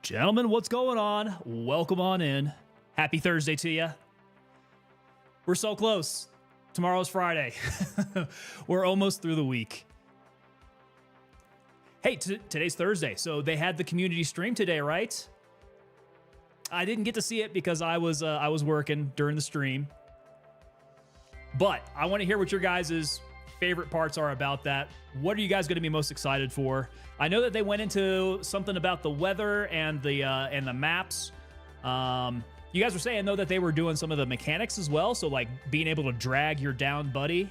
Gentlemen, what's going on? Welcome on in. Happy Thursday to you. We're so close. Tomorrow's Friday. We're almost through the week. Hey, today's Thursday, so they had the community stream today, right? I didn't get to see it because I was working during the stream. But I want to hear what your guys' favorite parts are about that. What are you guys going to be most excited for? I know that they went into something about the weather and the maps. You guys were saying though that they were doing some of the mechanics as well, so like being able to drag your down buddy.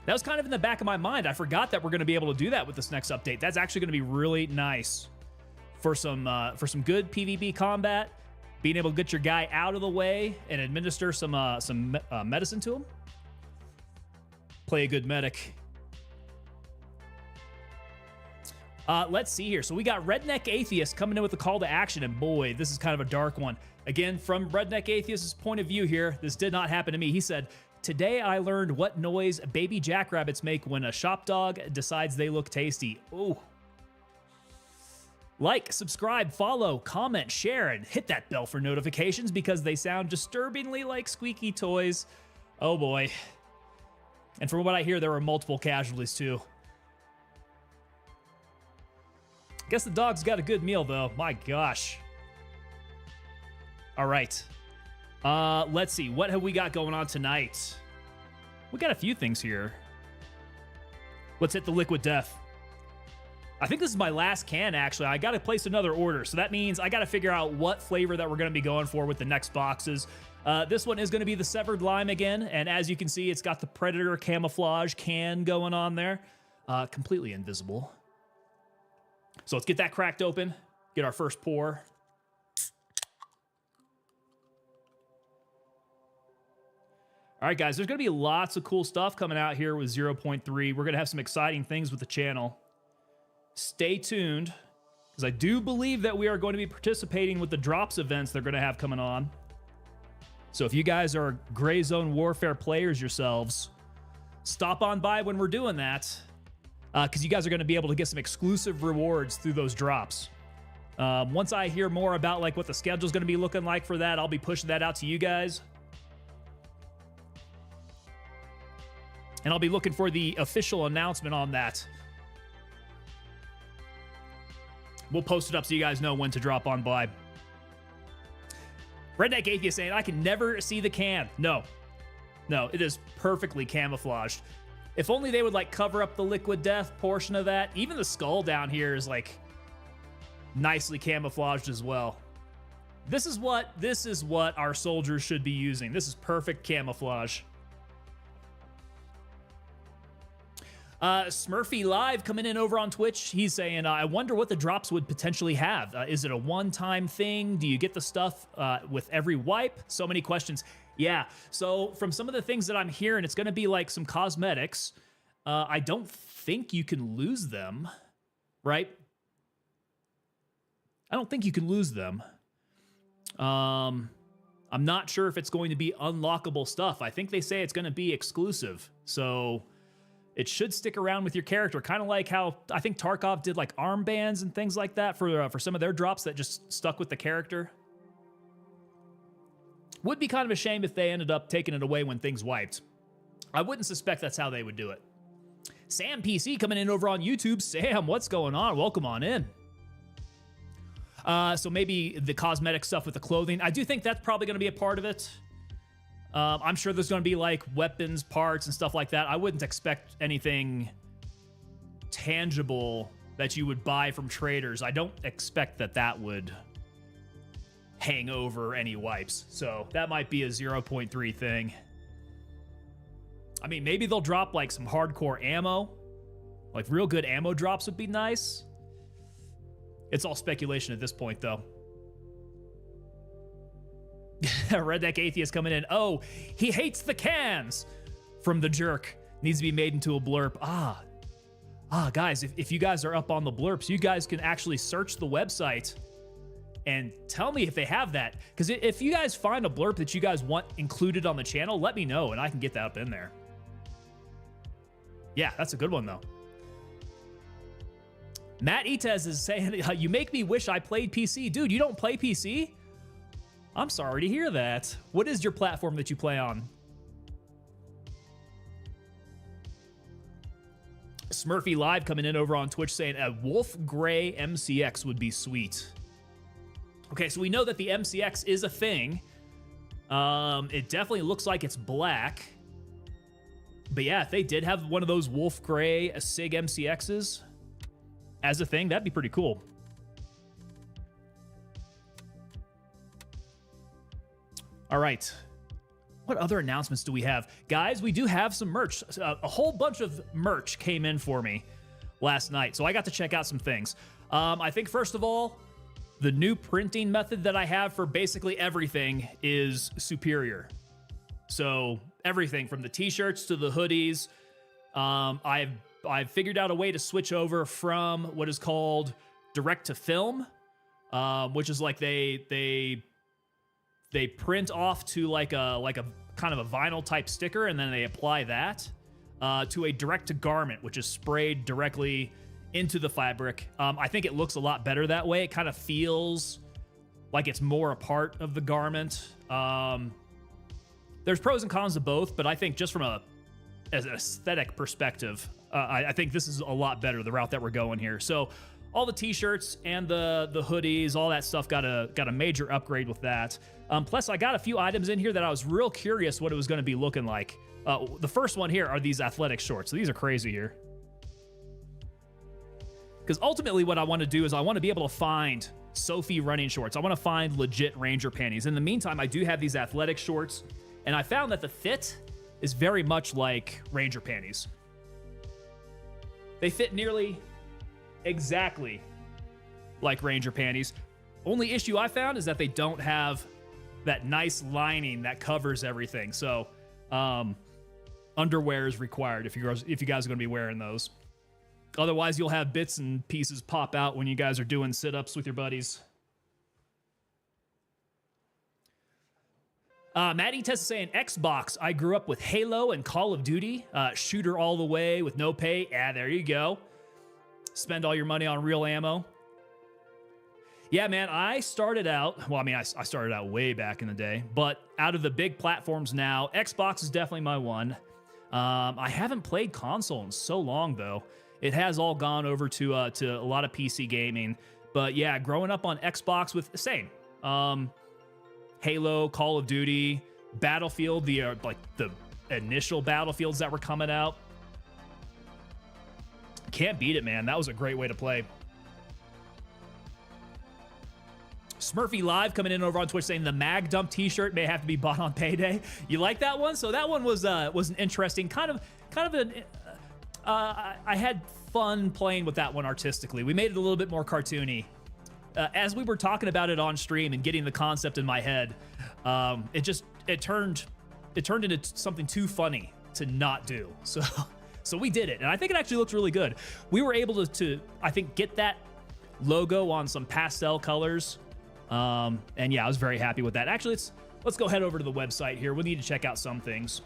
That was kind of in the back of my mind. I forgot that we're going to be able to do that with this next update. That's actually going to be really nice for some good PvP combat. Being able to get your guy out of the way and administer some medicine to him. Play a good medic. Let's see here. So we got Redneck Atheist coming in with a call to action, and boy, this is kind of a dark one. Again, from Redneck Atheist's point of view here, this did not happen to me. He said, "Today I learned what noise baby jackrabbits make when a shop dog decides they look tasty." Ooh. Like, subscribe, follow, comment, share, and hit that bell for notifications because they sound disturbingly like squeaky toys. Oh boy. And from what I hear, there were multiple casualties too. Guess the dog's got a good meal though. My gosh. All right. Let's see. What have we got going on tonight? We got a few things here. Let's hit the Liquid Death. I think this is my last can, actually. I got to place another order, so that means I got to figure out what flavor that we're going to be going for with the next boxes. This one is going to be the Severed Lime again, and as you can see, it's got the Predator camouflage can going on there. Completely invisible. So let's get that cracked open, get our first pour. All right, guys, there's going to be lots of cool stuff coming out here with 0.3. We're going to have some exciting things with the channel. Stay tuned, because I do believe that we are going to be participating with the drops events they're going to have coming on. So if you guys are Gray Zone Warfare players yourselves, stop on by when we're doing that, because you guys are going to be able to get some exclusive rewards through those drops. Once I hear more about like what the schedule is going to be looking like for that, I'll be pushing that out to you guys. And I'll be looking for the official announcement on that. We'll post it up so you guys know when to drop on by. Redneck Atheist saying, I can never see the can. No, it is perfectly camouflaged. If only they would like cover up the Liquid Death portion of that. Even the skull down here is like nicely camouflaged as well. This is what our soldiers should be using. This is perfect camouflage. Smurfy Live coming in over on Twitch. He's saying, I wonder what the drops would potentially have. Is it a one-time thing? Do you get the stuff with every wipe? So many questions. Yeah, so from some of the things that I'm hearing, it's going to be like some cosmetics. I don't think you can lose them, right? I don't think you can lose them. I'm not sure if it's going to be unlockable stuff. I think they say it's going to be exclusive, so it should stick around with your character, kind of like how I think Tarkov did like armbands and things like that for some of their drops that just stuck with the character. Would be kind of a shame if they ended up taking it away when things wiped. I wouldn't suspect that's how they would do it. Sam PC coming in over on YouTube. Sam, what's going on? Welcome on in. So maybe the cosmetic stuff with the clothing. I do think that's probably going to be a part of it. I'm sure there's going to be like weapons, parts, and stuff like that. I wouldn't expect anything tangible that you would buy from traders. I don't expect that would hang over any wipes. So that might be a 0.3 thing. I mean, maybe they'll drop like some hardcore ammo. Like real good ammo drops would be nice. It's all speculation at this point, though. Redneck Atheist coming in. Oh, he hates the cans from the jerk. Needs to be made into a blurb. Guys, if you guys are up on the blurps, you guys can actually search the website and tell me if they have that. Because if you guys find a blurb that you guys want included on the channel, let me know and I can get that up in there. Yeah, that's a good one though. Matt Itez is saying, you make me wish I played PC. Dude, you don't play PC? I'm sorry to hear that. What is your platform that you play on? Smurfy Live coming in over on Twitch saying a Wolf Gray MCX would be sweet. Okay, so we know that the MCX is a thing. It definitely looks like it's black. But yeah, if they did have one of those Wolf Gray SIG MCXs as a thing, that'd be pretty cool. All right. What other announcements do we have? Guys, we do have some merch. A whole bunch of merch came in for me last night, so I got to check out some things. I think, first of all, the new printing method that I have for basically everything is superior. So everything from the t-shirts to the hoodies, I've figured out a way to switch over from what is called direct to film, which is like they print off to like a kind of a vinyl type sticker, and then they apply that to a direct to garment, which is sprayed directly into the fabric. I think it looks a lot better that way. It kind of feels like it's more a part of the garment. There's pros and cons to both, but I think just from as an aesthetic perspective, I think this is a lot better, the route that we're going here. So all the t-shirts and the hoodies, all that stuff got a major upgrade with that. Plus, I got a few items in here that I was real curious what it was going to be looking like. The first one here are these athletic shorts. So these are crazy here. Because ultimately what I want to do is I want to be able to find Sophie running shorts. I want to find legit Ranger panties. In the meantime, I do have these athletic shorts, and I found that the fit is very much like Ranger panties. They fit nearly exactly like Ranger panties. Only issue I found is that they don't have that nice lining that covers everything. So underwear is required if you guys are going to be wearing those. Otherwise, you'll have bits and pieces pop out when you guys are doing sit-ups with your buddies. Maddie Tess is saying, Xbox, I grew up with Halo and Call of Duty. Shooter all the way with no pay. Yeah, there you go. Spend all your money on real ammo. Yeah, man, I started out, well, I mean, I started out way back in the day, but out of the big platforms now, Xbox is definitely my one. I haven't played console in so long, though. It has all gone over to a lot of PC gaming. But yeah, growing up on Xbox with the same. Halo, Call of Duty, Battlefield, the initial Battlefields that were coming out. Can't beat it, man. That was a great way to play. Smurfy Live coming in over on Twitch saying the Mag Dump t-shirt may have to be bought on payday. You like that one? So that one was an interesting I had fun playing with that one artistically. We made it a little bit more cartoony. As we were talking about it on stream and getting the concept in my head, it turned into something too funny to not do. So we did it, and I think it actually looks really good. We were able to I think get that logo on some pastel colors, and yeah, I was very happy with that. Actually, let's go head over to the website here. We need to check out some things.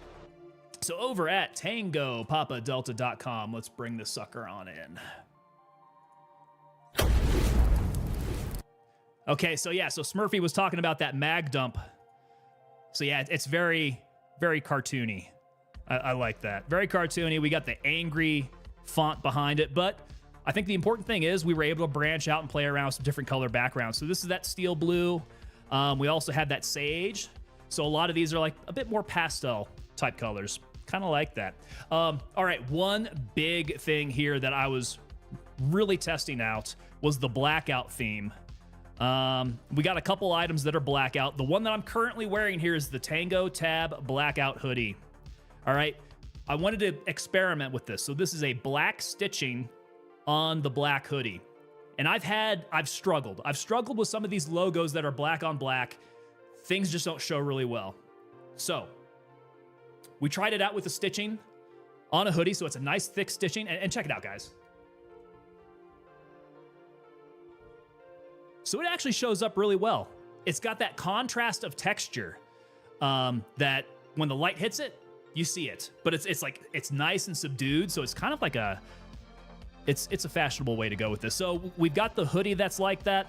So over at TangoPapaDelta.com, let's bring this sucker on in. Okay, so yeah, so Smurfy was talking about that mag dump. So yeah, it's very, very cartoony. I like that. Very cartoony. We got the angry font behind it, but I think the important thing is we were able to branch out and play around with some different color backgrounds. So this is that steel blue. We also had that sage. So a lot of these are like a bit more pastel type colors. Kind of like that. All right, one big thing here that I was really testing out was the blackout theme. We got a couple items that are blackout. The one that I'm currently wearing here is the Tango Tab blackout hoodie. All right, I wanted to experiment with this. So this is a black stitching on the black hoodie. And I've struggled. I've struggled with some of these logos that are black on black. Things just don't show really well. So we tried it out with the stitching on a hoodie, so it's a nice thick stitching. And check it out, guys. So it actually shows up really well. It's got that contrast of texture that when the light hits it, you see it. But it's nice and subdued, so it's kind of like it's a fashionable way to go with this. So we've got the hoodie that's like that.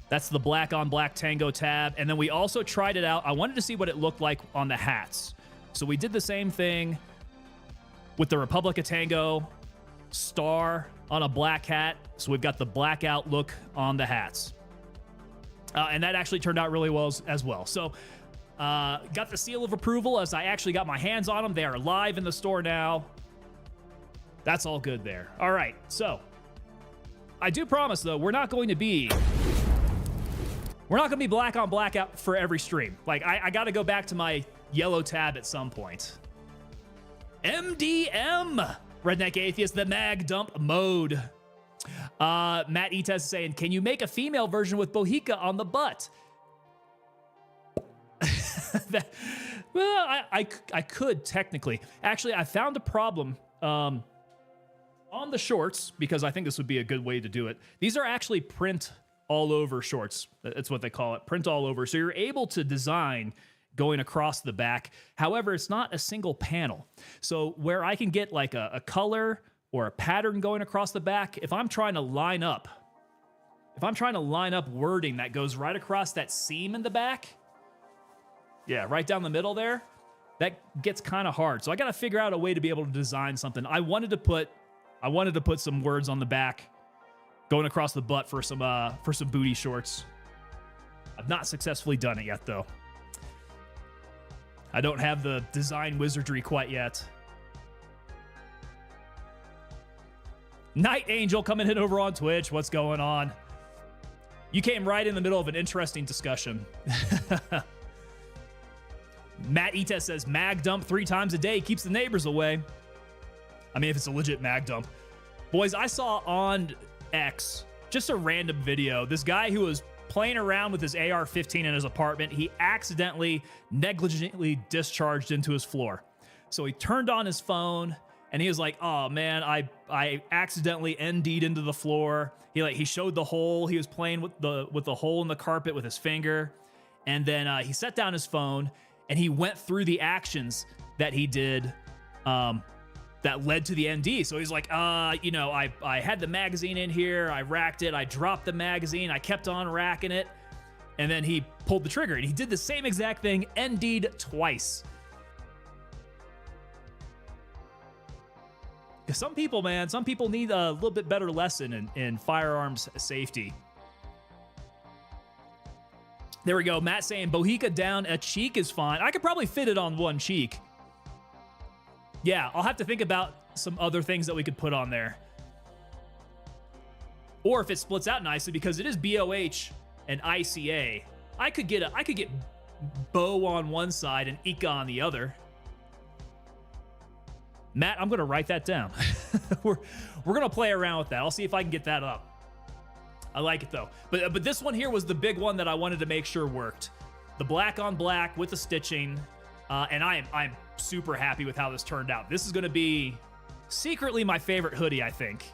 That's the black on black Tango tab. And then we also tried it out. I wanted to see what it looked like on the hats. So we did the same thing with the Republic of Tango star on a black hat. So we've got the blackout look on the hats. And that actually turned out really well as well. So got the seal of approval as I actually got my hands on them. They are live in the store now. That's all good there. All right, so I do promise, though, we're not going to be black on blackout for every stream. Like, I got to go back to my yellow tab at some point. MDM, Redneck Atheist, the mag dump mode. Matt Etes is saying, can you make a female version with Bohica on the butt? Well, I could technically. Actually, I found a problem on the shorts, because I think this would be a good way to do it. These are actually print all over shorts. That's what they call it, print all over. So you're able to design going across the back. However, it's not a single panel. So where I can get like a color or a pattern going across the back, if I'm trying to line up wording that goes right across that seam in the back, yeah, right down the middle there, that gets kind of hard. So I got to figure out a way to be able to design something. I wanted to put some words on the back going across the butt for some booty shorts. I've not successfully done it yet, though. I don't have the design wizardry quite yet. Night Angel coming in over on Twitch. What's going on? You came right in the middle of an interesting discussion. Matt Etes says, mag dump 3 times a day keeps the neighbors away. I mean, if it's a legit mag dump. Boys, I saw on X just a random video. This guy who was playing around with his AR-15 in his apartment, he accidentally, negligently discharged into his floor. So he turned on his phone and he was like, oh man, I accidentally ND'd into the floor. He showed the hole. He was playing with the hole in the carpet with his finger. And then he set down his phone and he went through the actions that he did that led to the ND. So he's like, I had the magazine in here. I racked it. I dropped the magazine. I kept on racking it. And then he pulled the trigger and he did the same exact thing, ND'd twice. Because some people need a little bit better lesson in firearms safety. There we go. Matt saying Bohica down a cheek is fine. I could probably fit it on one cheek. Yeah, I'll have to think about some other things that we could put on there. Or if it splits out nicely, because it is BOH and ICA, I could get Bo on one side and Ika on the other. Matt, I'm going to write that down. We're going to play around with that. I'll see if I can get that up. I like it though. But this one here was the big one that I wanted to make sure worked. The black on black with the stitching. And I'm super happy with how this turned out. This is going to be secretly my favorite hoodie, I think.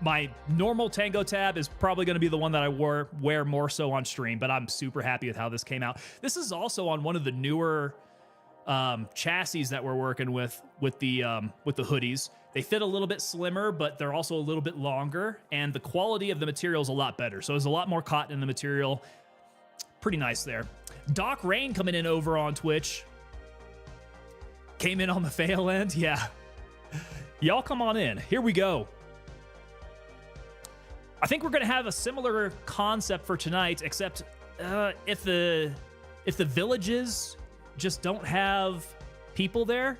My normal Tango tab is probably going to be the one that I wear more so on stream, but I'm super happy with how this came out. This is also on one of the newer chassis that we're working with the hoodies. They fit a little bit slimmer, but they're also a little bit longer, and the quality of the material is a lot better. So there's a lot more cotton in the material. Pretty nice there. Doc Rain coming in over on Twitch. Came in on the fail end. Yeah. Y'all come on in. Here we go. I think we're going to have a similar concept for tonight, except if the villages just don't have people there,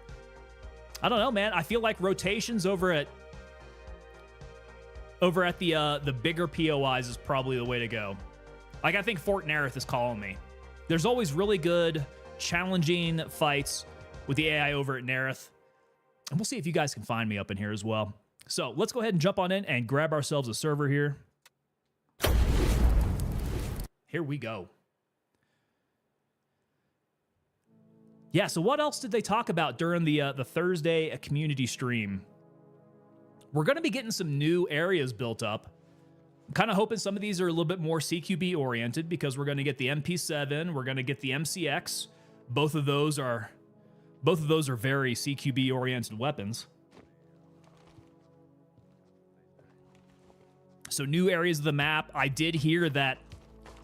I don't know, man. I feel like rotations over at the bigger POIs is probably the way to go. Like, I think Fort Nerith is calling me. There's always really good, challenging fights with the AI over at Nerith. And we'll see if you guys can find me up in here as well. So let's go ahead and jump on in and grab ourselves a server here. Here we go. Yeah, so what else did they talk about during the Thursday community stream? We're going to be getting some new areas built up. I'm kind of hoping some of these are a little bit more CQB oriented, because we're going to get the MP7, we're going to get the MCX. Both of those are very CQB oriented weapons. So new areas of the map. I did hear that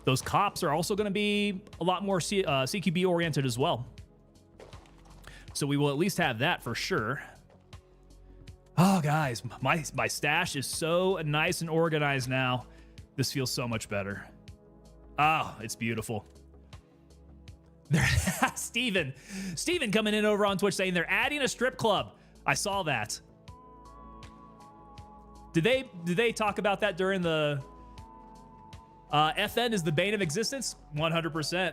those cops are also going to be a lot more CQB oriented as well. So we will at least have that for sure. Oh, guys, my stash is so nice and organized now. This feels so much better. Oh, it's beautiful. Steven coming in over on Twitch saying they're adding a strip club. I saw that. Did they talk about that during the FN is the bane of existence? 100%.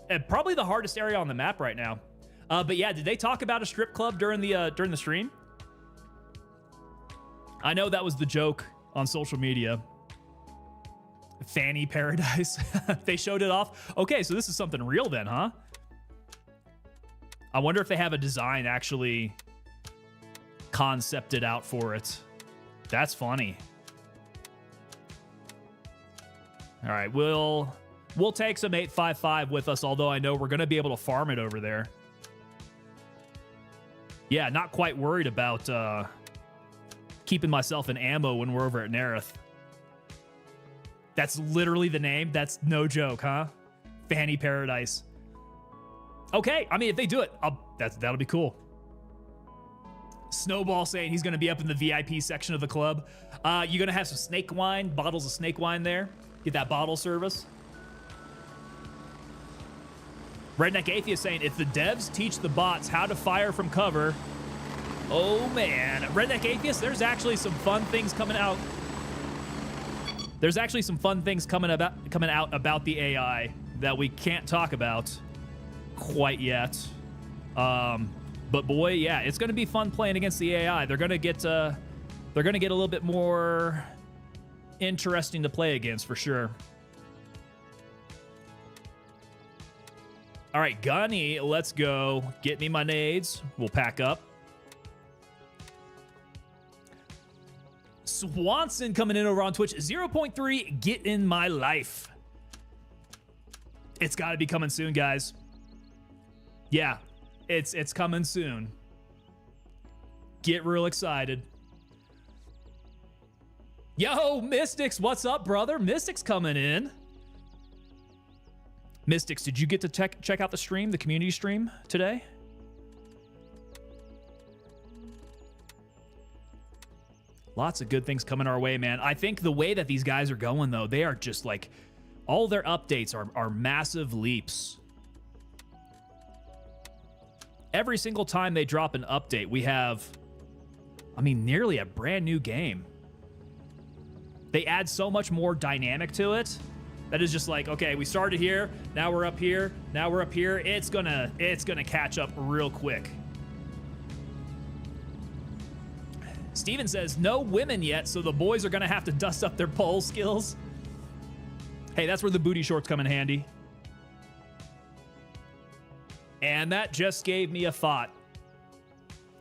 And probably the hardest area on the map right now. But yeah, did they talk about a strip club during the stream? I know that was the joke on social media. Fanny Paradise. They showed it off. Okay, so this is something real then, huh? I wonder if they have a design actually concepted out for it. That's funny. All right, we'll take some 855 with us, although I know we're going to be able to farm it over there. Yeah, not quite worried about keeping myself in ammo when we're over at Nerith. That's literally the name. That's no joke, huh? Fanny Paradise. Okay, I mean, if they do it, that'll be cool. Snowball saying he's going to be up in the VIP section of the club. You're going to have some snake wine, bottles of snake wine there. Get that bottle service. Redneck Atheist saying, if the devs teach the bots how to fire from cover, oh man. Redneck Atheist, there's actually some fun things coming out. There's actually some fun things coming out about the AI that we can't talk about quite yet. But boy, yeah, it's going to be fun playing against the AI. They're going to get a little bit more interesting to play against for sure. All right, Gunny, let's go. Get me my nades. We'll pack up. Swanson coming in over on Twitch. 0.3, get in my life. It's got to be coming soon, guys. Yeah, it's coming soon. Get real excited. Yo, Mystics, what's up, brother? Mystics coming in. Mystics, did you get to check out the stream, the community stream today? Lots of good things coming our way, man. I think the way that these guys are going, though, they are just like, all their updates are massive leaps. Every single time they drop an update, we have, I mean, nearly a brand new game. They add so much more dynamic to it. That is just like, okay, we started here, now we're up here, now we're up here. It's gonna catch up real quick. Steven says, no women yet, so the boys are gonna have to dust up their pole skills. Hey, that's where the booty shorts come in handy. And that just gave me a thought.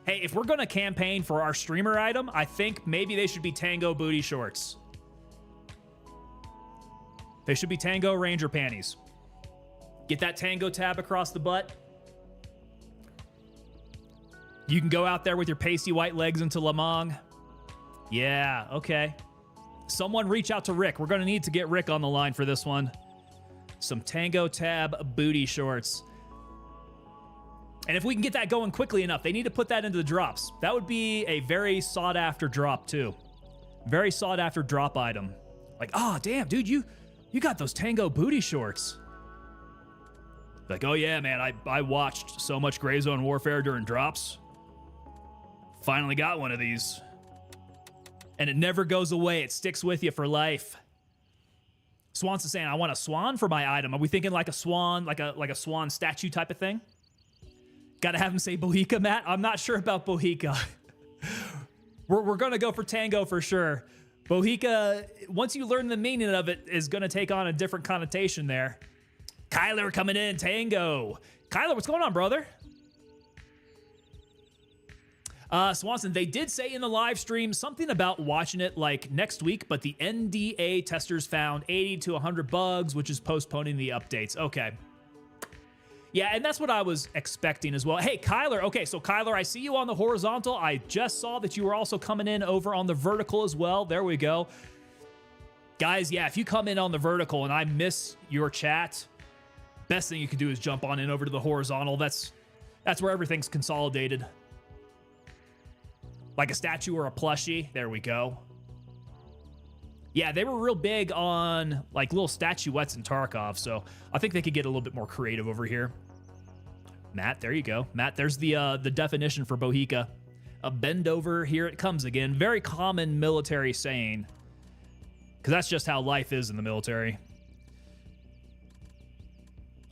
Hey, if we're gonna campaign for our streamer item, I think maybe they should be Tango booty shorts. They should be Tango Ranger panties. Get that Tango tab across the butt. You can go out there with your pasty white legs into Lamong. Yeah, okay. Someone reach out to Rick. We're going to need to get Rick on the line for this one. Some Tango tab booty shorts. And if we can get that going quickly enough, they need to put that into the drops. That would be a very sought after drop too. Very sought after drop item. Like, oh, damn, dude, you got those Tango booty shorts. Like, oh yeah, man, I watched so much Gray Zone Warfare during drops. Finally got one of these. And it never goes away. It sticks with you for life. Swan's saying, I want a swan for my item. Are we thinking like a swan, like a swan statue type of thing? Gotta have him say Bohica, Matt. I'm not sure about Bohica. We're gonna go for Tango for sure. Bohica, once you learn the meaning of it, is gonna take on a different connotation there. Kyler coming in, Tango. Kyler, what's going on, brother? Swanson, they did say in the live stream something about watching it like next week, but the NDA testers found 80 to 100 bugs, which is postponing the updates. Okay. Yeah, and that's what I was expecting as well. Hey, Kyler. Okay, so Kyler, I see you on the horizontal. I just saw that you were also coming in over on the vertical as well. There we go. Guys, yeah, if you come in on the vertical and I miss your chat, best thing you can do is jump on in over to the horizontal. That's where everything's consolidated. Like a statue or a plushie. There we go. Yeah, they were real big on like little statuettes in Tarkov, so I think they could get a little bit more creative over here. Matt, there you go. Matt, there's the definition for Bohica. A bend over, here it comes again. Very common military saying, because that's just how life is in the military.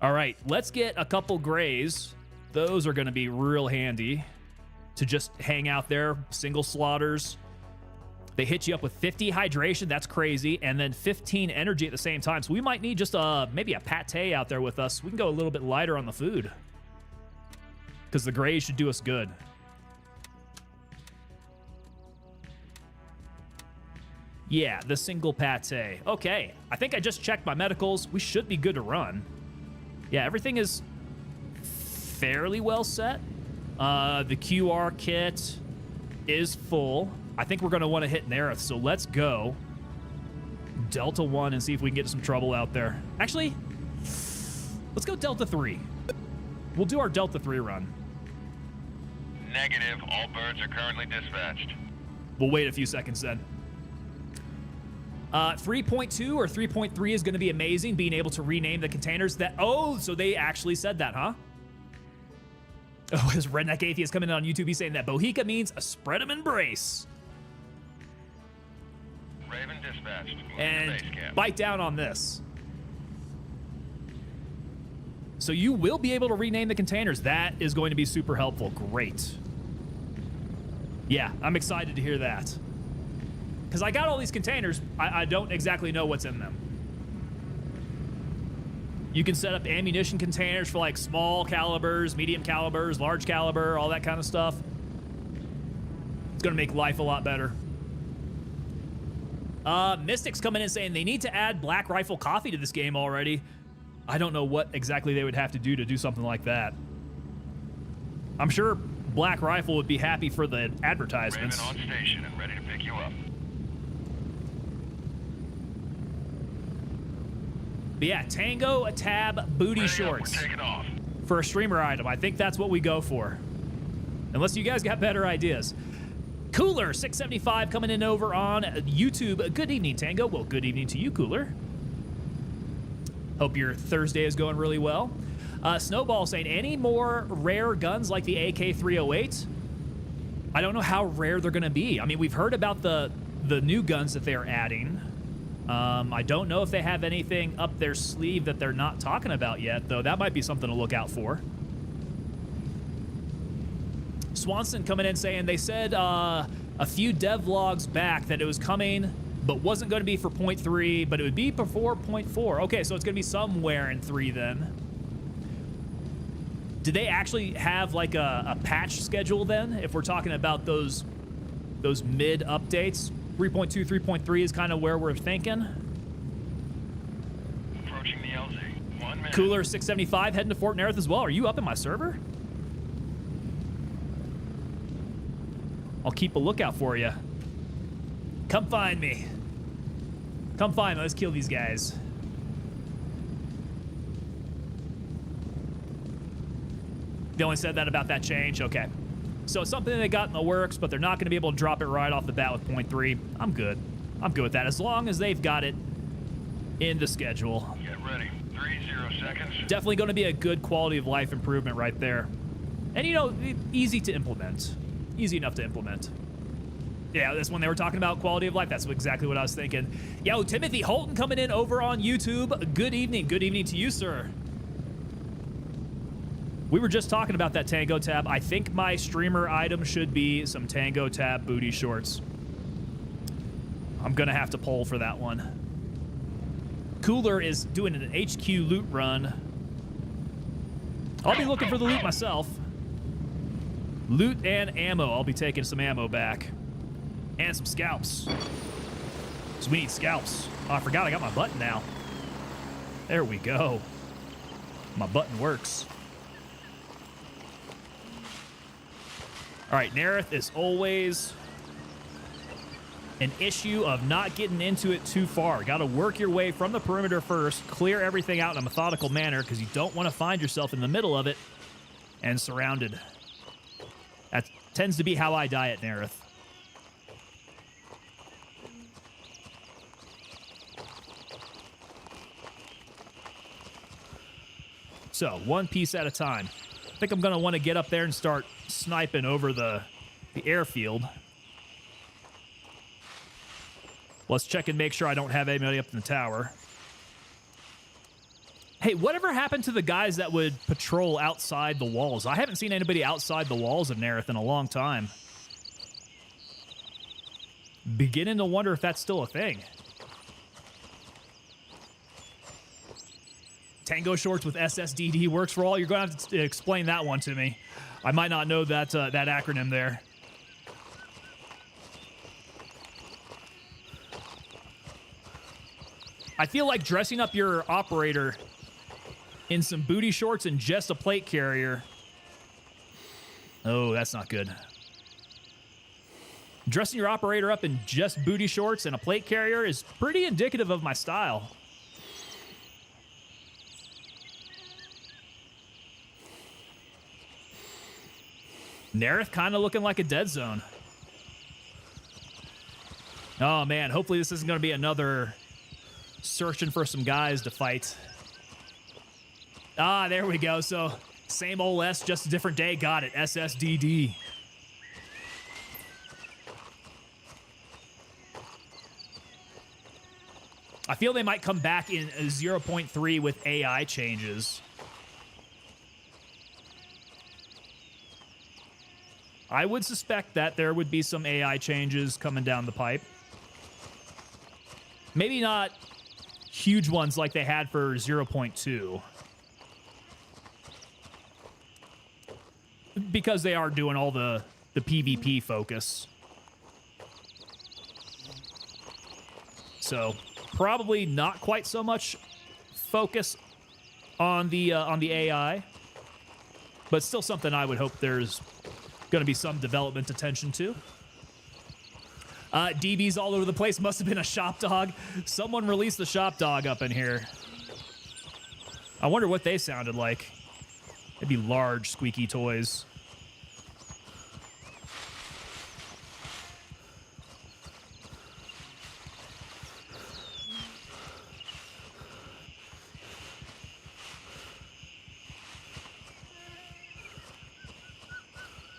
All right, let's get a couple grays. Those are going to be real handy to just hang out there. Single slaughters. They hit you up with 50 hydration. That's crazy. And then 15 energy at the same time. So we might need just maybe a pate out there with us. We can go a little bit lighter on the food, because the grays should do us good. Yeah, the single pate. Okay, I think I just checked my medicals. We should be good to run. Yeah, everything is fairly well set. The QR kit is full. I think we're going to want to hit Nerith, so let's go Delta 1 and see if we can get some trouble out there. Actually, let's go Delta 3. We'll do our Delta 3 run. Negative. All birds are currently dispatched. We'll wait a few seconds then. 3.2 or 3.3 is going to be amazing, being able to rename the containers. Oh, so they actually said that, huh? Oh, this redneck atheist coming in on YouTube. He's saying that Bohica means a spread 'em embrace. Raven dispatched. And bite down on this. So you will be able to rename the containers. That is going to be super helpful. Great. Yeah, I'm excited to hear that. Because I got all these containers. I don't exactly know what's in them. You can set up ammunition containers for like small calibers, medium calibers, large caliber, all that kind of stuff. It's going to make life a lot better. Mystic's coming in saying they need to add Black Rifle Coffee to this game already. I don't know what exactly they would have to do something like that. I'm sure Black Rifle would be happy for the advertisements. Raven on station and ready to pick you up. But yeah, Tango, a tab, booty shorts. We're taking off. For a streamer item. I think that's what we go for. Unless you guys got better ideas. Cooler 675 coming in over on YouTube. Good evening, Tango. Well, good evening to you, Cooler. Hope your Thursday is going really well. Snowball saying, any more rare guns like the AK-308? I don't know how rare they're going to be. I mean, we've heard about the new guns that they're adding. I don't know if they have anything up their sleeve that they're not talking about yet, though. That might be something to look out for. Swanson coming in saying they said a few devlogs back that it was coming, but wasn't going to be for 0.3, but it would be before 0.4. Okay, so it's going to be somewhere in 3 then. Did they actually have like a patch schedule then? If we're talking about those mid updates, 3.2, 3.3 is kind of where we're thinking. Approaching the LZ. 1 minute. Cooler 675 heading to Fort Nerith as well. Are you up in my server? I'll keep a lookout for you. Come find me. Come find me. Let's kill these guys. They only said that about that change? Okay. So it's something they got in the works, but they're not going to be able to drop it right off the bat with 0.3. I'm good. I'm good with that, as long as they've got it in the schedule. Get ready. 30 seconds. Definitely going to be a good quality of life improvement right there. And, you know, easy to implement. Easy enough to implement. Yeah, this one they were talking about quality of life. That's exactly what I was thinking. Yo, Timothy Holton coming in over on YouTube. Good evening. Good evening to you, sir. We were just talking about that Tango tab. I think my streamer item should be some Tango tab booty shorts. I'm going to have to poll for that one. Cooler is doing an HQ loot run. I'll be looking for the loot myself. Loot and ammo. I'll be taking some ammo back. And some scalps. So we need scalps. Oh, I forgot I got my button now. There we go. My button works. All right, Nerith is always an issue of not getting into it too far. Got to work your way from the perimeter first, clear everything out in a methodical manner because you don't want to find yourself in the middle of it and surrounded. That tends to be how I die at Nerith. So, one piece at a time. I think I'm going to want to get up there and start sniping over the airfield. Let's check and make sure I don't have anybody up in the tower. Hey, whatever happened to the guys that would patrol outside the walls? I haven't seen anybody outside the walls of Nerith in a long time. Beginning to wonder if that's still a thing. Tango shorts with SSDD works for all. You're going to have to explain that one to me. I might not know that that acronym there. I feel like dressing up your operator in some booty shorts and just a plate carrier. Oh, that's not good. Dressing your operator up in just booty shorts and a plate carrier is pretty indicative of my style. Nerith kind of looking like a dead zone. Oh, man. Hopefully this isn't going to be another searching for some guys to fight. Ah, there we go. So, same old S, just a different day. Got it. SSDD. I feel they might come back in 0.3 with AI changes. I would suspect that there would be some AI changes coming down the pipe. Maybe not huge ones like they had for 0.2. Because they are doing all the PvP focus. So, probably not quite so much focus on the AI. But still something I would hope there's going to be some development attention to. DBs all over the place. Must have been a shop dog. Someone released the shop dog up in here. I wonder what they sounded like. It'd be large, squeaky toys.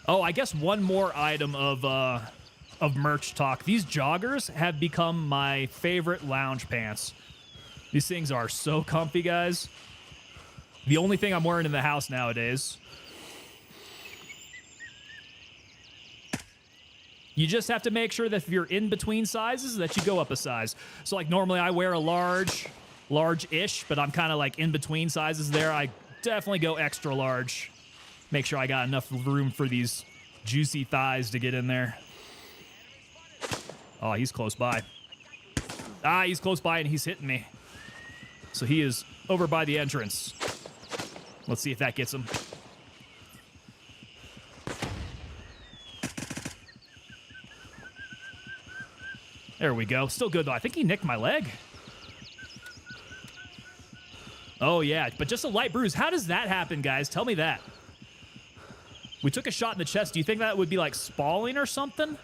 Oh, I guess one more item of merch talk. These joggers have become my favorite lounge pants. These things are so comfy, guys. The only thing I'm wearing in the house nowadays. You just have to make sure that if you're in between sizes, that you go up a size. So, like, normally I wear a large-ish, but I'm kind of like in between sizes there. I definitely go extra large. Make sure I got enough room for these juicy thighs to get in there. Oh, he's close by. Ah, he's close by and he's hitting me. So he is over by the entrance. Let's see if that gets him. There we go. Still good, though. I think he nicked my leg. Oh, yeah, but just a light bruise. How does that happen, guys? Tell me that. We took a shot in the chest. Do you think that would be like spalling or something?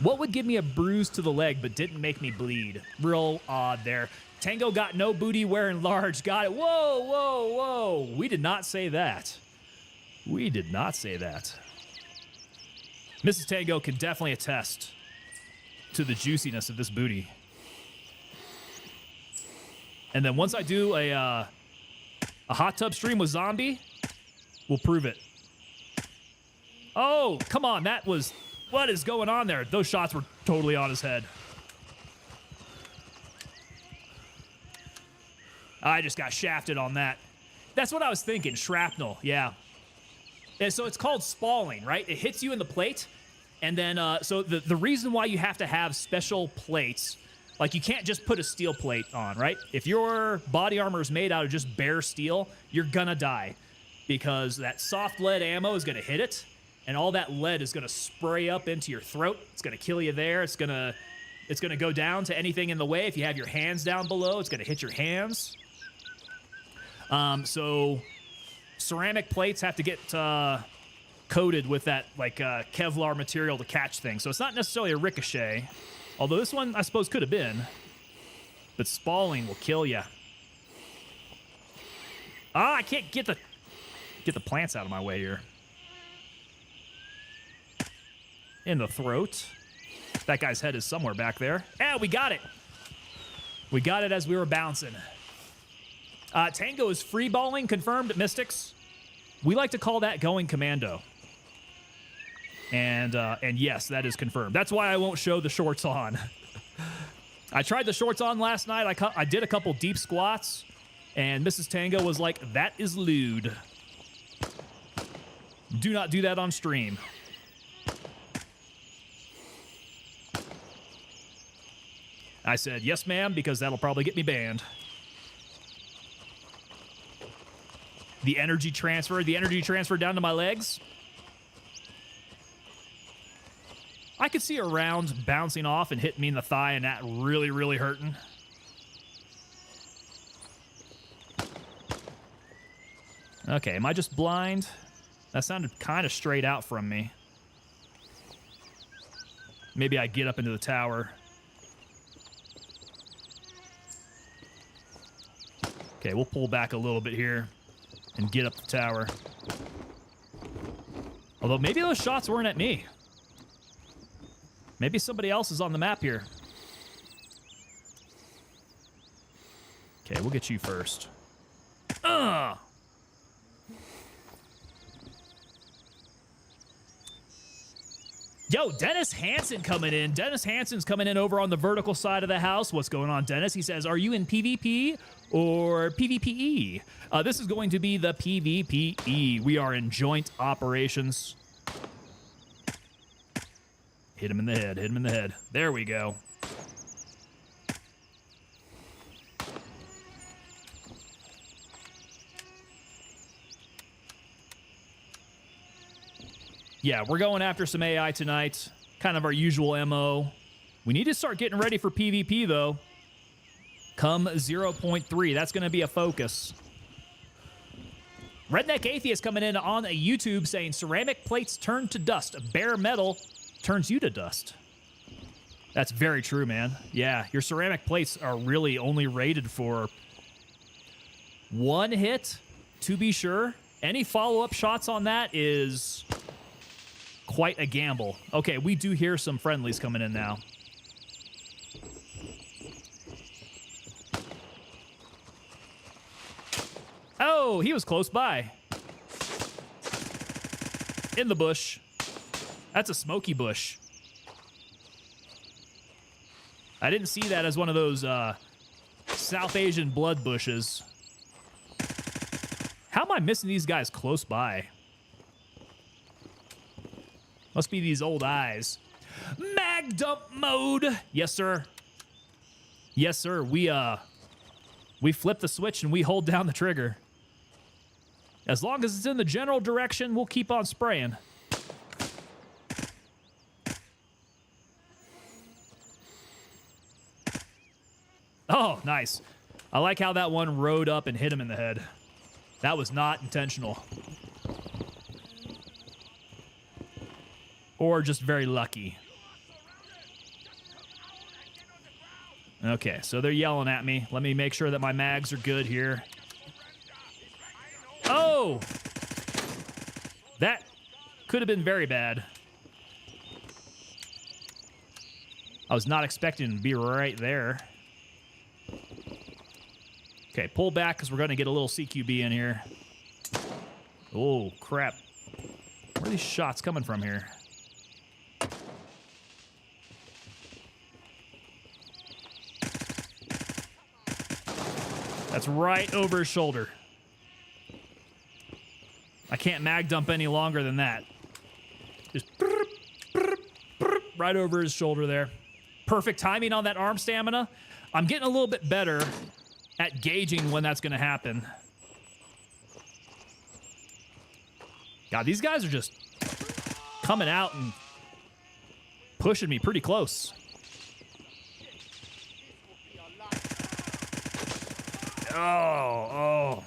What would give me a bruise to the leg but didn't make me bleed? Real odd there. Tango got no booty wearing large. Got it. Whoa, whoa, whoa. We did not say that. We did not say that. Mrs. Tango can definitely attest to the juiciness of this booty. And then once I do a hot tub stream with Zombie, we'll prove it. Oh, come on. That was... What is going on there? Those shots were totally on his head. I just got shafted on that. That's what I was thinking. Shrapnel. Yeah. And so it's called spalling, right? It hits you in the plate. And then, so the reason why you have to have special plates, like you can't just put a steel plate on, right? If your body armor is made out of just bare steel, you're gonna die. Because that soft lead ammo is gonna hit it. and all that lead is gonna spray up into your throat. It's gonna kill you there. It's gonna go down to anything in the way. If you have your hands down below, it's gonna hit your hands. So ceramic plates have to get coated with that like Kevlar material to catch things. So it's not necessarily a ricochet, although this one I suppose could have been. But spalling will kill you. Ah, I can't get the plants out of my way here. In the throat. That guy's head is somewhere back there. Ah, we got it. We got it as we were bouncing. Tango is free balling, confirmed, Mystics. We like to call that going commando. And yes, that is confirmed. That's why I won't show the shorts on. I tried the shorts on last night. I did a couple deep squats, and Mrs. Tango was like, that is lewd. Do not do that on stream. I said, yes, ma'am, because that'll probably get me banned. The energy transfer down to my legs. I could see a round bouncing off and hitting me in the thigh and that really, really hurting. Okay, am I just blind? That sounded kind of straight out from me. Maybe I get up into the tower. Okay, we'll pull back a little bit here and get up the tower. Although maybe those shots weren't at me. Maybe somebody else is on the map here. Okay, we'll get you first. Yo, Dennis Hansen coming in. Dennis Hansen's coming in over on the vertical side of the house. What's going on, Dennis? He says, are you in PvP or PvPE? This is going to be the PvPE. We are in joint operations. Hit him in the head. Hit him in the head. There we go. Yeah, we're going after some AI tonight. Kind of our usual MO. We need to start getting ready for PvP, though. Come 0.3. That's going to be a focus. Redneck Atheist coming in on a YouTube saying, ceramic plates turn to dust. Bare metal turns you to dust. That's very true, man. Yeah, your ceramic plates are really only rated for one hit, to be sure. Any follow-up shots on that is quite a gamble. Okay, we do hear some friendlies coming in now. Oh, he was close by. In the bush. That's a smoky bush. I didn't see that as one of those South Asian blood bushes. How am I missing these guys close by? Must be these old eyes. Mag dump mode. Yes, sir. Yes, sir. We flip the switch and we hold down the trigger. As long as it's in the general direction, we'll keep on spraying. Oh, nice. I like how that one rode up and hit him in the head. That was not intentional. Or just very lucky. Okay, so they're yelling at me. Let me make sure that my mags are good here. Oh! That could have been very bad. I was not expecting to be right there. Okay, pull back because we're going to get a little CQB in here. Oh, crap. Where are these shots coming from here? That's right over his shoulder. I can't mag dump any longer than that. Just right over his shoulder there. Perfect timing on that arm stamina. I'm getting a little bit better at gauging when that's going to happen. God, these guys are just coming out and pushing me pretty close. Oh,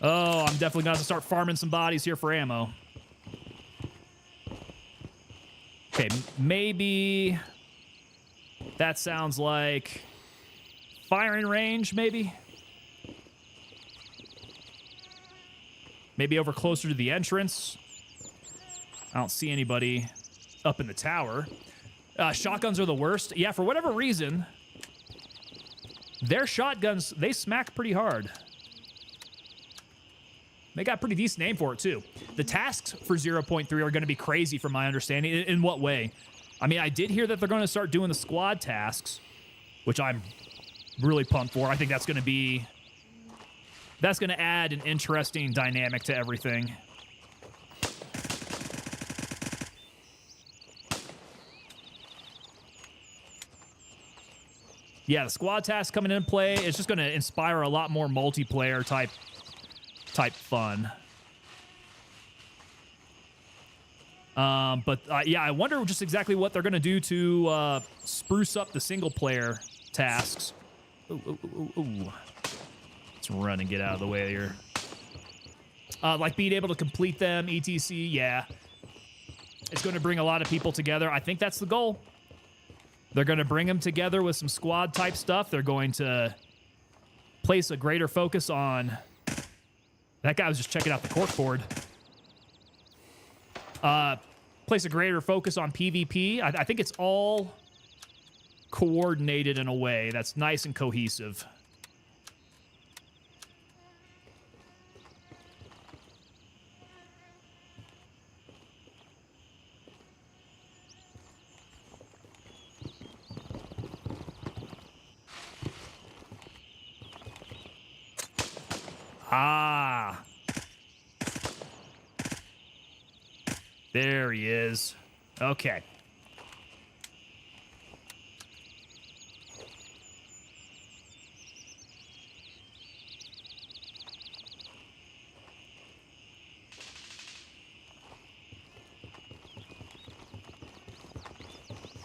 I'm definitely going to have to start farming some bodies here for ammo. Okay, maybe that sounds like firing range, maybe? Maybe over closer to the entrance. I don't see anybody up in the tower. Shotguns are the worst. Yeah, for whatever reason, their shotguns, they smack pretty hard. They got a pretty decent name for it, too. The tasks for 0.3 are going to be crazy, from my understanding. In what way? I mean, I did hear that they're going to start doing the squad tasks, which I'm really pumped for. I think that's going to be... That's going to add an interesting dynamic to everything. Yeah, the squad task coming into play, it's just going to inspire a lot more multiplayer type fun. Yeah, I wonder just exactly what they're going to do to spruce up the single player tasks. Ooh. Let's run and get out of the way here. Like being able to complete them, etc. Yeah. It's going to bring a lot of people together. I think that's the goal. They're going to bring them together with some squad type stuff. They're going to place a greater focus on... That guy was just checking out the corkboard. Place a greater focus on PvP. I think it's all coordinated in a way that's nice and cohesive. Ah. There he is. Okay.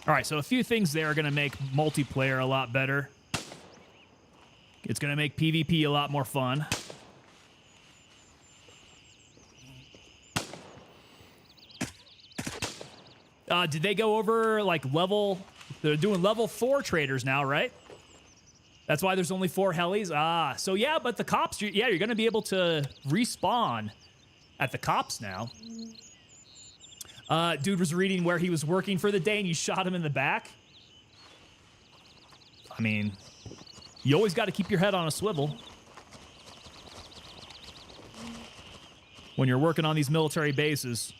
All right, so a few things there are going to make multiplayer a lot better. It's going to make PvP a lot more fun. Did they go over, like, level... They're doing level 4 traders now, right? That's why there's only 4 helis? Ah, so yeah, but the cops... Yeah, you're going to be able to respawn at the cops now. Dude was reading where he was working for the day and you shot him in the back. I mean, you always got to keep your head on a swivel when you're working on these military bases.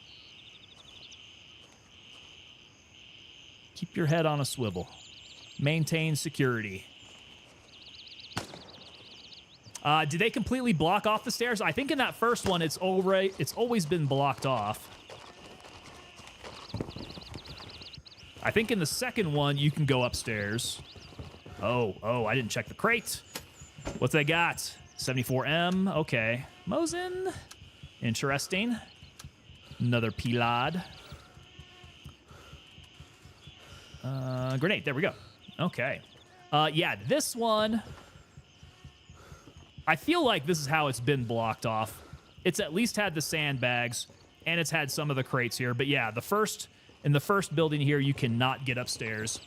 Keep your head on a swivel. Maintain security. Did they completely block off the stairs? I think in that first one, it's always been blocked off. I think in the second one, you can go upstairs. Oh, I didn't check the crate. What's they got? 74M. Okay. Monsoon. Interesting. Another Pilad. Grenade. There we go. Okay. Yeah, this one... I feel like this is how it's been blocked off. It's at least had the sandbags, and it's had some of the crates here. But yeah, in the first building here, you cannot get upstairs.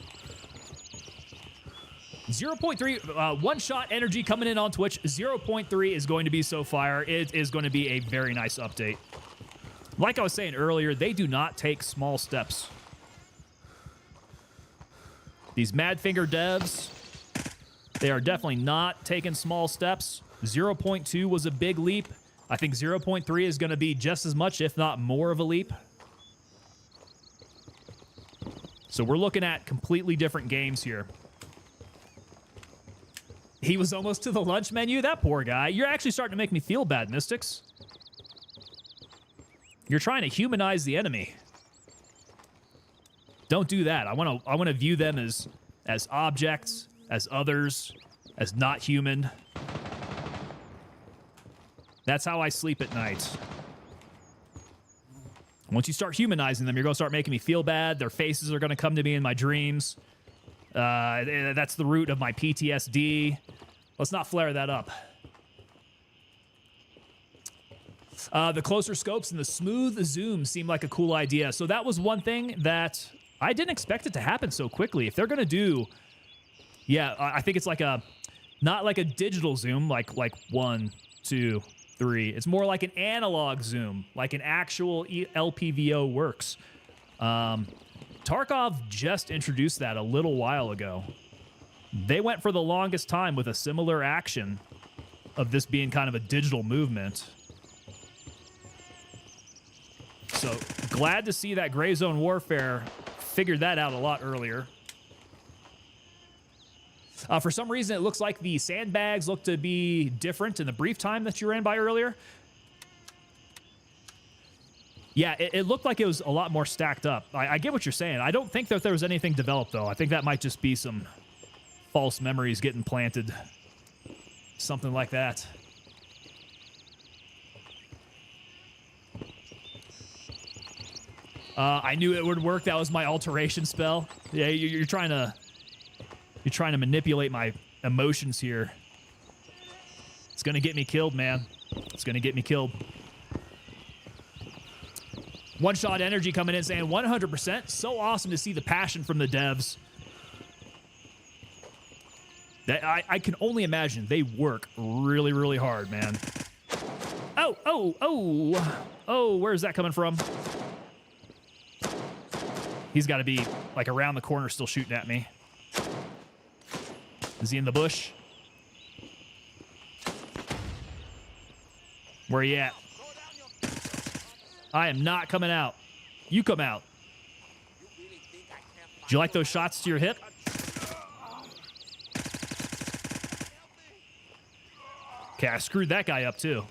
0.3, one-shot energy coming in on Twitch. 0.3 is going to be so fire. It is going to be a very nice update. Like I was saying earlier, they do not take small steps. These Madfinger devs, they are definitely not taking small steps. 0.2 was a big leap. I think 0.3 is going to be just as much, if not more of a leap. So we're looking at completely different games here. He was almost to the lunch menu? That poor guy. You're actually starting to make me feel bad, Mystics. You're trying to humanize the enemy. Don't do that. I want to view them as objects, as others, as not human. That's how I sleep at night. Once you start humanizing them, you're going to start making me feel bad. Their faces are going to come to me in my dreams. That's the root of my PTSD. Let's not flare that up. The closer scopes and the smooth zoom seem like a cool idea. So that was one thing that I didn't expect it to happen so quickly. If they're going to do... Yeah, I think it's like a... Not like a digital zoom, like 1, 2, 3. It's more like an analog zoom, like an actual LPVO works. Tarkov just introduced that a little while ago. They went for the longest time with a similar action of this being kind of a digital movement. So glad to see that Gray Zone Warfare figured that out a lot earlier. For some reason, it looks like the sandbags look to be different in the brief time that you ran by earlier. Yeah, it looked like it was a lot more stacked up. I get what you're saying. I don't think that there was anything developed, though. I think that might just be some false memories getting planted. Something like that. I knew it would work. That was my alteration spell. Yeah, you're trying to manipulate my emotions here. It's gonna get me killed, man. It's gonna get me killed. One Shot Energy coming in saying 100%. So awesome to see the passion from the devs. That I can only imagine they work really, really hard, man. Oh, where's that coming from? He's got to be like around the corner still shooting at me. Is he in the bush? Where are you at? I am not coming out. You come out. Did you like those shots to your hip? Okay, I screwed that guy up too.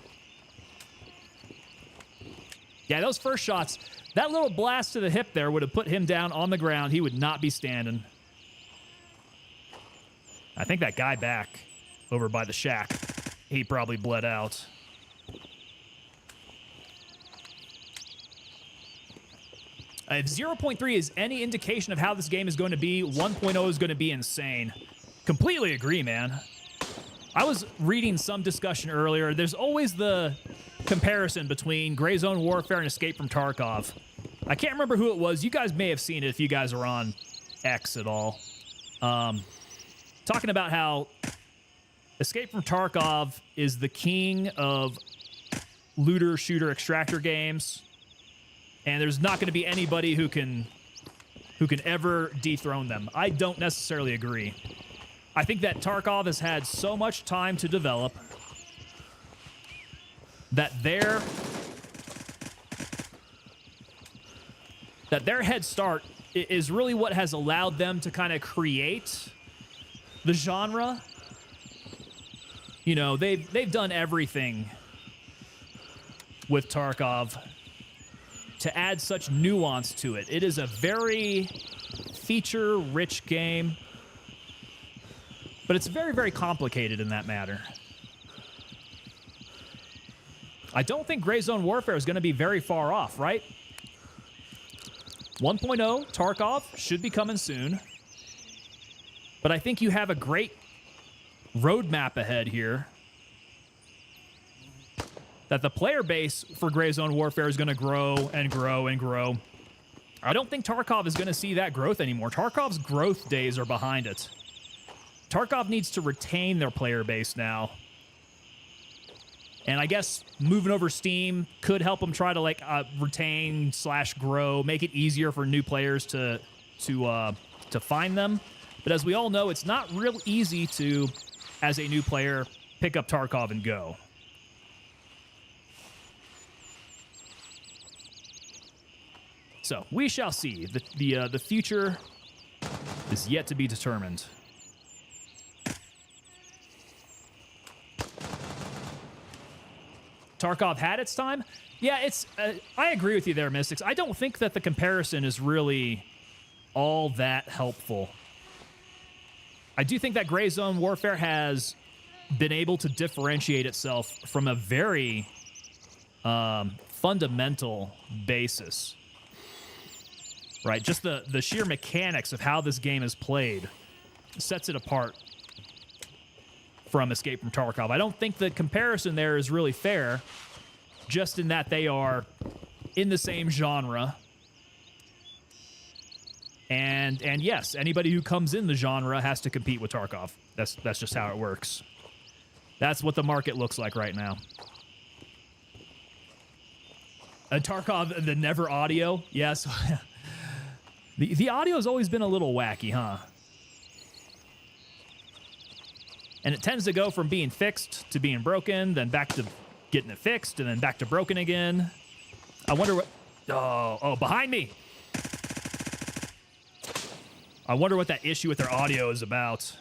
Yeah, those first shots, that little blast to the hip there would have put him down on the ground. He would not be standing. I think that guy back over by the shack, he probably bled out. If 0.3 is any indication of how this game is going to be, 1.0 is going to be insane. Completely agree, man. I was reading some discussion earlier. There's always the comparison between Gray Zone Warfare and Escape from Tarkov. I can't remember who it was. You guys may have seen it if you guys are on X at all. Talking about how Escape from Tarkov is the king of looter, shooter, extractor games, and there's not going to be anybody who can ever dethrone them. I don't necessarily agree. I think that Tarkov has had so much time to develop that their head start is really what has allowed them to kind of create the genre. You know, they've done everything with Tarkov to add such nuance to it. It is a very feature-rich game, but it's very, very complicated in that matter. I don't think Gray Zone Warfare is going to be very far off, right? 1.0 Tarkov should be coming soon. But I think you have a great roadmap ahead here. That the player base for Gray Zone Warfare is going to grow and grow and grow. I don't think Tarkov is going to see that growth anymore. Tarkov's growth days are behind it. Tarkov needs to retain their player base now. And I guess moving over Steam could help them try to like retain / grow, make it easier for new players to find them. But as we all know, it's not real easy to, as a new player, pick up Tarkov and go. So we shall see. The future is yet to be determined. Tarkov had its time. Yeah, it's. I agree with you there, Mystics. I don't think that the comparison is really all that helpful. I do think that Gray Zone Warfare has been able to differentiate itself from a very fundamental basis, right? Just the sheer mechanics of how this game is played sets it apart from Escape from Tarkov. I don't think the comparison there is really fair, just in that they are in the same genre. And yes, anybody who comes in the genre has to compete with Tarkov. That's just how it works. That's what the market looks like right now. Tarkov, the never audio, yes. The audio has always been a little wacky, huh? And it tends to go from being fixed to being broken, then back to getting it fixed, and then back to broken again. I wonder what... Oh, behind me! I wonder what that issue with their audio is about.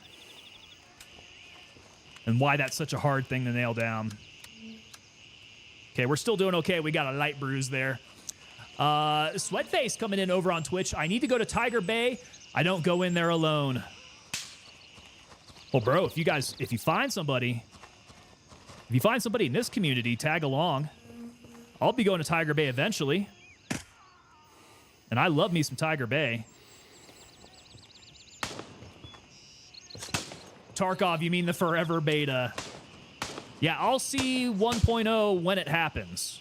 And why that's such a hard thing to nail down. Okay, we're still doing okay. We got a light bruise there. Sweatface coming in over on Twitch. I need to go to Tiger Bay. I don't go in there alone. Well, bro, if you find somebody in this community, tag along. I'll be going to Tiger Bay eventually. And I love me some Tiger Bay. Tarkov, you mean the forever beta? Yeah, I'll see 1.0 when it happens.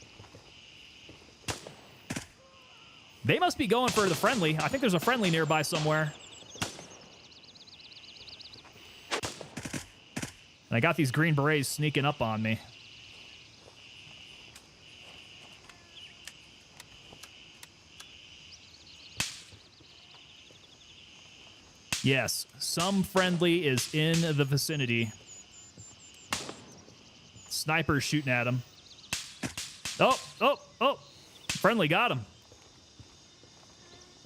They must be going for the friendly. I think there's a friendly nearby somewhere. And I got these Green Berets sneaking up on me. Yes, some friendly is in the vicinity. Sniper's shooting at him. Oh. Friendly got him.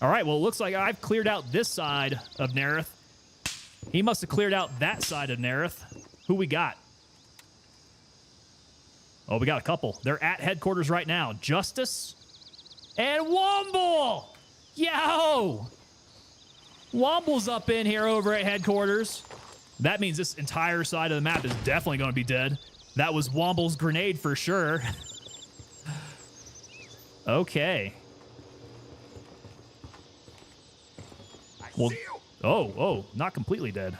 All right, well, it looks like I've cleared out this side of Nerith. He must have cleared out that side of Nerith. Who we got? Oh, we got a couple. They're at headquarters right now. Justice and Womble! Yo! Womble's up in here over at headquarters. That means this entire side of the map is definitely going to be dead. That was Womble's grenade for sure. Okay. Well, oh, not completely dead.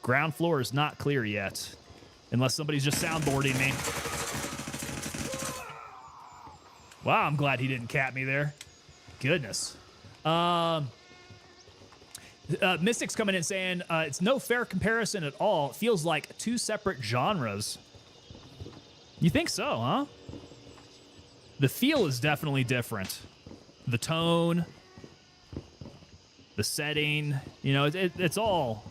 Ground floor is not clear yet. Unless somebody's just soundboarding me. Wow, I'm glad he didn't cap me there. Goodness. Mystic's coming in saying, it's no fair comparison at all. It feels like two separate genres. You think so, huh? The feel is definitely different. The tone, the setting, you know, it's all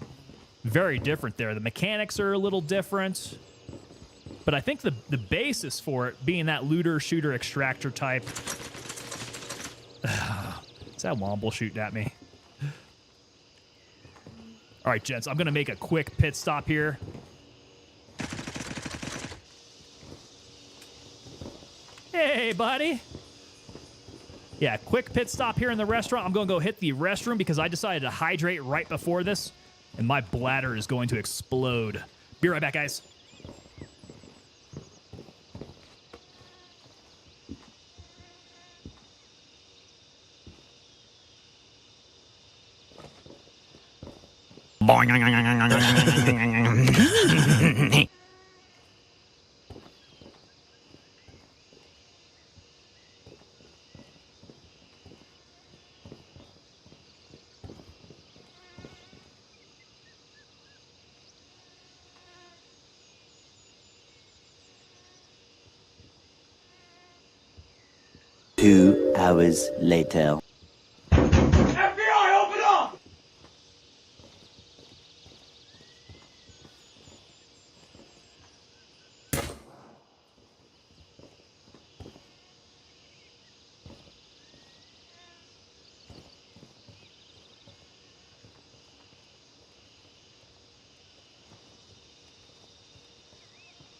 very different there. The mechanics are a little different. But I think the basis for it being that looter, shooter, extractor type. Is that Womble shooting at me? All right, gents, I'm going to make a quick pit stop here. Hey, buddy. Yeah, quick pit stop here in the restaurant. I'm going to go hit the restroom because I decided to hydrate right before this, and my bladder is going to explode. Be right back, guys. Two hours later. FBI, open up!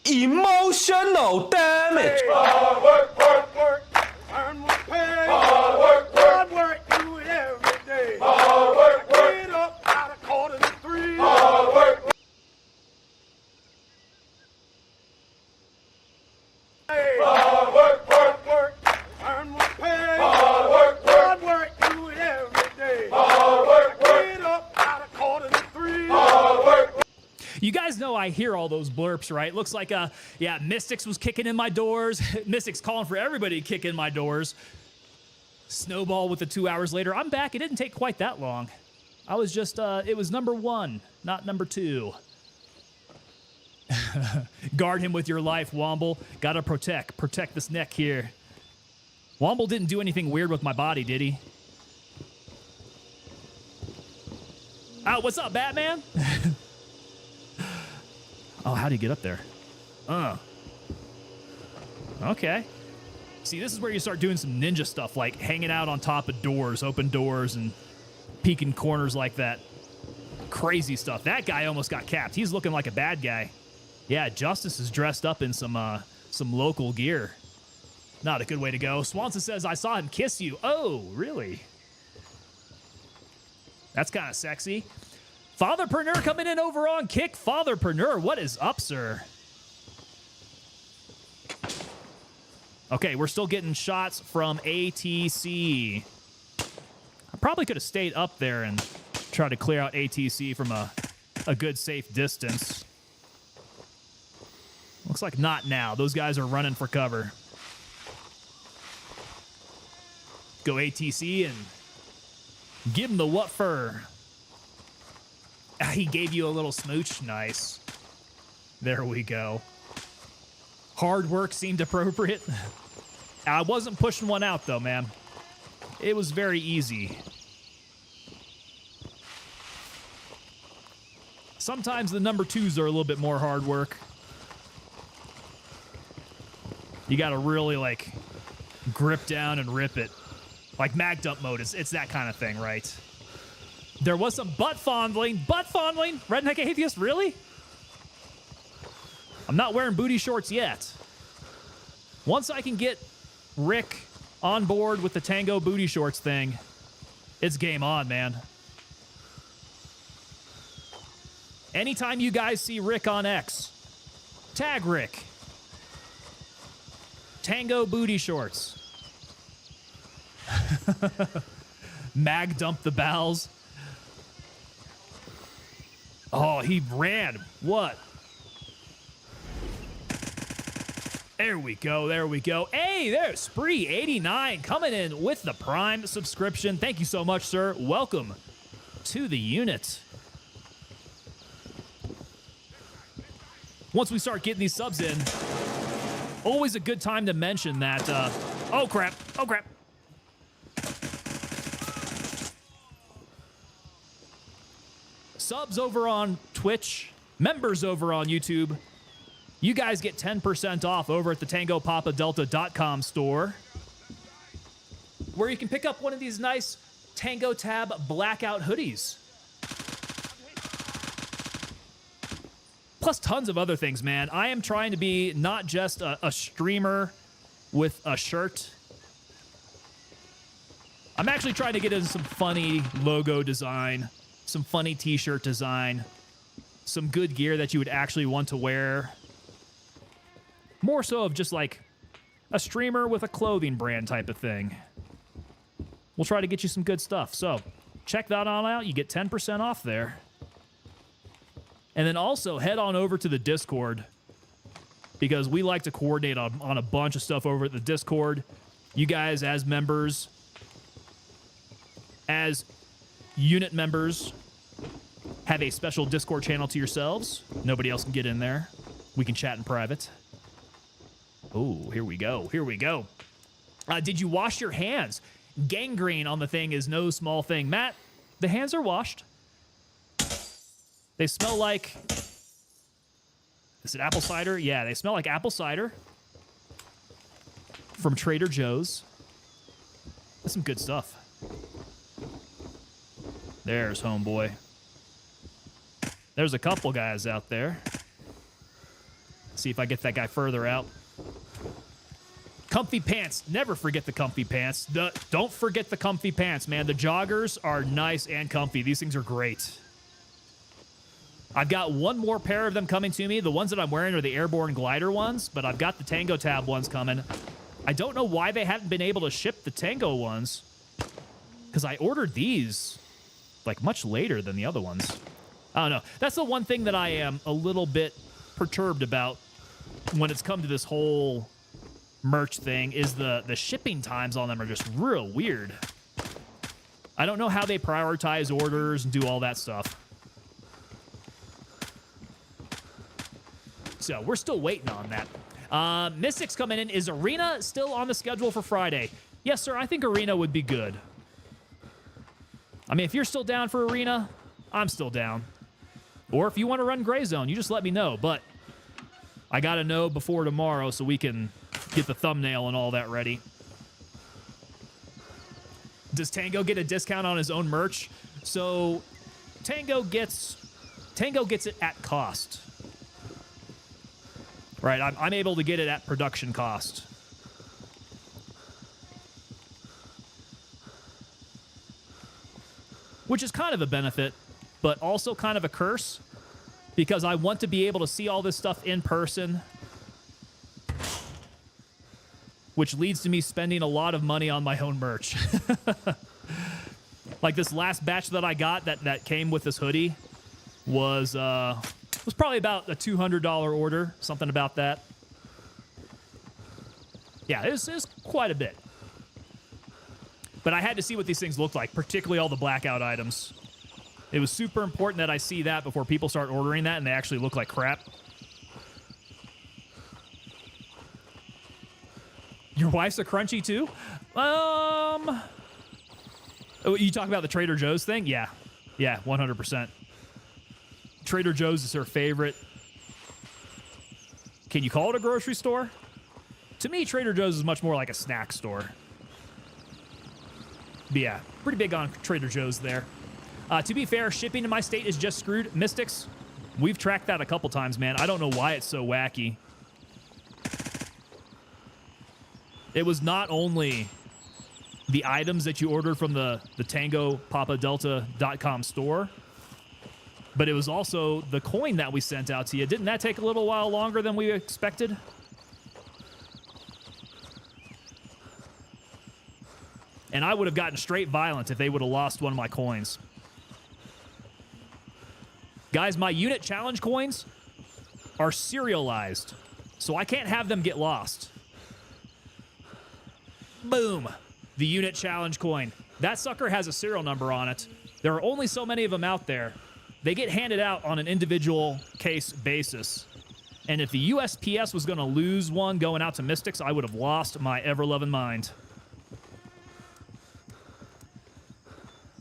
Emotional damage. Hard work, work, work. Earn more pay. Hard work, work. Hard work, do it every day. Hard work, work. Get up out of 2:45. Hard work. Hey. Hard work. I hear all those blurps, right? Looks like, yeah, Mystics was kicking in my doors. Mystics calling for everybody to kick in my doors. Snowball with the 2 hours later. I'm back. It didn't take quite that long. I was just, it was number 1, not number 2. Guard him with your life, Womble. Gotta protect this neck here. Womble didn't do anything weird with my body, did he? Oh, what's up, Batman? Oh, how'd he get up there? Okay. See, this is where you start doing some ninja stuff, like hanging out on top of doors, open doors, and peeking corners like that. Crazy stuff. That guy almost got capped. He's looking like a bad guy. Yeah, Justice is dressed up in some local gear. Not a good way to go. Swanson says, I saw him kiss you. Oh, really? That's kind of sexy. Fatherpreneur coming in over on Kick. Fatherpreneur, what is up, sir? Okay, we're still getting shots from ATC. I probably could have stayed up there and tried to clear out ATC from a good, safe distance. Looks like not now. Those guys are running for cover. Go ATC and give him the what for. He gave you a little smooch. Nice. There we go. Hard work seemed appropriate. I wasn't pushing one out, though, man. It was very easy. Sometimes the number 2s are a little bit more hard work. You got to really, like, grip down and rip it. Like mag dump mode, it's that kind of thing, right? There was some butt fondling. Butt fondling? Redneck Atheist, really? I'm not wearing booty shorts yet. Once I can get Rick on board with the Tango booty shorts thing, it's game on, man. Anytime you guys see Rick on X, tag Rick. Tango booty shorts. Mag dump the bowels. Oh, he ran. What? There we go. There we go. Hey, there's Spree89 coming in with the Prime subscription. Thank you so much, sir. Welcome to the unit. Once we start getting these subs in, always a good time to mention that, oh crap, oh crap. Subs over on Twitch, members over on YouTube, you guys get 10% off over at the TangoPapaDelta.com store, where you can pick up one of these nice Tango Tab blackout hoodies. Plus tons of other things, man. I am trying to be not just a streamer with a shirt. I'm actually trying to get into some funny logo design, some funny t-shirt design, some good gear that you would actually want to wear. More so of just like a streamer with a clothing brand type of thing. We'll try to get you some good stuff. So check that on out. You get 10% off there. And then also head on over to the Discord, because we like to coordinate on a bunch of stuff over at the Discord. You guys as members, as unit members, have a special Discord channel to yourselves. Nobody else can get in there. We can chat in private. Oh, here we go. Here we go. Did you wash your hands? Gangrene on the thing is no small thing. Matt, the hands are washed. They smell like... Is it apple cider? Yeah, they smell like apple cider from Trader Joe's. That's some good stuff. There's homeboy. There's a couple guys out there. See if I get that guy further out. Comfy pants. Never forget the comfy pants. Don't forget the comfy pants, man. The joggers are nice and comfy. These things are great. I've got one more pair of them coming to me. The ones that I'm wearing are the Airborne Glider ones, but I've got the Tango Tab ones coming. I don't know why they haven't been able to ship the Tango ones, because I ordered these like much later than the other ones. I don't know. That's the one thing that I am a little bit perturbed about when it's come to this whole merch thing is the shipping times on them are just real weird. I don't know how they prioritize orders and do all that stuff. So we're still waiting on that. Mystics coming in. Is Arena still on the schedule for Friday? Yes, sir. I think Arena would be good. I mean, if you're still down for Arena, I'm still down. Or if you want to run Gray Zone, you just let me know. But I got to know before tomorrow so we can get the thumbnail and all that ready. Does Tango get a discount on his own merch? So Tango gets it at cost. Right, I'm able to get it at production cost. Which is kind of a benefit, but also kind of a curse, because I want to be able to see all this stuff in person, which leads to me spending a lot of money on my own merch. Like this last batch that I got that came with this hoodie was probably about a $200 order, something about that. Yeah, it was quite a bit. But I had to see what these things looked like, particularly all the blackout items. It was super important that I see that before people start ordering that and they actually look like crap. Your wife's a crunchy too? You talk about the Trader Joe's thing? Yeah. Yeah, 100%. Trader Joe's is her favorite. Can you call it a grocery store? To me, Trader Joe's is much more like a snack store. But yeah, pretty big on Trader Joe's there. To be fair, shipping in my state is just screwed. Mystics, we've tracked that a couple times, man. I don't know why it's so wacky. It was not only the items that you ordered from the TangoPapaDelta.com store, but it was also the coin that we sent out to you. Didn't that take a little while longer than we expected? And I would have gotten straight violent if they would have lost one of my coins. Guys, my unit challenge coins are serialized, so I can't have them get lost. Boom. The unit challenge coin. That sucker has a serial number on it. There are only so many of them out there. They get handed out on an individual case basis. And if the USPS was going to lose one going out to Mystics, I would have lost my ever-loving mind.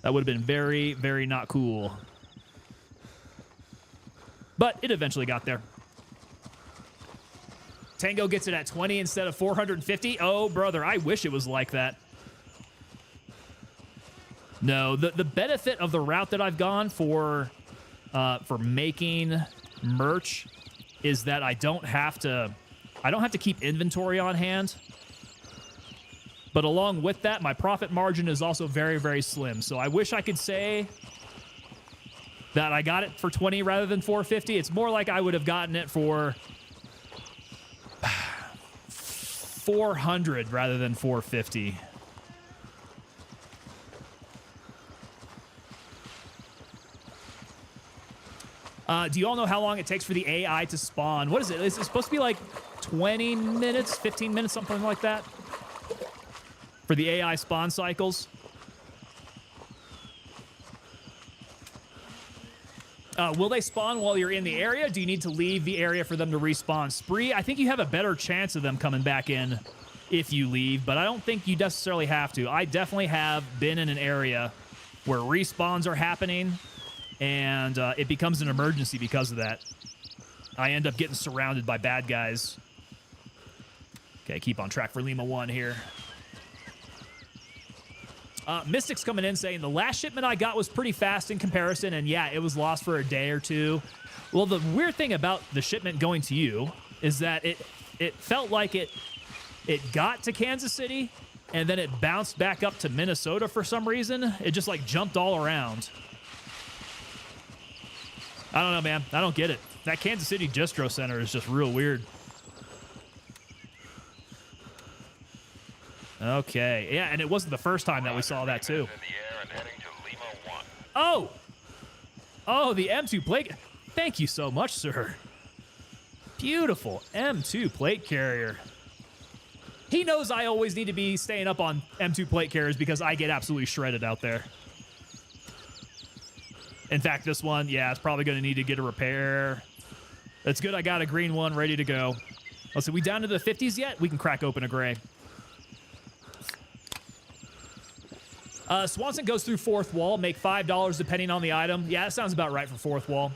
That would have been very, very not cool. But it eventually got there. Tango gets it at 20 instead of 450. Oh, brother, I wish it was like that. No, the benefit of the route that I've gone for making merch is that I don't have to keep inventory on hand. But along with that, my profit margin is also very, very slim. So I wish I could say that I got it for 20 rather than 450. It's more like I would have gotten it for 400 rather than 450. Do you all know how long it takes for the AI to spawn? What is it? Is it supposed to be like 20 minutes, 15 minutes, something like that? For the AI spawn cycles? Will they spawn while you're in the area? Do you need to leave the area for them to respawn? Spree, I think you have a better chance of them coming back in if you leave, but I don't think you necessarily have to. I definitely have been in an area where respawns are happening, and it becomes an emergency because of that. I end up getting surrounded by bad guys. Okay, keep on track for Lima 1 here. Mystics coming in saying, the last shipment I got was pretty fast in comparison, and yeah, it was lost for a day or two. Well, the weird thing about the shipment going to you is that it felt like it got to Kansas City, and then it bounced back up to Minnesota for some reason. It just, like, jumped all around. I don't know, man. I don't get it. That Kansas City distro center is just real weird. Okay, yeah, and it wasn't the first time that we saw that, too. Oh! Oh, the M2 plate. Thank you so much, sir. Beautiful M2 plate carrier. He knows I always need to be staying up on M2 plate carriers because I get absolutely shredded out there. In fact, this one, yeah, it's probably going to need to get a repair. That's good. I got a green one ready to go. Let's see, we down to the 50s yet? We can crack open a gray. Swanson goes through fourth wall, make $5 depending on the item. Yeah, that sounds about right for fourth wall.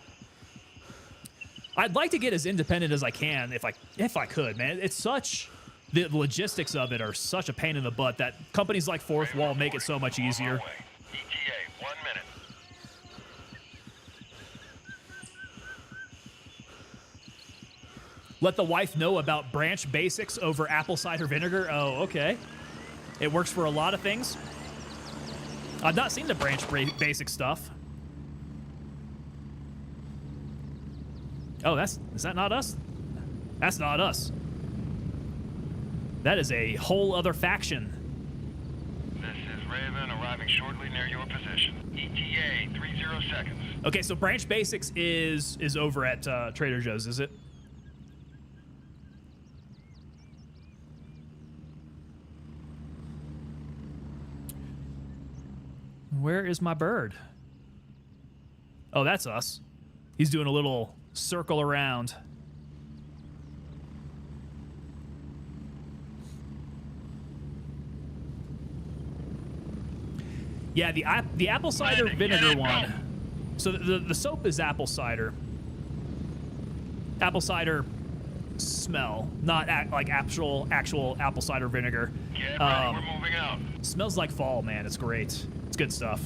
I'd like to get as independent as I can if I could, man. It's such, the logistics of it are such a pain in the butt that companies like Fourth Wall make it so much easier. ETA, 1 minute. Let the wife know about branch basics over apple cider vinegar. Oh, okay. It works for a lot of things. I've not seen the branch basic stuff. Oh, is that not us? That's not us. That is a whole other faction. This is Raven arriving shortly near your position. ETA, 30 seconds. Okay, so branch basics is over at Trader Joe's, is it? Where is my bird? Oh, that's us. He's doing a little circle around. Yeah, the apple cider vinegar one. So the soap is apple cider. Apple cider smell, not like actual apple cider vinegar. Get ready, we're moving out. Smells like fall, man. It's great. It's good stuff.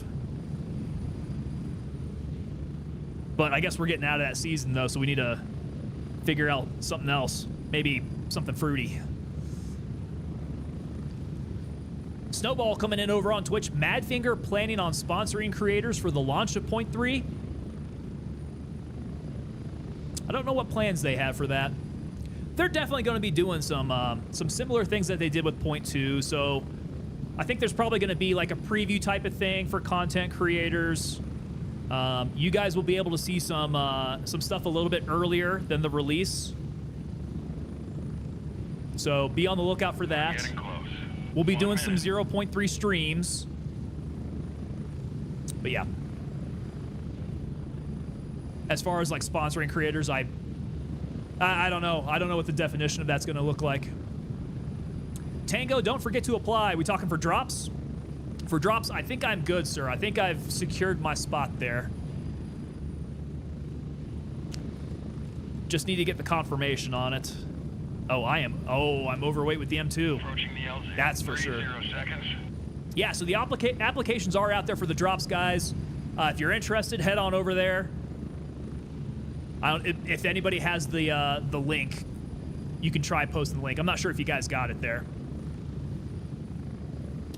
But I guess we're getting out of that season, though, so we need to figure out something else. Maybe something fruity. Snowball coming in over on Twitch. Madfinger planning on sponsoring creators for the launch of Point 3. I don't know what plans they have for that. They're definitely going to be doing some similar things that they did with Point 2, so I think there's probably going to be like a preview type of thing for content creators. You guys will be able to see some stuff a little bit earlier than the release. So be on the lookout for that. Getting close. We'll be 1 doing some minute. 0.3 streams. But yeah. As far as like sponsoring creators, I don't know. I don't know what the definition of that's going to look like. Tango, don't forget to apply. We talking for drops? For drops, I think I'm good, sir. I think I've secured my spot there. Just need to get the confirmation on it. Oh, I'm overweight with the M2. Approaching the LZ. That's for sure. 30 seconds. Yeah, so the applications are out there for the drops, guys. If you're interested, head on over there. If anybody has the link, you can try posting the link. I'm not sure if you guys got it there.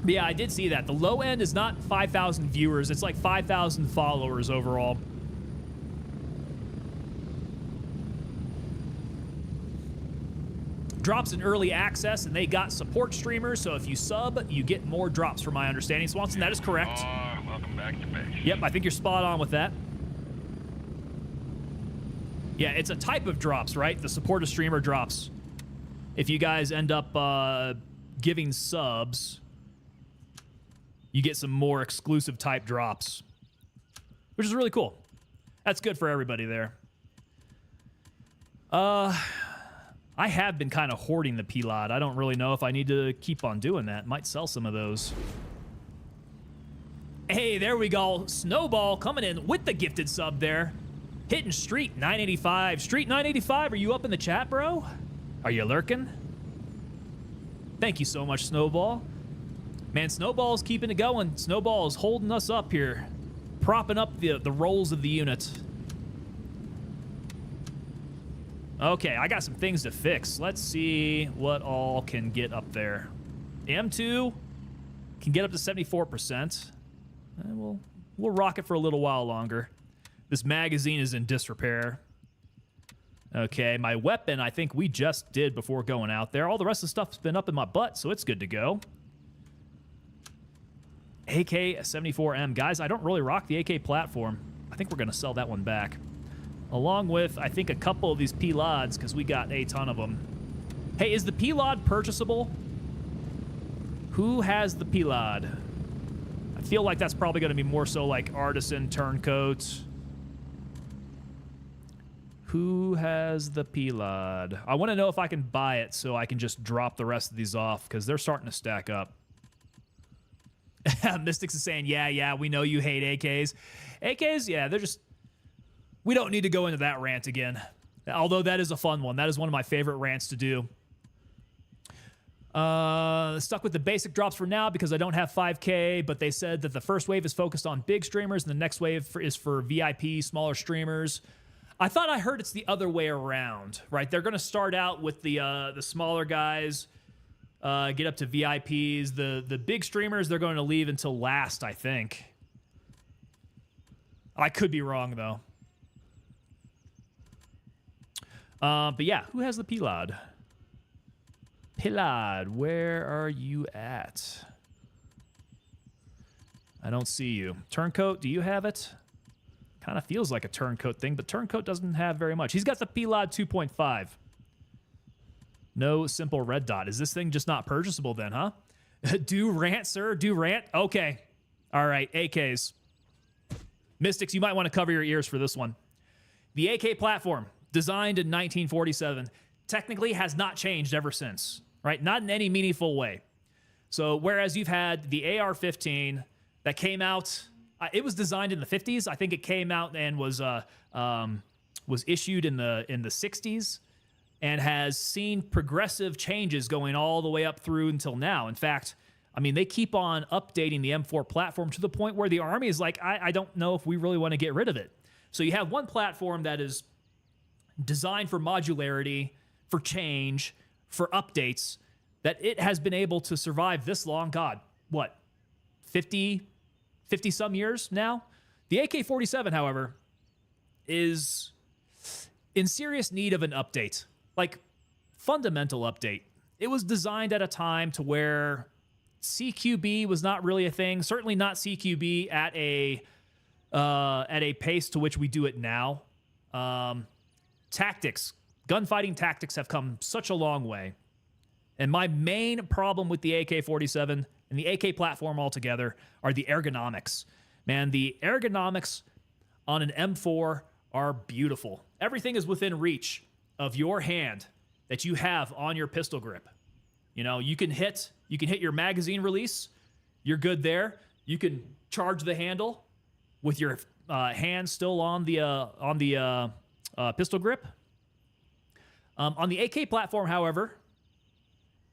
But yeah, I did see that. The low end is not 5,000 viewers. It's like 5,000 followers overall. Drops in early access, and they got support streamers, so if you sub, you get more drops from my understanding. Swanson, that is correct. Welcome back to base. Yep, I think you're spot on with that. Yeah, it's a type of drops, right? The support a streamer drops. If you guys end up giving subs, you get some more exclusive type drops, which is really cool. That's good for everybody there. I have been kind of hoarding the P-Lot. I don't really know if I need to keep on doing that. Might sell some of those. Hey, there we go. Snowball coming in with the gifted sub there. Hitting Street 985. Street 985, are you up in the chat, bro? Are you lurking? Thank you so much, Snowball. Man, Snowball's keeping it going. Snowball is holding us up here. Propping up the rolls of the unit. Okay, I got some things to fix. Let's see what all can get up there. The M2 can get up to 74%. And we'll rock it for a little while longer. This magazine is in disrepair. Okay, my weapon I think we just did before going out there. All the rest of the stuff's been up in my butt, so it's good to go. AK-74M. Guys, I don't really rock the AK platform. I think we're going to sell that one back. Along with, I think, a couple of these P-Lods, because we got a ton of them. Hey, is the P-Lod purchasable? Who has the P-Lod? I feel like that's probably going to be more so like Artisan, Turncoat. Who has the P-Lod? I want to know if I can buy it so I can just drop the rest of these off, because they're starting to stack up. Mystics is saying, yeah, we know you hate AKs. AKs, yeah, they're just... We don't need to go into that rant again. Although that is a fun one. That is one of my favorite rants to do. Stuck with the basic drops for now because I don't have 5K, but they said that the first wave is focused on big streamers and the next wave is for VIP, smaller streamers. I thought I heard it's the other way around, right? They're going to start out with the smaller guys, get up to VIPs. The big streamers, they're going to leave until last, I think. I could be wrong, though. But yeah, who has the P-Lod? P-Lod, where are you at? I don't see you. Turncoat, do you have it? Kind of feels like a Turncoat thing, but Turncoat doesn't have very much. He's got the P-Lod 2.5. No simple red dot. Is this thing just not purchasable then, huh? Do rant, sir. Do rant. Okay. All right, AKs. Mystics, you might want to cover your ears for this one. The AK platform, designed in 1947, technically has not changed ever since, right? Not in any meaningful way. So whereas you've had the AR-15 that came out, it was designed in the 50s. I think it came out and was issued in the 60s and has seen progressive changes going all the way up through until now. In fact, I mean, they keep on updating the M4 platform to the point where the Army is like, I don't know if we really want to get rid of it. So you have one platform that is designed for modularity, for change, for updates, that it has been able to survive this long. God, what, 50 some years now? The AK-47, however, is in serious need of an update, like fundamental update. It was designed at a time to where CQB was not really a thing, certainly not CQB at a pace to which we do it now. Tactics, gunfighting tactics have come such a long way. And my main problem with the AK-47 and the AK platform altogether are the ergonomics. Man, the ergonomics on an M4 are beautiful. Everything is within reach of your hand that you have on your pistol grip. You know, you can hit your magazine release. You're good there. You can charge the handle with your hand still on the pistol grip. On the AK platform, however,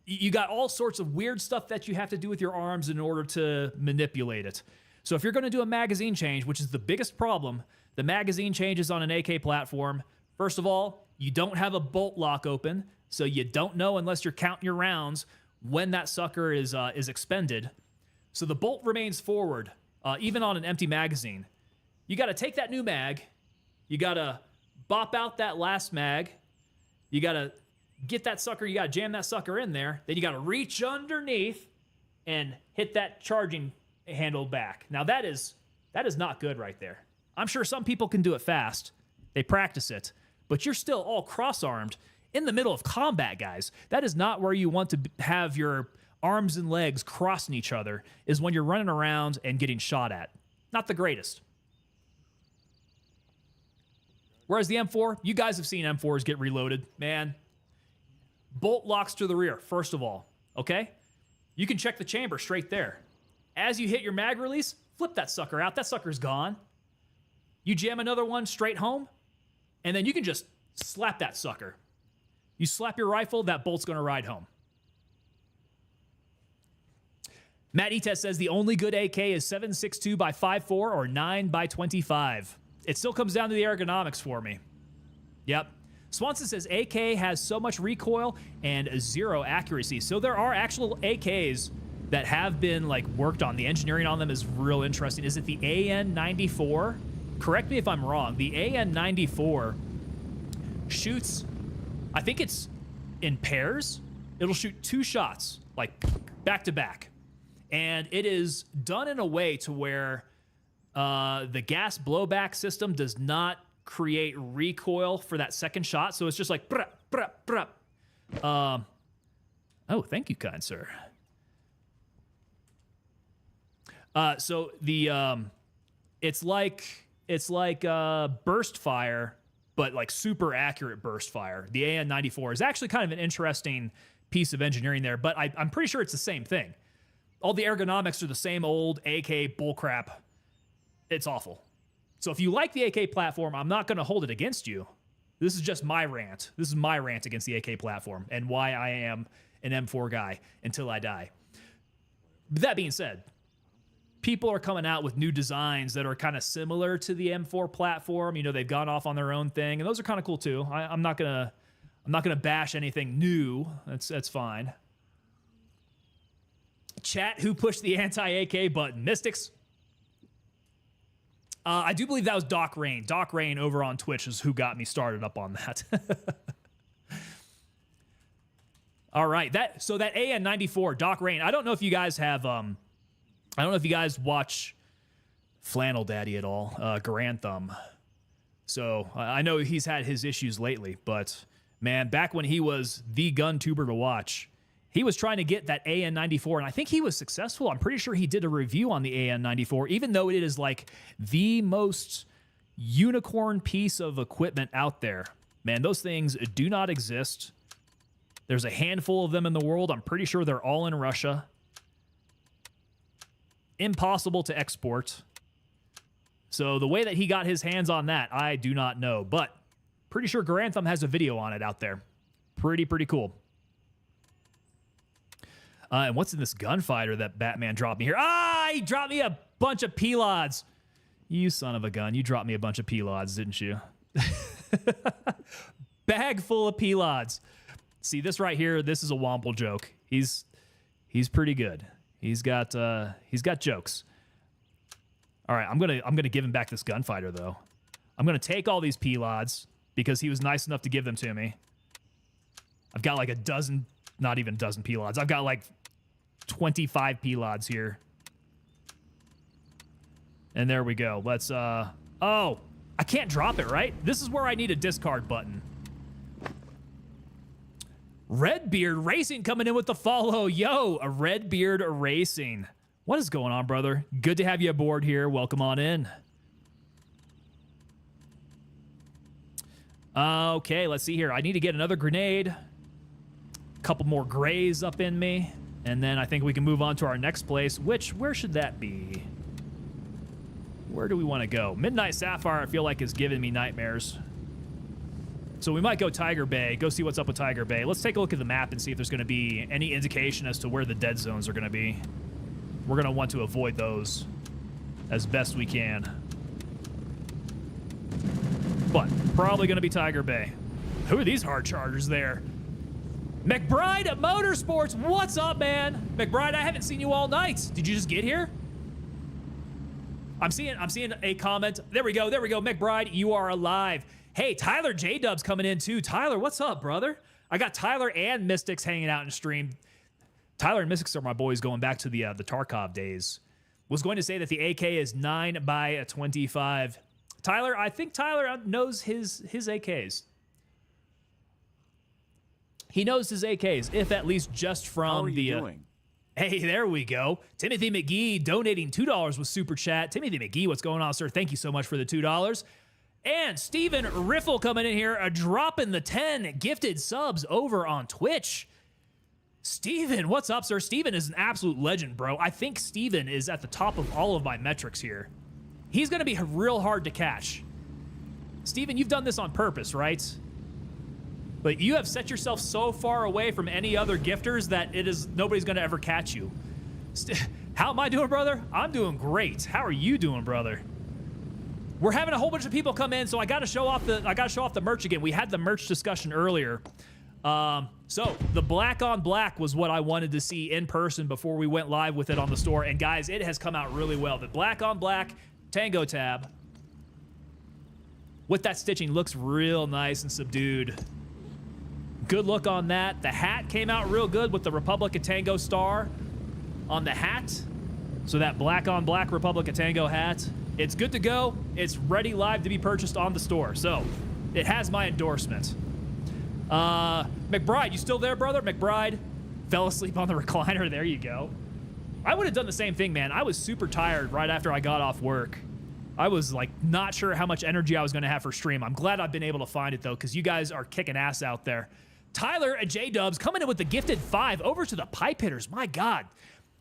you got all sorts of weird stuff that you have to do with your arms in order to manipulate it. So if you're going to do a magazine change, which is the biggest problem, the magazine changes on an AK platform. First of all, you don't have a bolt lock open, so you don't know unless you're counting your rounds when that sucker is expended. So the bolt remains forward, even on an empty magazine. You got to take that new mag, you got to bop out that last mag, you got to get that sucker, you got to jam that sucker in there, then you got to reach underneath and hit that charging handle back. Now that is not good right there. I'm sure some people can do it fast. They practice it, but you're still all cross-armed in the middle of combat, guys. That is not where you want to have your arms and legs crossing each other, is when you're running around and getting shot at. Not the greatest. Whereas the M4, you guys have seen M4s get reloaded. Man, bolt locks to the rear, first of all, okay? You can check the chamber straight there. As you hit your mag release, flip that sucker out. That sucker's gone. You jam another one straight home, and then you can just slap that sucker. You slap your rifle, that bolt's going to ride home. Matt Etes says the only good AK is 7.62 by 5.4 or 9 by 25. It still comes down to the ergonomics for me. Yep. Swanson says AK has so much recoil and zero accuracy. So there are actual AKs that have been like worked on. The engineering on them is real interesting. Is it the AN-94? Correct me if I'm wrong. The AN-94 shoots, I think it's in pairs. It'll shoot 2 shots, like back to back. And it is done in a way to where The gas blowback system does not create recoil for that second shot, so it's just like bruh, bruh, bruh. Oh, thank you, kind sir. So the it's like burst fire, but like super accurate burst fire. The AN-94 is actually kind of an interesting piece of engineering there, but I'm pretty sure it's the same thing. All the ergonomics are the same old AK bullcrap. It's awful. So if you like the AK platform, I'm not going to hold it against you. This is just my rant. This is my rant against the AK platform and why I am an M4 guy until I die. But that being said, people are coming out with new designs that are kind of similar to the M4 platform. You know, they've gone off on their own thing, and those are kind of cool too. I'm not gonna bash anything new. That's fine. Chat, who pushed the anti-AK button? Mystics. I do believe that was Doc Rain. Doc Rain over on Twitch is who got me started up on that. All right, so that AN-94, Doc Rain. I don't know if you guys have I don't know if you guys watch Flannel Daddy at all, Grand Thumb. So I know he's had his issues lately, but man, back when he was the gun tuber to watch, he was trying to get that AN-94, and I think he was successful. I'm pretty sure he did a review on the AN-94, even though it is like the most unicorn piece of equipment out there. Man, those things do not exist. There's a handful of them in the world. I'm pretty sure they're all in Russia. Impossible to export. So the way that he got his hands on that, I do not know, but pretty sure Grantham has a video on it out there. Pretty cool. And what's in this gunfighter that Batman dropped me here? He dropped me a bunch of P-Lods. You son of a gun. You dropped me a bunch of P-Lods, didn't you? Bag full of P-Lods. See, this right here, this is a Womble joke. He's pretty good. He's got jokes. All right, I'm gonna give him back this gunfighter though. I'm gonna take all these P-Lods because he was nice enough to give them to me. I've got like a dozen, not even a dozen P-Lods. I've got like 25 P-Lods here. And there we go. Let's oh, I can't drop it, right? This is where I need a discard button. Redbeard Racing coming in with the follow. Yo, a Redbeard Racing. What is going on, brother? Good to have you aboard here. Welcome on in. Okay, let's see here. I need to get another grenade. A couple more grays up in me. And then I think we can move on to our next place, where should that be? Where do we want to go? Midnight Sapphire, I feel like, is giving me nightmares. So we might go Tiger Bay, go see what's up with Tiger Bay. Let's take a look at the map and see if there's going to be any indication as to where the dead zones are going to be. We're going to want to avoid those as best we can. But probably going to be Tiger Bay. Who are these hard chargers there? McBride Motorsports, what's up, man? McBride, I haven't seen you all night. Did you just get here? I'm seeing a comment. There we go. McBride, you are alive. Hey, Tyler J-Dub's coming in too. Tyler, what's up, brother? I got Tyler and Mystics hanging out in stream. Tyler and Mystics are my boys going back to the Tarkov days. Was going to say that the AK is 9x25. Tyler, I think Tyler knows his AKs. He knows his AKs, if at least just from How are you doing? Hey, there we go. Timothy McGee donating $2 with Super Chat. Timothy McGee, what's going on, sir? Thank you so much for the $2. And Steven Riffle coming in here, dropping the 10 gifted subs over on Twitch. Steven, what's up, sir? Steven is an absolute legend, bro. I think Steven is at the top of all of my metrics here. He's going to be real hard to catch. Steven, you've done this on purpose, right? But you have set yourself so far away from any other gifters that nobody's going to ever catch you. How am I doing, brother? I'm doing great. How are you doing, brother? We're having a whole bunch of people come in, so I got to show off the merch again. We had the merch discussion earlier. So the black on black was what I wanted to see in person before we went live with it on the store. And guys, it has come out really well. The black on black Tango tab with that stitching looks real nice and subdued. Good look on that. The hat came out real good with the Republic of Tango star on the hat. So that black on black Republic of Tango hat, It's good to go. It's ready live to be purchased on the store. So it has my endorsement. McBride, you still there, brother? McBride fell asleep on the recliner. There you go. I would have done the same thing, man. I was super tired right after I got off work. I was like not sure how much energy I was going to have for stream. I'm glad I've been able to find it though, because you guys are kicking ass out there. Tyler at J-Dubs coming in with the gifted 5 over to the pipe hitters. My God,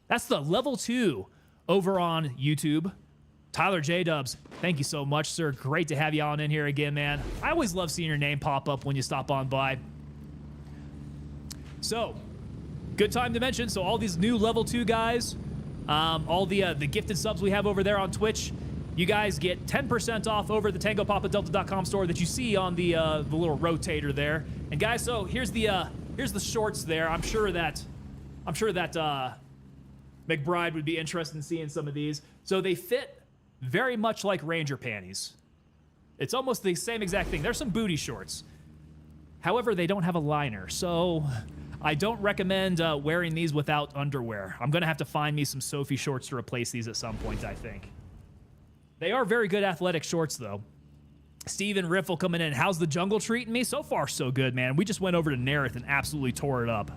that's the level 2 over on YouTube. Tyler J-Dubs, thank you so much, sir. Great to have you on in here again, man. I always love seeing your name pop up when you stop on by. So, good time to mention. So all these new level 2 guys, all the gifted subs we have over there on Twitch, you guys get 10% off over the TangoPapaDelta.com store that you see on the little rotator there. And guys, so here's the shorts there. I'm sure that McBride would be interested in seeing some of these. So they fit very much like Ranger panties. It's almost the same exact thing. There's some booty shorts. However, they don't have a liner, so I don't recommend wearing these without underwear. I'm gonna have to find me some Sophie shorts to replace these at some point, I think. They are very good athletic shorts, though. Steven Riffle coming in. How's the jungle treating me? So far, so good, man. We just went over to Nerith and absolutely tore it up.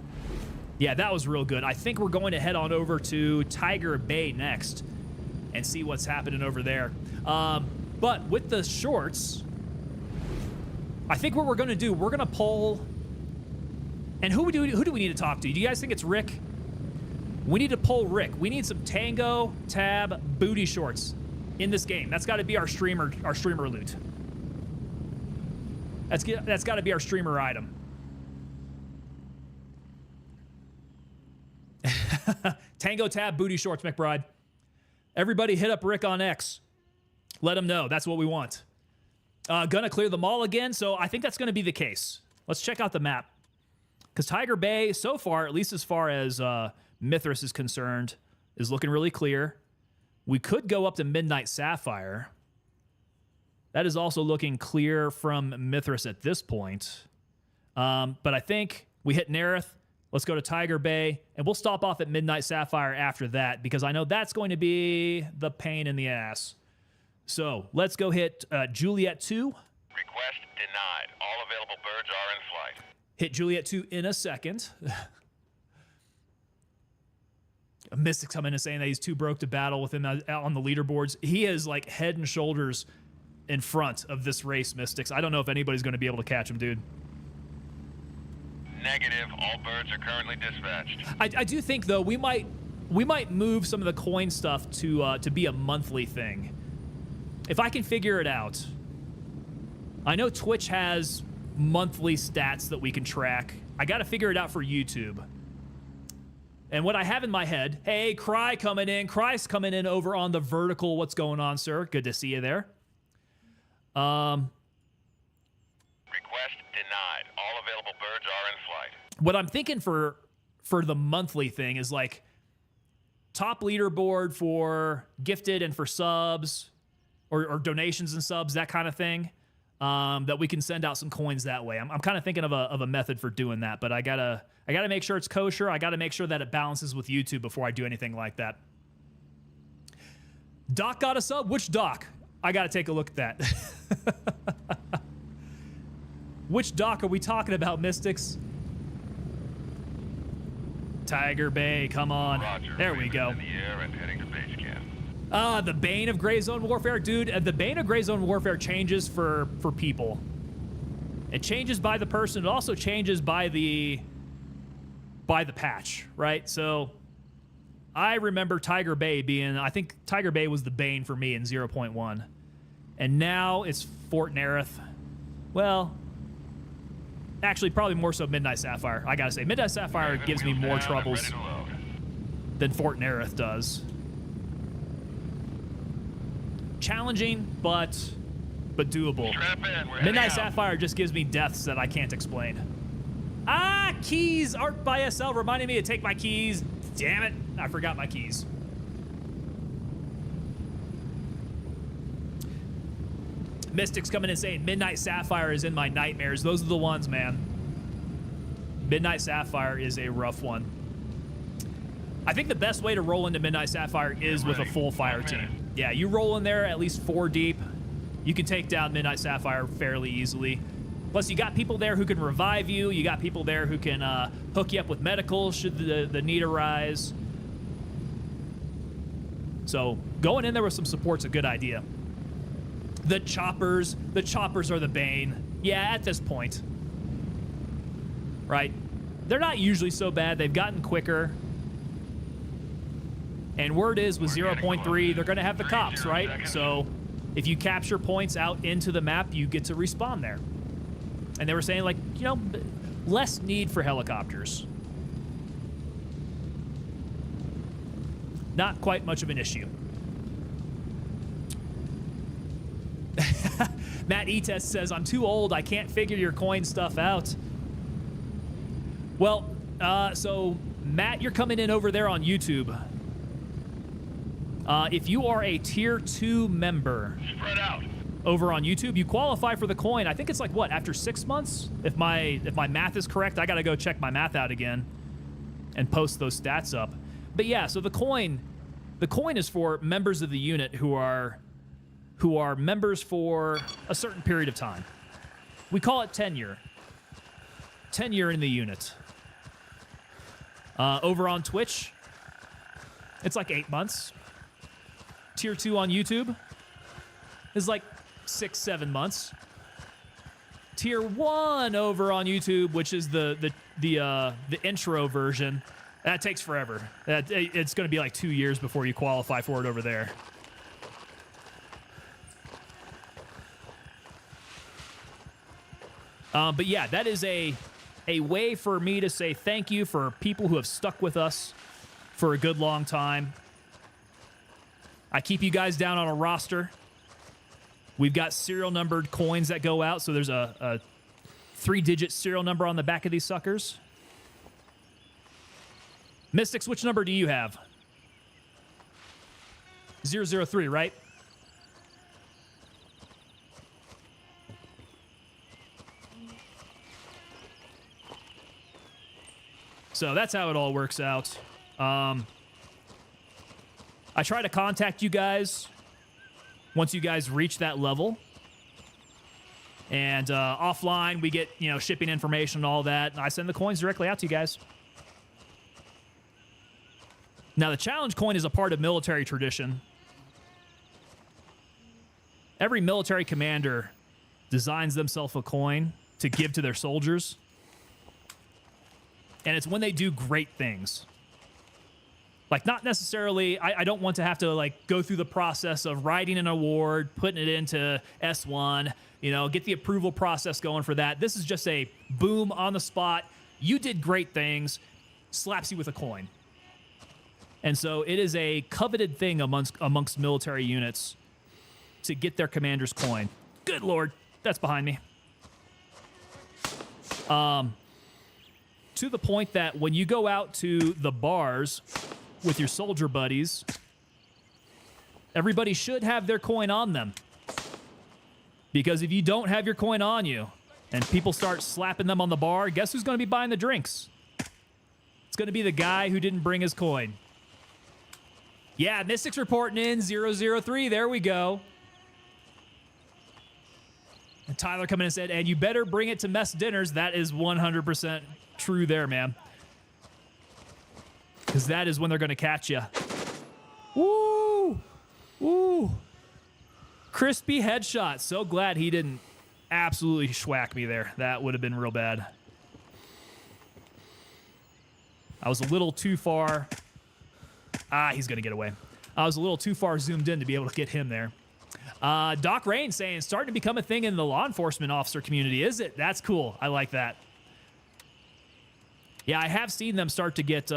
Yeah, that was real good. I think we're going to head on over to Tiger Bay next and see what's happening over there. But with the shorts, I think what we're going to do, we're going to poll. And who do we need to talk to? Do you guys think it's Rick? We need to poll Rick. We need some Tango Tab booty shorts in this game. That's got to be our streamer loot. That's got to be our streamer item. Tango Tab booty shorts, McBride. Everybody hit up Rick on X. Let him know. That's what we want. Gonna clear the mall again, so I think that's gonna be the case. Let's check out the map. Because Tiger Bay, so far, at least as far as Mithras is concerned, is looking really clear. We could go up to Midnight Sapphire. That is also looking clear from Mithras at this point. But I think we hit Nerith. Let's go to Tiger Bay, and we'll stop off at Midnight Sapphire after that, because I know that's going to be the pain in the ass. So let's go hit Juliet 2. Request denied. All available birds are in flight. Hit Juliet 2 in a second. Mystic coming in and saying that he's too broke to battle with him on the leaderboards. He is like head and shoulders in front of this race, Mystics. I don't know if anybody's going to be able to catch him, dude. Negative. All birds are currently dispatched. I do think, though, we might move some of the coin stuff to be a monthly thing. If I can figure it out. I know Twitch has monthly stats that we can track. I got to figure it out for YouTube. And what I have in my head, hey, Cry coming in. Cry's coming in over on the vertical. What's going on, sir? Good to see you there. Request denied. All available birds are in flight. What I'm thinking for the monthly thing is like top leaderboard for gifted and for subs or donations and subs, that kind of thing. That we can send out some coins that way. I'm kind of thinking of a method for doing that, but I gotta make sure it's kosher. I gotta make sure that it balances with YouTube before I do anything like that. Doc got a sub? Which Doc? I gotta take a look at that. Which Doc are we talking about, Mystics? Tiger Bay, come on. Roger. There we go. In the air and heading to base camp. The Bane of Gray Zone Warfare. Dude, the Bane of Gray Zone Warfare changes for people. It changes by the person. It also changes by the patch, right? So I remember Tiger Bay being, I think Tiger Bay was the Bane for me in 0.1. And now it's Fort Nerith. Well, actually, probably more so Midnight Sapphire. I gotta say, Midnight Sapphire gives me more troubles than Fort Nerith does. Challenging, but doable. Strap in. We're Midnight heading out. Sapphire just gives me deaths that I can't explain. Ah, keys! Art by SL reminding me to take my keys. Damn it, I forgot my keys. Mystics coming in saying Midnight Sapphire is in my nightmares. Those are the ones, man. Midnight Sapphire is a rough one. I think the best way to roll into Midnight Sapphire is with a full fire team. Yeah, you roll in there at least 4 deep. You can take down Midnight Sapphire fairly easily. Plus, you got people there who can revive you. You got people there who can hook you up with medical should the need arise. So going in there with some support's a good idea. The choppers are the bane. Yeah, at this point. Right? They're not usually so bad. They've gotten quicker. And word is with 0.3, they're going to have the cops, right? So if you capture points out into the map, you get to respawn there. And they were saying, like, you know, less need for helicopters. Not quite much of an issue. Matt E-Test says, I'm too old. I can't figure your coin stuff out. Well, so, Matt, you're coming in over there on YouTube. If you are a Tier 2 member Spread out. over on YouTube, you qualify for the coin. I think it's like, what, after 6 months? If my math is correct, I got to go check my math out again and post those stats up. But yeah, so the coin is for members of the unit who are members for a certain period of time. We call it tenure. Tenure in the unit. Over on Twitch, it's like 8 months. Tier 2 on YouTube is like 6-7 months. Tier 1 over on YouTube, which is the intro version, that takes forever. It's going to be like 2 years before you qualify for it over there. But yeah, that is a way for me to say thank you for people who have stuck with us for a good long time. I keep you guys down on a roster. We've got serial numbered coins that go out, so there's a 3-digit serial number on the back of these suckers. Mystics, which number do you have? 003, right? So that's how it all works out. I try to contact you guys once you guys reach that level. And offline, we get, you know, shipping information and all that. And I send the coins directly out to you guys. Now, the challenge coin is a part of military tradition. Every military commander designs themselves a coin to give to their soldiers. And it's when they do great things. Like, not necessarily, I don't want to have to, like, go through the process of writing an award, putting it into S1, you know, get the approval process going for that. This is just a boom, on the spot, you did great things, slaps you with a coin. And so it is a coveted thing amongst military units to get their commander's coin. Good Lord, that's behind me. To the point that when you go out to the bars with your soldier buddies, everybody should have their coin on them. Because if you don't have your coin on you and people start slapping them on the bar, guess who's going to be buying the drinks? It's going to be the guy who didn't bring his coin. Yeah, Mystics reporting in 003. There we go. And Tyler coming in and said, and you better bring it to mess dinners. That is 100% true there, man. Because that is when they're going to catch you. Woo! Woo! Crispy headshot. So glad he didn't absolutely schwack me there. That would have been real bad. I was a little too far. He's going to get away. I was a little too far zoomed in to be able to get him there. Doc Rain saying, starting to become a thing in the law enforcement officer community, is it? That's cool. I like that. Yeah, I have seen them start to get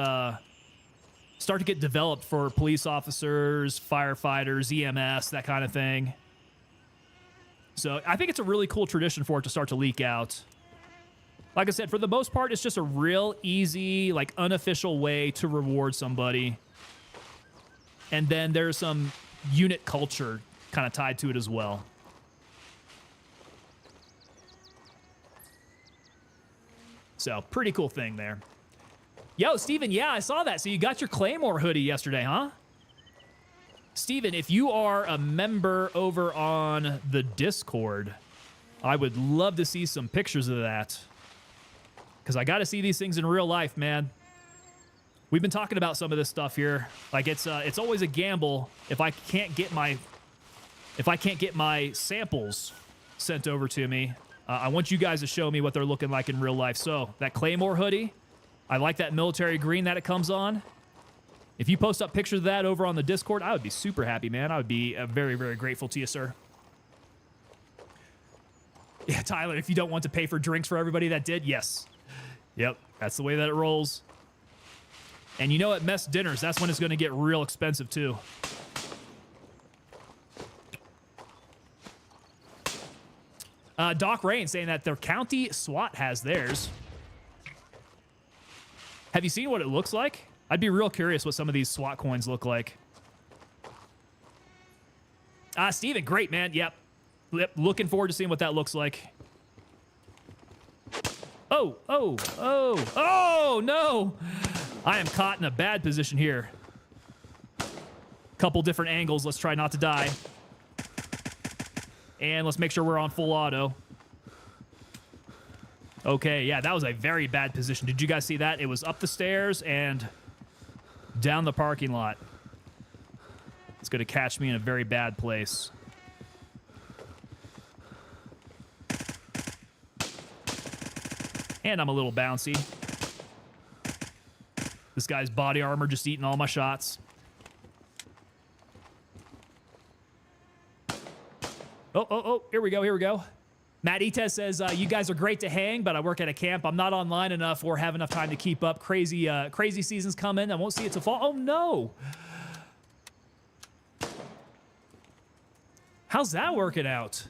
developed for police officers, firefighters, EMS, that kind of thing. So I think it's a really cool tradition for it to start to leak out. Like I said, for the most part, it's just a real easy, like, unofficial way to reward somebody. And then there's some unit culture kind of tied to it as well. So, pretty cool thing there. Yo, Steven, yeah, I saw that. So you got your Claymore hoodie yesterday, huh? Steven, if you are a member over on the Discord, I would love to see some pictures of that. Because I got to see these things in real life, man. We've been talking about some of this stuff here. Like it's always a gamble if I can't get my samples sent over to me. I want you guys to show me what they're looking like in real life. So that Claymore hoodie, I like that military green that it comes on. If you post up pictures of that over on the Discord, I would be super happy, man. I would be very, very grateful to you, sir. Yeah, Tyler, if you don't want to pay for drinks for everybody that did, yes. Yep, that's the way that it rolls. And you know, at mess dinners, that's when it's going to get real expensive, too. Doc Rain saying that their county SWAT has theirs. Have you seen what it looks like? I'd be real curious what some of these SWAT coins look like. Steven, great, man. Yep. Looking forward to seeing what that looks like. Oh, no. I am caught in a bad position here. Couple different angles. Let's try not to die. And let's make sure we're on full auto. Okay, yeah, that was a very bad position. Did you guys see that? It was up the stairs and down the parking lot. It's going to catch me in a very bad place. And I'm a little bouncy. This guy's body armor just eating all my shots. Oh, here we go. Matt Ites says, you guys are great to hang, but I work at a camp. I'm not online enough or have enough time to keep up. Crazy season's coming. I won't see it till fall. Oh, no. How's that working out?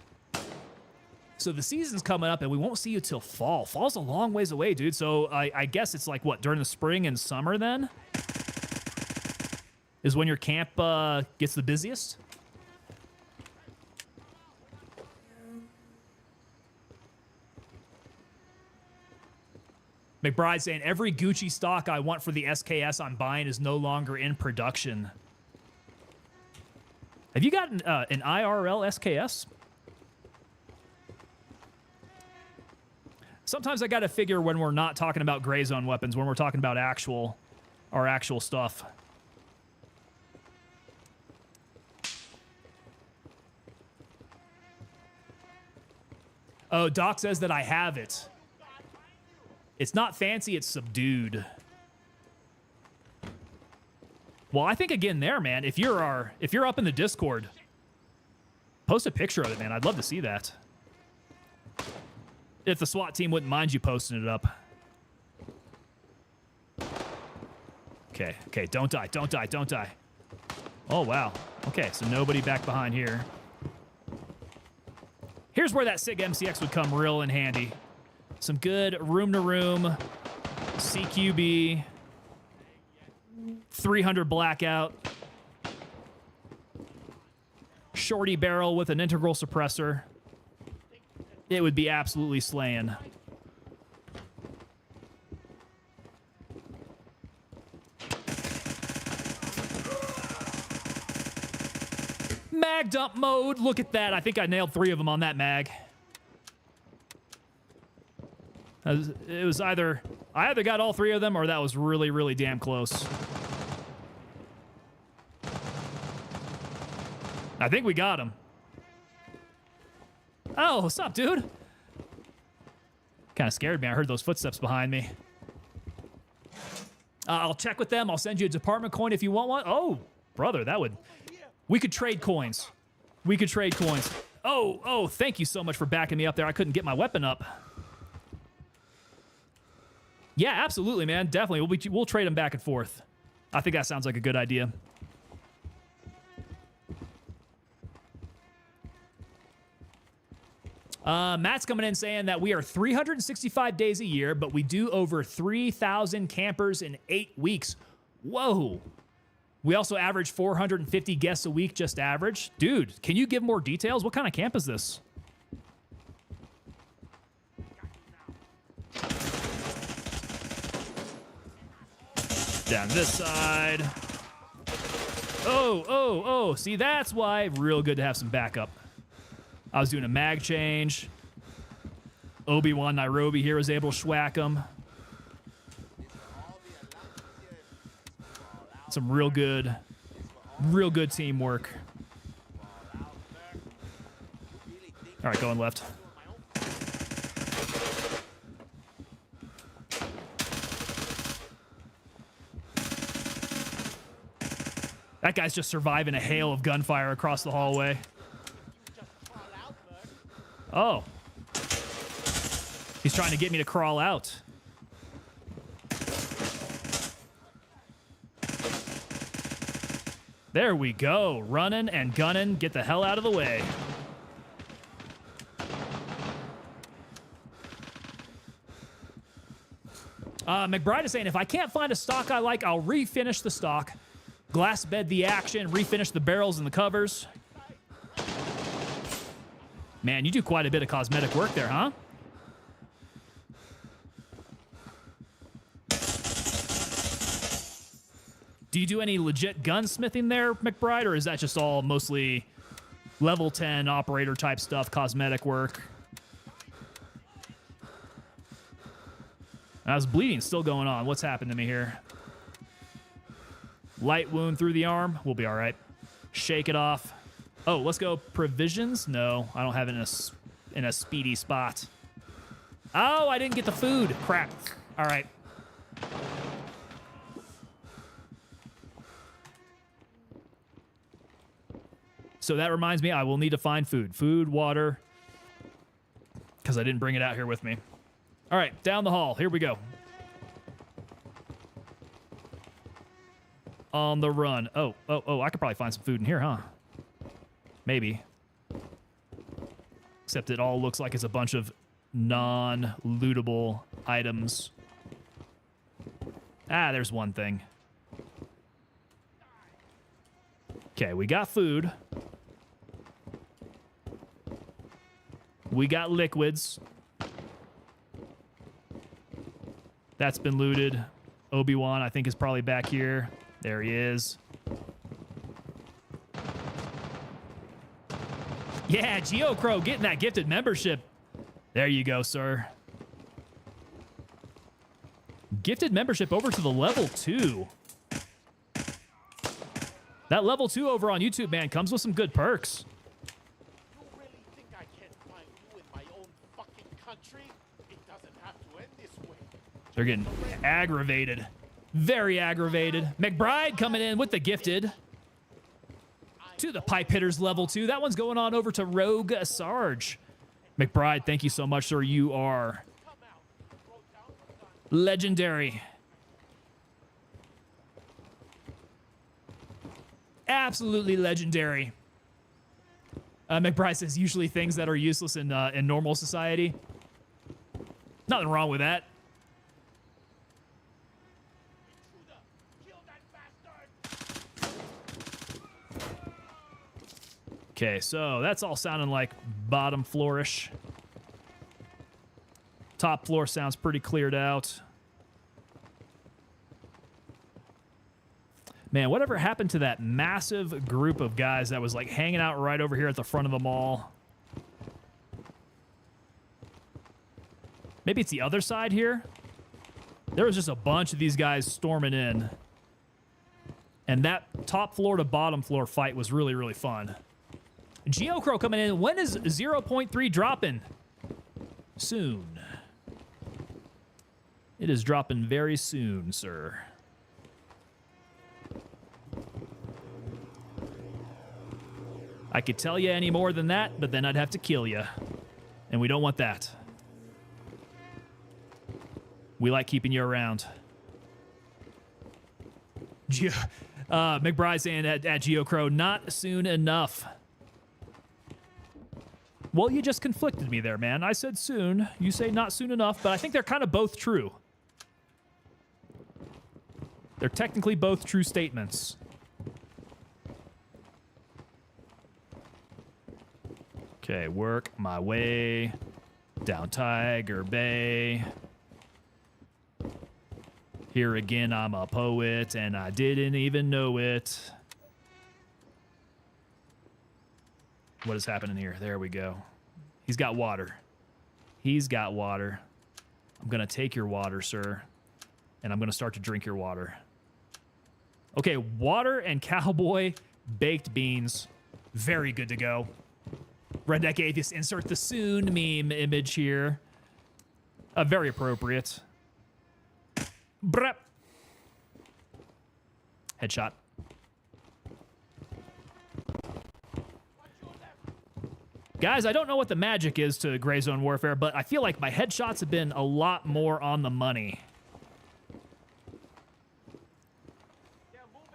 So the season's coming up and we won't see you till fall. Fall's a long ways away, dude. So I guess it's like, what, during the spring and summer then? Is when your camp gets the busiest? McBride saying, every Gucci stock I want for the SKS I'm buying is no longer in production. Have you got an IRL SKS? Sometimes I got to figure when we're not talking about gray zone weapons, when we're talking about our actual stuff. Oh, Doc says that I have it. It's not fancy, it's subdued. Well, I think again there, man, if you're up in the Discord, post a picture of it, man. I'd love to see that. If the SWAT team wouldn't mind you posting it up. Okay, don't die. Oh, wow. Okay, so nobody back behind here. Here's where that SIG MCX would come real in handy. Some good room-to-room CQB, 300 blackout, shorty barrel with an integral suppressor. It would be absolutely slaying. Mag dump mode. Look at that. I think I nailed 3 of them on that mag. It was I either got all 3 of them or that was really, really damn close. I think we got him. Oh, what's up, dude? Kind of scared me. I heard those footsteps behind me. I'll check with them. I'll send you a department coin if you want one. Oh, brother, we could trade coins. Oh, thank you so much for backing me up there. I couldn't get my weapon up. Yeah, absolutely, man. Definitely. We'll trade them back and forth. I think that sounds like a good idea. Matt's coming in saying that we are 365 days a year, but we do over 3,000 campers in 8 weeks. Whoa. We also average 450 guests a week, just average. Dude, can you give more details? What kind of camp is this? Down this side. Oh. See, that's why real good to have some backup. I was doing a mag change. Obi-Wan Nairobi here was able to schwack him. Some real good teamwork. All right, going left. That guy's just surviving a hail of gunfire across the hallway. Oh. He's trying to get me to crawl out. There we go. Running and gunning. Get the hell out of the way. McBride is saying, if I can't find a stock I like, I'll refinish the stock. Glass bed the action, refinish the barrels and the covers. Man, you do quite a bit of cosmetic work there, huh? Do you do any legit gunsmithing there, McBride, or is that just all mostly level 10 operator type stuff, cosmetic work? I was bleeding, still going on. What's happened to me here? Light wound through the arm. We'll be all right. Shake it off. Oh, let's go provisions. No, I don't have it in a speedy spot. Oh, I didn't get the food. Crap. All right. So that reminds me, I will need to find food. Food, water, because I didn't bring it out here with me. All right, down the hall. Here we go. On the run. Oh, I could probably find some food in here, huh? Maybe. Except it all looks like it's a bunch of non-lootable items. Ah, there's one thing. Okay, we got food. We got liquids. That's been looted. Obi-Wan, I think, is probably back here. There he is. Yeah, GeoCrow getting that gifted membership. There you go, sir. Gifted membership over to the level 2. That level 2 over on YouTube, man, comes with some good perks. You really think I can't find you in my own fucking country? It doesn't have to end this way. They're getting aggravated. Very aggravated. McBride coming in with the gifted. To the pipe hitters level 2. That one's going on over to Rogue Sarge. McBride, thank you so much, sir. You are legendary. Absolutely legendary. McBride says usually things that are useless in normal society. Nothing wrong with that. Okay, so that's all sounding like bottom flourish. Top floor sounds pretty cleared out. Man, whatever happened to that massive group of guys that was like hanging out right over here at the front of the mall? Maybe it's the other side here? There was just a bunch of these guys storming in. And that top floor to bottom floor fight was really, really fun. GeoCrow coming in. When is 0.3 dropping? Soon. It is dropping very soon, sir. I could tell you any more than that, but then I'd have to kill you. And we don't want that. We like keeping you around. McBride saying at GeoCrow, not soon enough. Well, you just conflicted me there, man. I said soon. You say not soon enough, but I think they're kind of both true. They're technically both true statements. Okay, work my way down Tiger Bay. Here again, I'm a poet, and I didn't even know it. What is happening here? There we go. He's got water. He's got water. I'm going to take your water, sir. And I'm going to start to drink your water. Okay, water and cowboy baked beans. Very good to go. Redneck Atheist, insert the soon meme image here. Very appropriate. Brep. Headshot. Guys, I don't know what the magic is to Gray Zone Warfare, but I feel like my headshots have been a lot more on the money.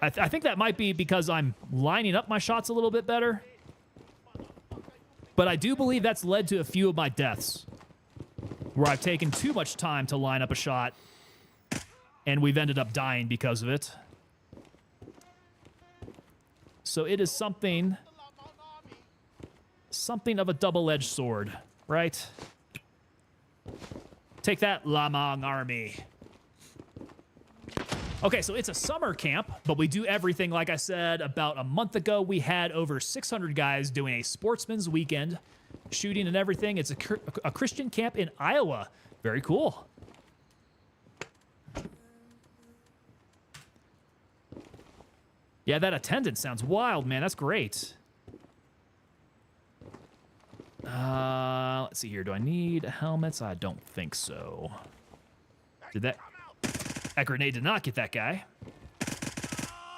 I think that might be because I'm lining up my shots a little bit better. But I do believe that's led to a few of my deaths, where I've taken too much time to line up a shot, and we've ended up dying because of it. So it is something of a double-edged sword, right? Take that, Lamang Army. Okay, so it's a summer camp, but we do everything. Like I said, about a month ago, we had over 600 guys doing a sportsman's weekend, shooting and everything. It's a Christian camp in Iowa. Very cool. Yeah, that attendance sounds wild, man. That's great. Let's see here. Do I need helmets? I don't think so. Did that grenade did not get that guy.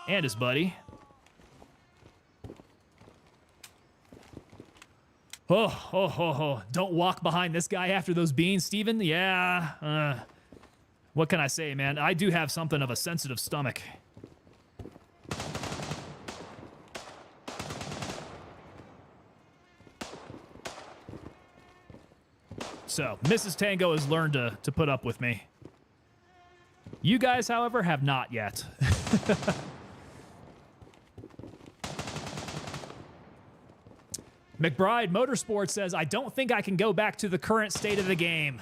And his buddy. Oh. Don't walk behind this guy after those beans, Steven. Yeah. What can I say, man? I do have something of a sensitive stomach. So, Mrs. Tango has learned to put up with me. You guys, however, have not yet. McBride Motorsports says, I don't think I can go back to the current state of the game.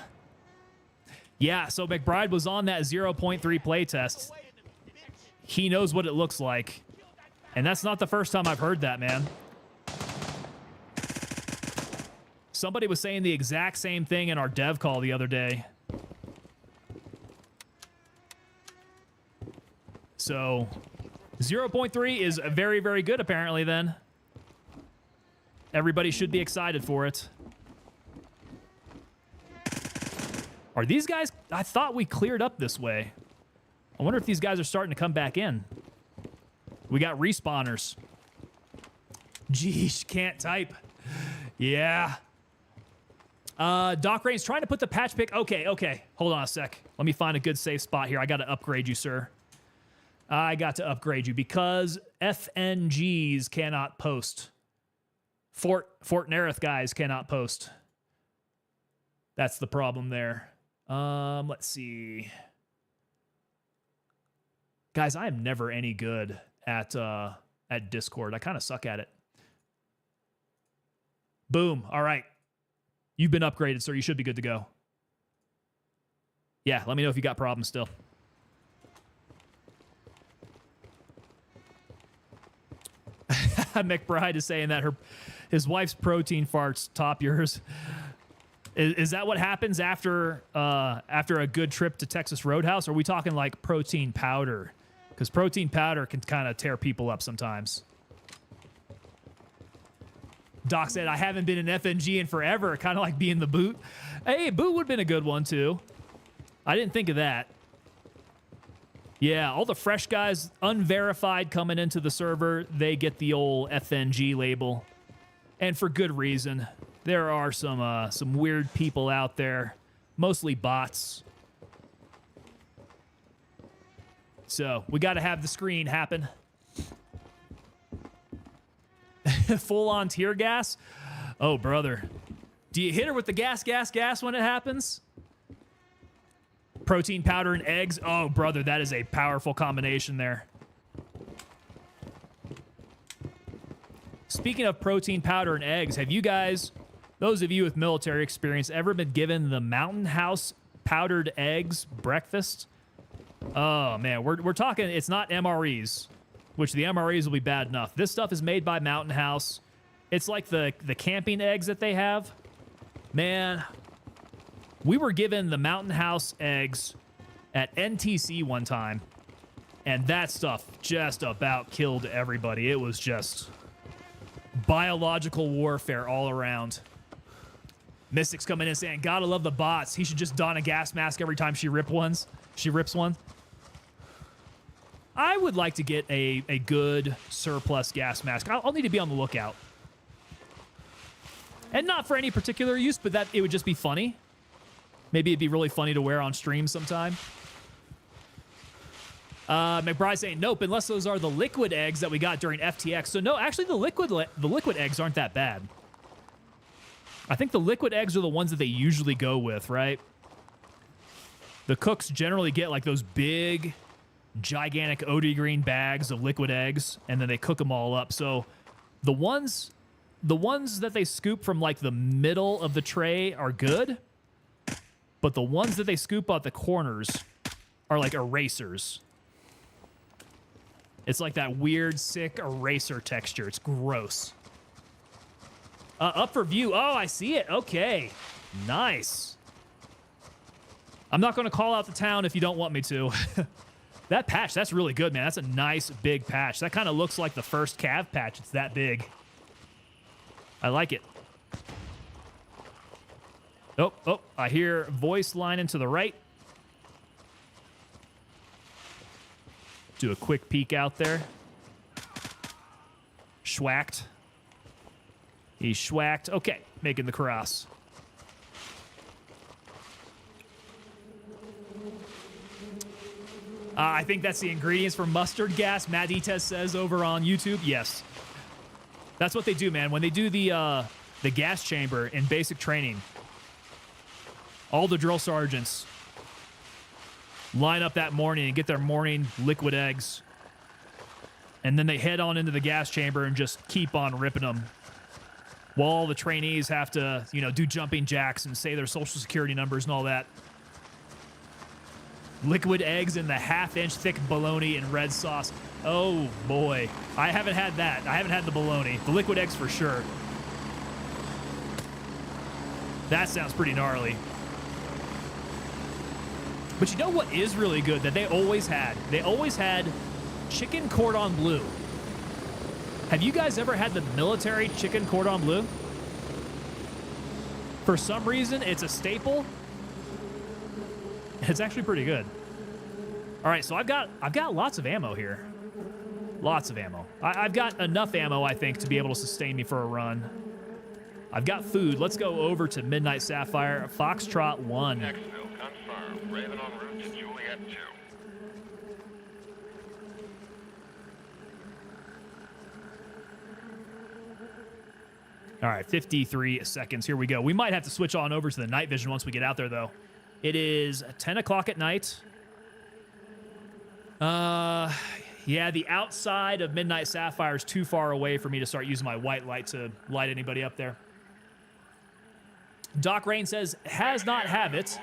Yeah, so McBride was on that 0.3 playtest. He knows what it looks like. And that's not the first time I've heard that, man. Somebody was saying the exact same thing in our dev call the other day. So, 0.3 is very, very good, apparently, then. Everybody should be excited for it. Are these guys... I thought we cleared up this way. I wonder if these guys are starting to come back in. We got respawners. Geesh, can't type. Yeah. Doc Rain's trying to put the patch pick. Okay. Hold on a sec. Let me find a good safe spot here. I got to upgrade you, sir. I got to upgrade you because FNGs cannot post. Fort Nerith guys cannot post. That's the problem there. Let's see. Guys, I am never any good at Discord. I kind of suck at it. Boom. All right. You've been upgraded, sir. You should be good to go. Yeah, let me know if you got problems still. McBride is saying that his wife's protein farts top yours. Is that what happens after a good trip to Texas Roadhouse? Or are we talking like protein powder? Because protein powder can kind of tear people up sometimes. Doc said, I haven't been an FNG in forever. Kind of like being the boot. Hey, boot would have been a good one, too. I didn't think of that. Yeah, all the fresh guys, unverified coming into the server, they get the old FNG label. And for good reason. There are some weird people out there, mostly bots. So, we got to have the screen happen. Full-on tear gas? Oh, brother. Do you hit her with the gas when it happens? Protein powder and eggs? Oh, brother, that is a powerful combination there. Speaking of protein powder and eggs, have you guys, those of you with military experience, ever been given the Mountain House powdered eggs breakfast? Oh, man, we're talking, it's not MREs, which the MREs will be bad enough. This stuff is made by Mountain House. It's like the camping eggs that they have. Man, we were given the Mountain House eggs at NTC one time, and that stuff just about killed everybody. It was just biological warfare all around. Mystic's coming in saying, gotta love the bots. He should just don a gas mask every time she rips one. I would like to get a good surplus gas mask. I'll need to be on the lookout. And not for any particular use, but that it would just be funny. Maybe it'd be really funny to wear on stream sometime. McBride saying, nope, unless those are the liquid eggs that we got during FTX. So no, actually the liquid eggs aren't that bad. I think the liquid eggs are the ones that they usually go with, right? The cooks generally get like those big, gigantic OD green bags of liquid eggs, and then they cook them all up. So the ones that they scoop from like the middle of the tray are good, but the ones that they scoop out the corners are like erasers. It's like that weird, sick eraser texture. It's gross. Up for view. Oh, I see it. Okay. Nice. I'm not going to call out the town if you don't want me to. That patch, that's really good, man. That's a nice, big patch. That kind of looks like the first Cav patch. It's that big. I like it. Oh, I hear voice lining to the right. Do a quick peek out there. Schwacked. He's schwacked. Okay, making the cross. I think that's the ingredients for mustard gas, Matt Etes says over on YouTube. Yes. That's what they do, man. When they do the gas chamber in basic training, all the drill sergeants line up that morning and get their morning liquid eggs. And then they head on into the gas chamber and just keep on ripping them. While all the trainees have to, do jumping jacks and say their social security numbers and all that. Liquid eggs in the half-inch thick bologna and red sauce. Oh, boy. I haven't had that. I haven't had the bologna. The liquid eggs for sure. That sounds pretty gnarly. But you know what is really good that they always had? They always had chicken cordon bleu. Have you guys ever had the military chicken cordon bleu? For some reason, it's a staple. It's actually pretty good. All right, so I've got lots of ammo here. Lots of ammo. I've got enough ammo, I think, to be able to sustain me for a run. I've got food. Let's go over to Midnight Sapphire, Foxtrot 1. Exfil, confirmed. Raven en route to Juliet 2. All right, 53 seconds. Here we go. We might have to switch on over to the night vision once we get out there, though. It is 10 o'clock at night. Yeah, the outside of Midnight Sapphire is too far away for me to start using my white light to light anybody up there. Doc Rain says, has not had it.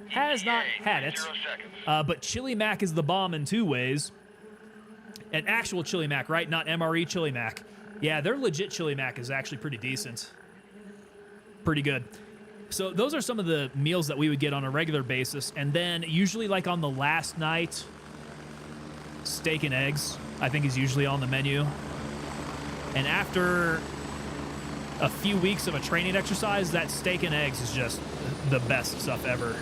Has not had it. But Chili Mac is the bomb in two ways. An actual Chili Mac, right? Not MRE Chili Mac. Yeah, their legit Chili Mac is actually pretty decent. Pretty good. So those are some of the meals that we would get on a regular basis. And then usually like on the last night, steak and eggs, I think, is usually on the menu. And after a few weeks of a training exercise, that steak and eggs is just the best stuff ever.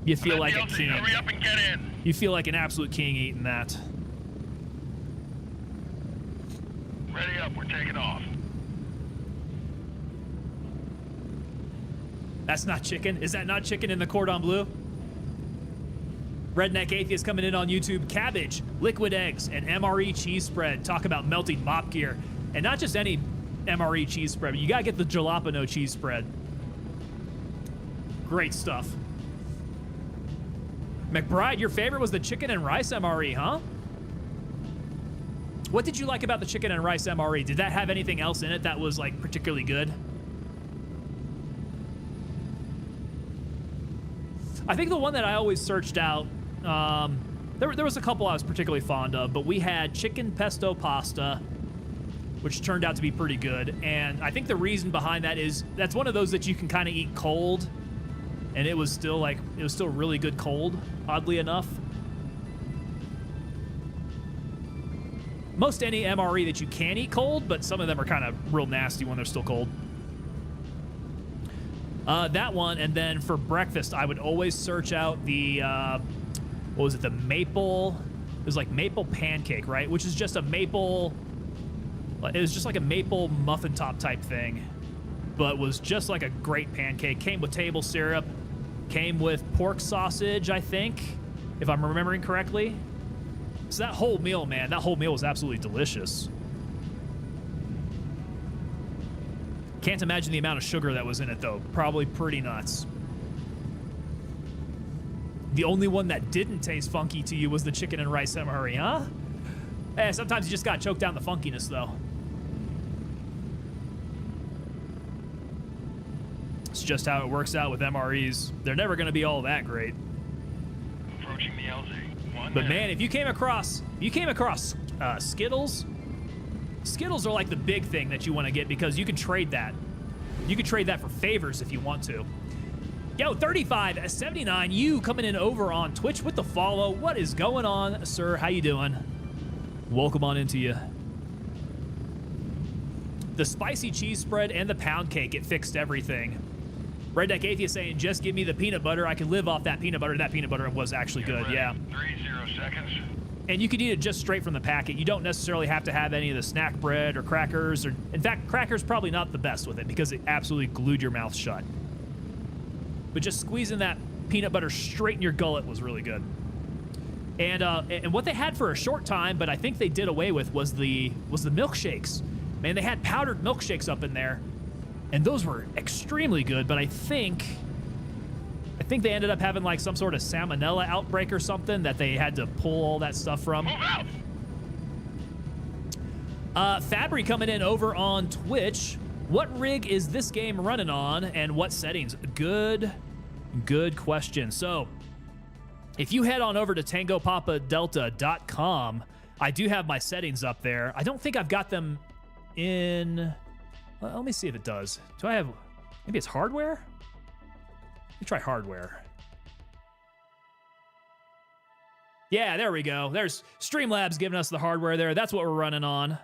You feel like a king. Hurry up and get in. You feel like an absolute king eating that. Ready up, we're taking off. That's not chicken. Is that not chicken in the cordon bleu? Redneck Atheist coming in on YouTube. Cabbage, liquid eggs, and MRE cheese spread. Talk about melting mop gear. And not just any MRE cheese spread, but you gotta get the jalapeno cheese spread. Great stuff. McBride, your favorite was the chicken and rice MRE, huh? What did you like about the chicken and rice MRE? Did that have anything else in it that was like particularly good? I think the one that I always searched out, there was a couple I was particularly fond of, but we had chicken pesto pasta, which turned out to be pretty good. And I think the reason behind that is that's one of those that you can kind of eat cold, and it was still really good cold, oddly enough. Most any MRE that you can eat cold, but some of them are kind of real nasty when they're still cold. That one, and then for breakfast, I would always search out the, what was it, the maple, it was like maple pancake, right? Which is just a maple, it was just like a maple muffin top type thing, but was just like a great pancake. Came with table syrup, came with pork sausage, I think, if I'm remembering correctly. So that whole meal, man, that whole meal was absolutely delicious. Can't imagine the amount of sugar that was in it, though. Probably pretty nuts. The only one that didn't taste funky to you was the chicken and rice MRE, huh? Eh, sometimes you just gotta choke down the funkiness, though. It's just how it works out with MREs. They're never gonna be all that great. Approaching the LZ. But man, if you came across Skittles, Skittles are like the big thing that you want to get because you can trade that. You can trade that for favors if you want to. Yo, 3579, you coming in over on Twitch with the follow. What is going on, sir? How you doing? Welcome on into you. The spicy cheese spread and the pound cake, it fixed everything. Redneck Atheist saying, just give me the peanut butter. I can live off that peanut butter. That peanut butter was actually good, yeah. 30 seconds. And you can eat it just straight from the packet. You don't necessarily have to have any of the snack bread or crackers. Or, in fact, crackers probably not the best with it because it absolutely glued your mouth shut. But just squeezing that peanut butter straight in your gullet was really good. And what they had for a short time, but I think they did away with, was the milkshakes. Man, they had powdered milkshakes up in there, and those were extremely good. But I think they ended up having like some sort of salmonella outbreak or something that they had to pull all that stuff from. Move out! Fabry coming in over on Twitch. What rig is this game running on and what settings? Good question. So if you head on over to tangopapadelta.com, I do have my settings up there. I don't think I've got them in. Well, let me see if it does. Do I have, maybe it's hardware? Let me try hardware. Yeah, there we go. There's Streamlabs giving us the hardware there. That's what we're running on.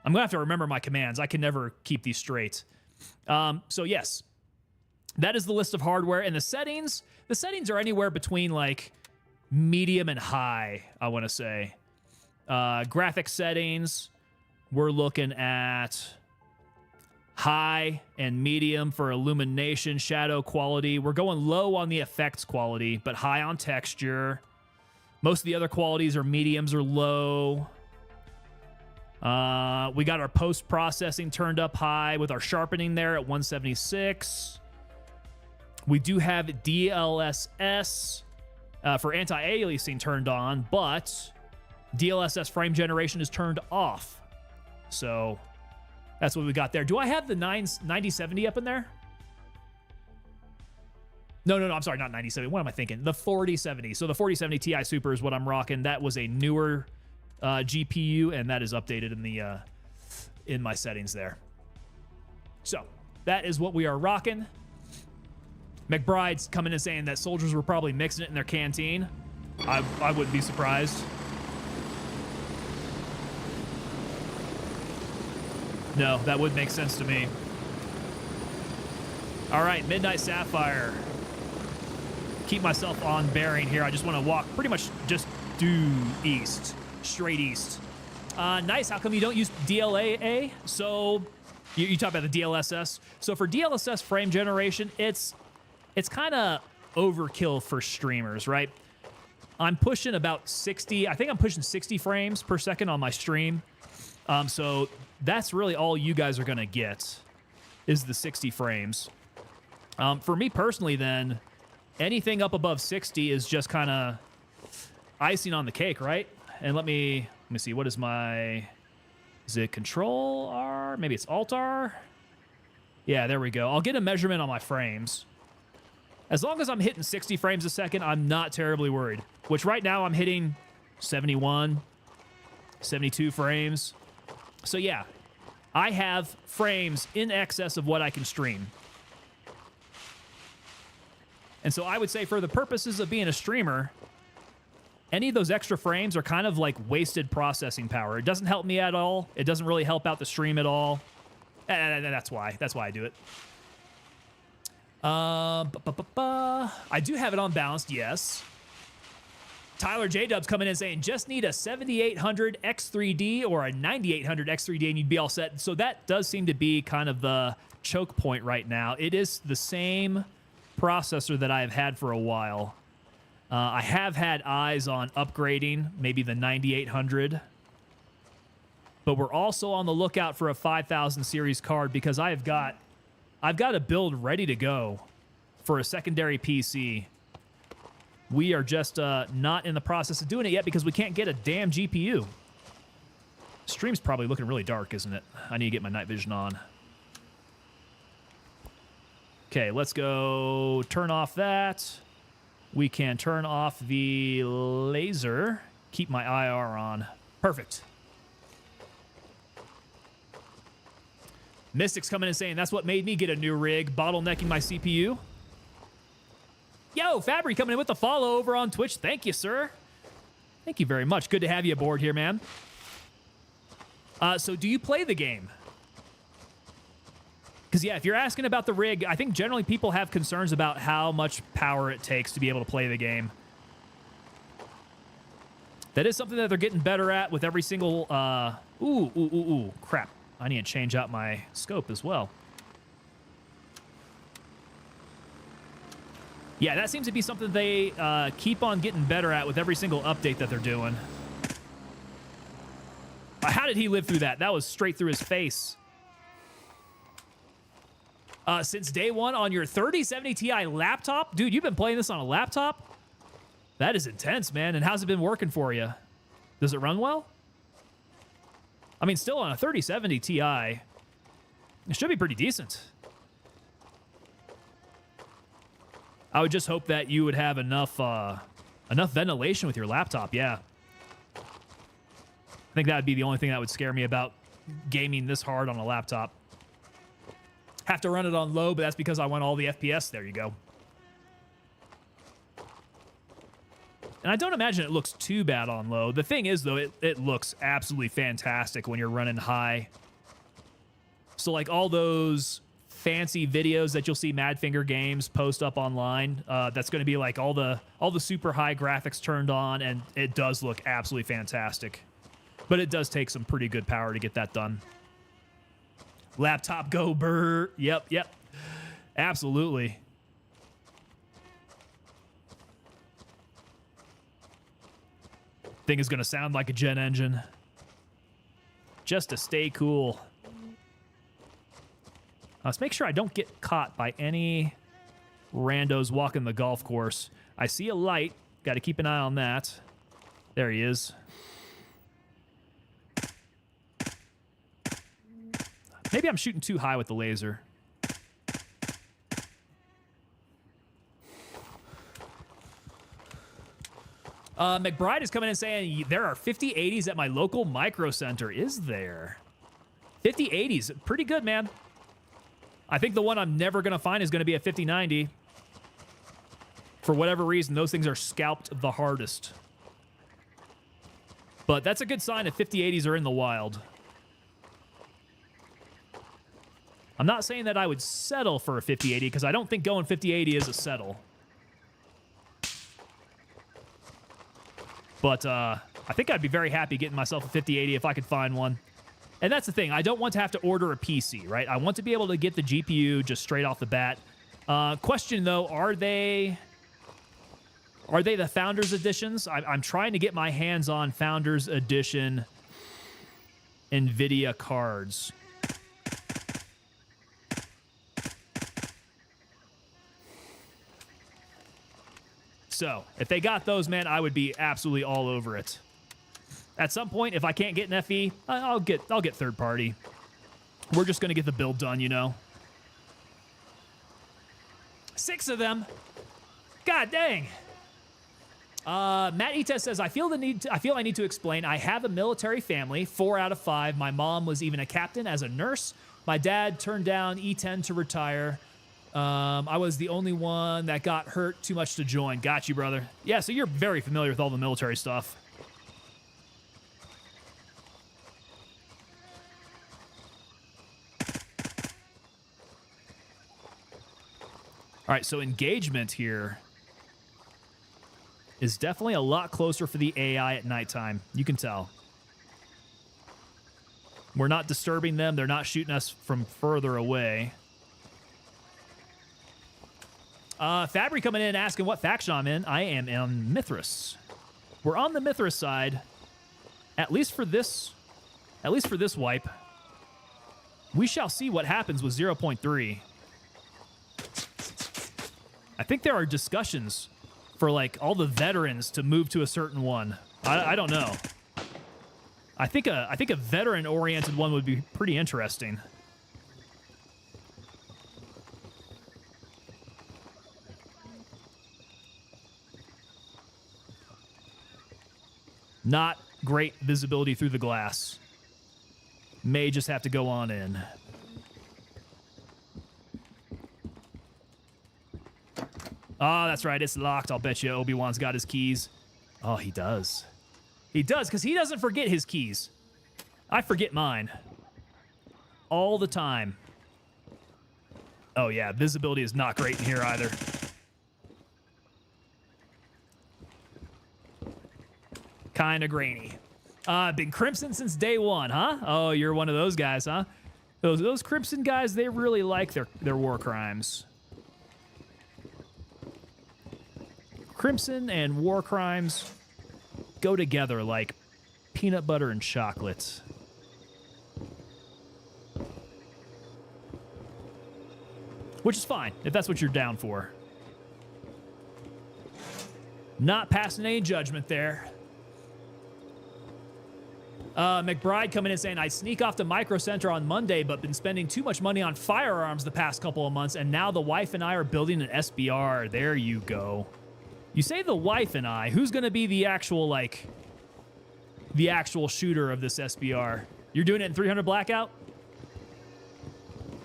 I'm gonna have to remember my commands. I can never keep these straight. So yes, that is the list of hardware and the settings. The settings are anywhere between like medium and high, I want to say. Graphic settings, we're looking at high and medium for illumination, shadow quality. We're going low on the effects quality, but high on texture. Most of the other qualities are mediums or low. We got our post-processing turned up high with our sharpening there at 176. We do have DLSS for anti-aliasing turned on, but DLSS frame generation is turned off. So that's what we got there. Do I have the 9070 up in there? No, I'm sorry, not 9070. What am I thinking? The 4070. So the 4070 Ti Super is what I'm rocking. That was a newer GPU, and that is updated in the in my settings there. So that is what we are rocking. McBride's coming in saying that soldiers were probably mixing it in their canteen. I wouldn't be surprised. No, that would make sense to me. All right, Midnight Sapphire. Keep myself on bearing here. I just want to walk pretty much just due east, straight east. Nice. How come you don't use DLAA? So you talk about the DLSS. So for DLSS frame generation, it's kind of overkill for streamers, right? I'm pushing about 60. I think I'm pushing 60 frames per second on my stream. So that's really all you guys are going to get is the 60 frames. For me personally, then, anything up above 60 is just kind of icing on the cake, right? And let me see. What is my... Is it Control R? Maybe it's Alt R? Yeah, there we go. I'll get a measurement on my frames. As long as I'm hitting 60 frames a second, I'm not terribly worried. Which right now I'm hitting 71, 72 frames. So yeah, I have frames in excess of what I can stream. And so I would say for the purposes of being a streamer, any of those extra frames are kind of like wasted processing power. It doesn't help me at all. It doesn't really help out the stream at all. And that's why I do it. I do have it on balanced, yes. Tyler J-Dub's coming in saying, just need a 7800 X3D or a 9800 X3D and you'd be all set. So that does seem to be kind of the choke point right now. It is the same processor that I've had for a while. I have had eyes on upgrading, maybe the 9800. But we're also on the lookout for a 5000 series card because I've got a build ready to go for a secondary PC. We are just not in the process of doing it yet because we can't get a damn GPU. Stream's probably looking really dark, isn't it? I need to get my night vision on. Okay, let's go turn off that. We can turn off the laser. Keep my IR on. Perfect. Mystic's coming in saying, that's what made me get a new rig, bottlenecking my CPU. Yo, Fabry coming in with the follow over on Twitch. Thank you, sir. Thank you very much. Good to have you aboard here, man. So do you play the game? Because, yeah, if you're asking about the rig, I think generally people have concerns about how much power it takes to be able to play the game. That is something that they're getting better at with every single... crap. I need to change out my scope as well. Yeah, that seems to be something they keep on getting better at with every single update that they're doing. How did he live through that? That was straight through his face. Since day one on your 3070 Ti laptop? Dude, you've been playing this on a laptop? That is intense, man. And how's it been working for you? Does it run well? I mean, still on a 3070 Ti, it should be pretty decent. I would just hope that you would have enough ventilation with your laptop, yeah. I think that would be the only thing that would scare me about gaming this hard on a laptop. Have to run it on low, but that's because I want all the FPS. There you go. And I don't imagine it looks too bad on low. The thing is, though, it looks absolutely fantastic when you're running high. So, like, all those fancy videos that you'll see Madfinger Games post up online, that's going to be, like, all the super high graphics turned on, and it does look absolutely fantastic. But it does take some pretty good power to get that done. Laptop go brr. Yep. Absolutely. Thing is going to sound like a jet engine. Just to stay cool. Let's make sure I don't get caught by any randos walking the golf course. I see a light. Got to keep an eye on that. There he is. Maybe I'm shooting too high with the laser. McBride is coming in saying, there are 5080s at my local micro center. Is there? 5080s. Pretty good, man. I think the one I'm never going to find is going to be a 5090. For whatever reason, those things are scalped the hardest. But that's a good sign if 5080s are in the wild. I'm not saying that I would settle for a 5080 because I don't think going 5080 is a settle. But I think I'd be very happy getting myself a 5080 if I could find one. And that's the thing. I don't want to have to order a PC, right? I want to be able to get the GPU just straight off the bat. Question, though, are they the Founders Editions? I'm trying to get my hands on Founders Edition NVIDIA cards. So, if they got those, man, I would be absolutely all over it. At some point, if I can't get an FE, I'll get third party. We're just going to get the build done, you know. 6 of them. God dang. Matt Ites says, I feel I need to explain. I have a military family, 4 out of 5. My mom was even a captain as a nurse. My dad turned down E10 to retire. I was the only one that got hurt too much to join. Got you, brother. Yeah, so you're very familiar with all the military stuff. All right, so engagement here is definitely a lot closer for the AI at nighttime. You can tell. We're not disturbing them. They're not shooting us from further away. Fabry coming in asking what faction I'm in. I am on Mithras. We're on the Mithras side, at least for this wipe. We shall see what happens with 0.3. I think there are discussions for like all the veterans to move to a certain one. I don't know. I think a veteran-oriented one would be pretty interesting. Not great visibility through the glass. May just have to go on in. Oh, that's right. It's locked. I'll bet you Obi-Wan's got his keys. Oh, he does. He does, because he doesn't forget his keys. I forget mine. All the time. Oh, yeah. Visibility is not great in here either. Kind of grainy. Been Crimson since day one, huh? Oh, you're one of those guys, huh? Those Crimson guys, they really like their war crimes. Crimson and war crimes go together like peanut butter and chocolate. Which is fine, if that's what you're down for. Not passing any judgment there. McBride coming in saying, I sneak off to Micro Center on Monday, but been spending too much money on firearms the past couple of months, and now the wife and I are building an SBR. There you go. You say the wife and I. Who's going to be the actual, like, the actual shooter of this SBR? You're doing it in 300 Blackout?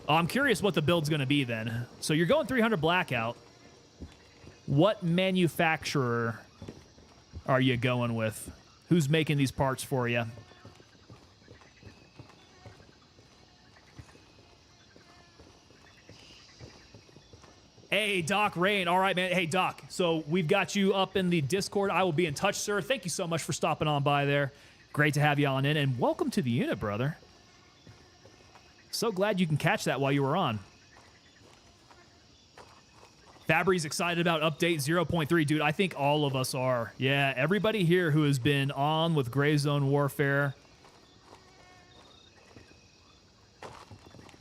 Oh, I'm curious what the build's going to be then. So you're going 300 Blackout. What manufacturer are you going with? Who's making these parts for you? Hey, Doc Rain. All right, man. Hey, Doc. So we've got you up in the Discord. I will be in touch, sir. Thank you so much for stopping on by there. Great to have you on in, and welcome to the unit, brother. So glad you can catch that while you were on. Fabry's excited about update 0.3. Dude, I think all of us are. Yeah, everybody here who has been on with Gray Zone Warfare,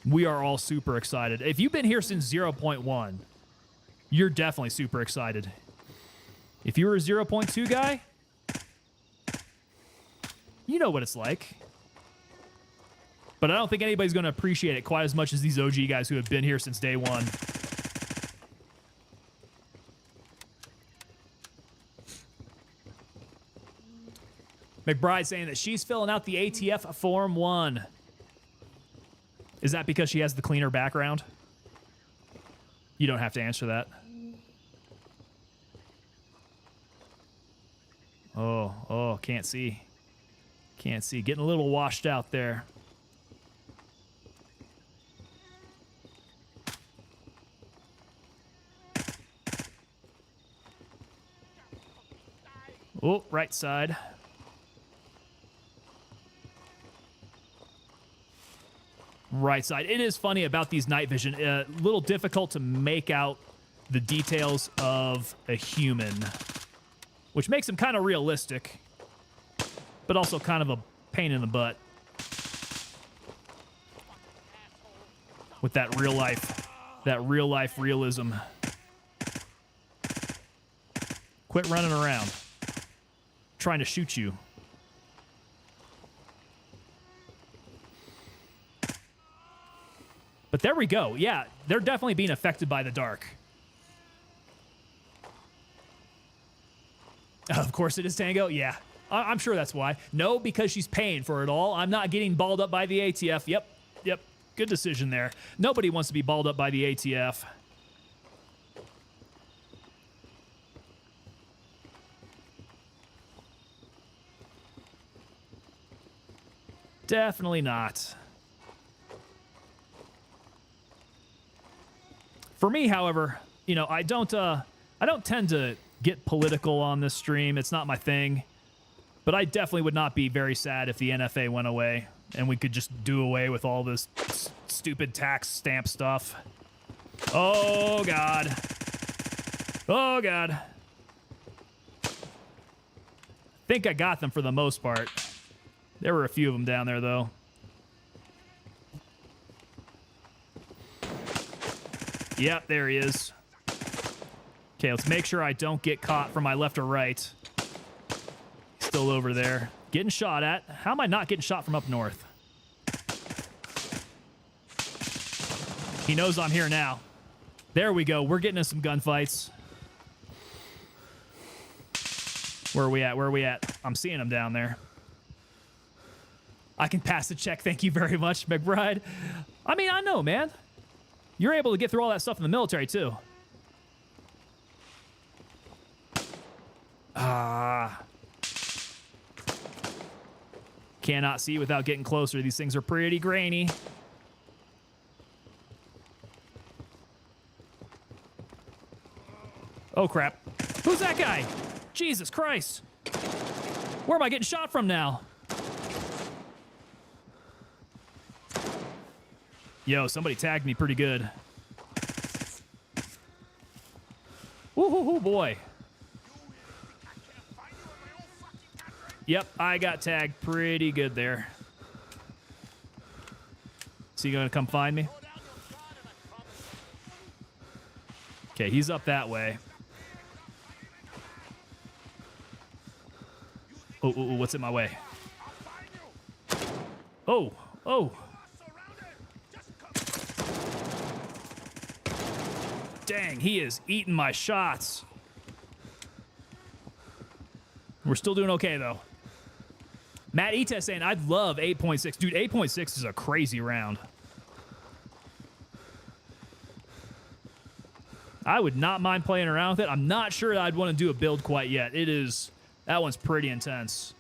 we are all super excited. If you've been here since 0.1, you're definitely super excited. If you were a 0.2 guy, you know what it's like. But I don't think anybody's going to appreciate it quite as much as these OG guys who have been here since day one. McBride saying that she's filling out the ATF Form 1. Is that because she has the cleaner background? You don't have to answer that. Oh, can't see. Can't see. Getting a little washed out there. Oh, right side. Right side. It is funny about these night vision. A little difficult to make out the details of a human, which makes them kind of realistic, but also kind of a pain in the butt with that real life realism. Quit running around, trying to shoot you. But there we go. Yeah, they're definitely being affected by the dark. Of course it is Tango. Yeah, I'm sure that's why. No, because she's paying for it all. I'm not getting balled up by the ATF. Yep. Good decision there. Nobody wants to be balled up by the ATF. Definitely not. For me, however, you know, I don't tend to get political on this stream. It's not my thing. But I definitely would not be very sad if the NFA went away and we could just do away with all this stupid tax stamp stuff. Oh, God. Oh, God. I think I got them for the most part. There were a few of them down there, though. Yep, there he is. Okay, let's make sure I don't get caught from my left or right. He's still over there. Getting shot at. How am I not getting shot from up north? He knows I'm here now. There we go. We're getting in some gunfights. Where are we at? Where are we at? I'm seeing him down there. I can pass the check. Thank you very much, McBride. I mean, I know, man. You're able to get through all that stuff in the military, too. Cannot see without getting closer. These things are pretty grainy. Oh, crap. Who's that guy? Jesus Christ. Where am I getting shot from now? Yo, somebody tagged me pretty good. Woo-hoo-hoo, boy. Yep, I got tagged pretty good there. Is he gonna come find me? Okay, he's up that way. Oh, what's in my way? Oh. Dang, he is eating my shots. We're still doing okay, though. Matt Etes saying, I'd love 8.6. Dude, 8.6 is a crazy round. I would not mind playing around with it. I'm not sure I'd want to do a build quite yet. That one's pretty intense.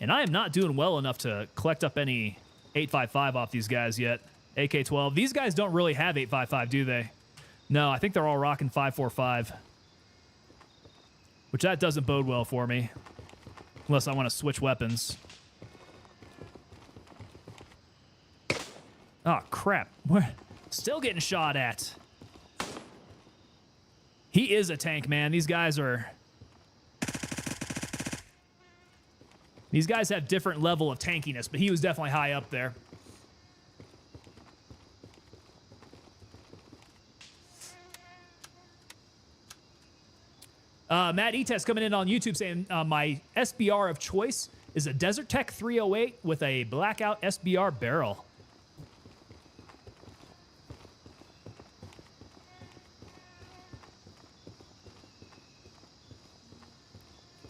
And I am not doing well enough to collect up any 8.55 off these guys yet. AK-12. These guys don't really have 8.55, do they? No, I think they're all rocking 5.45. Which that doesn't bode well for me. Unless I want to switch weapons. Oh, crap. We're still getting shot at. He is a tank, man. These guys have different level of tankiness, but he was definitely high up there. Matt Etes coming in on YouTube saying, my SBR of choice is a Desert Tech 308 with a blackout SBR barrel.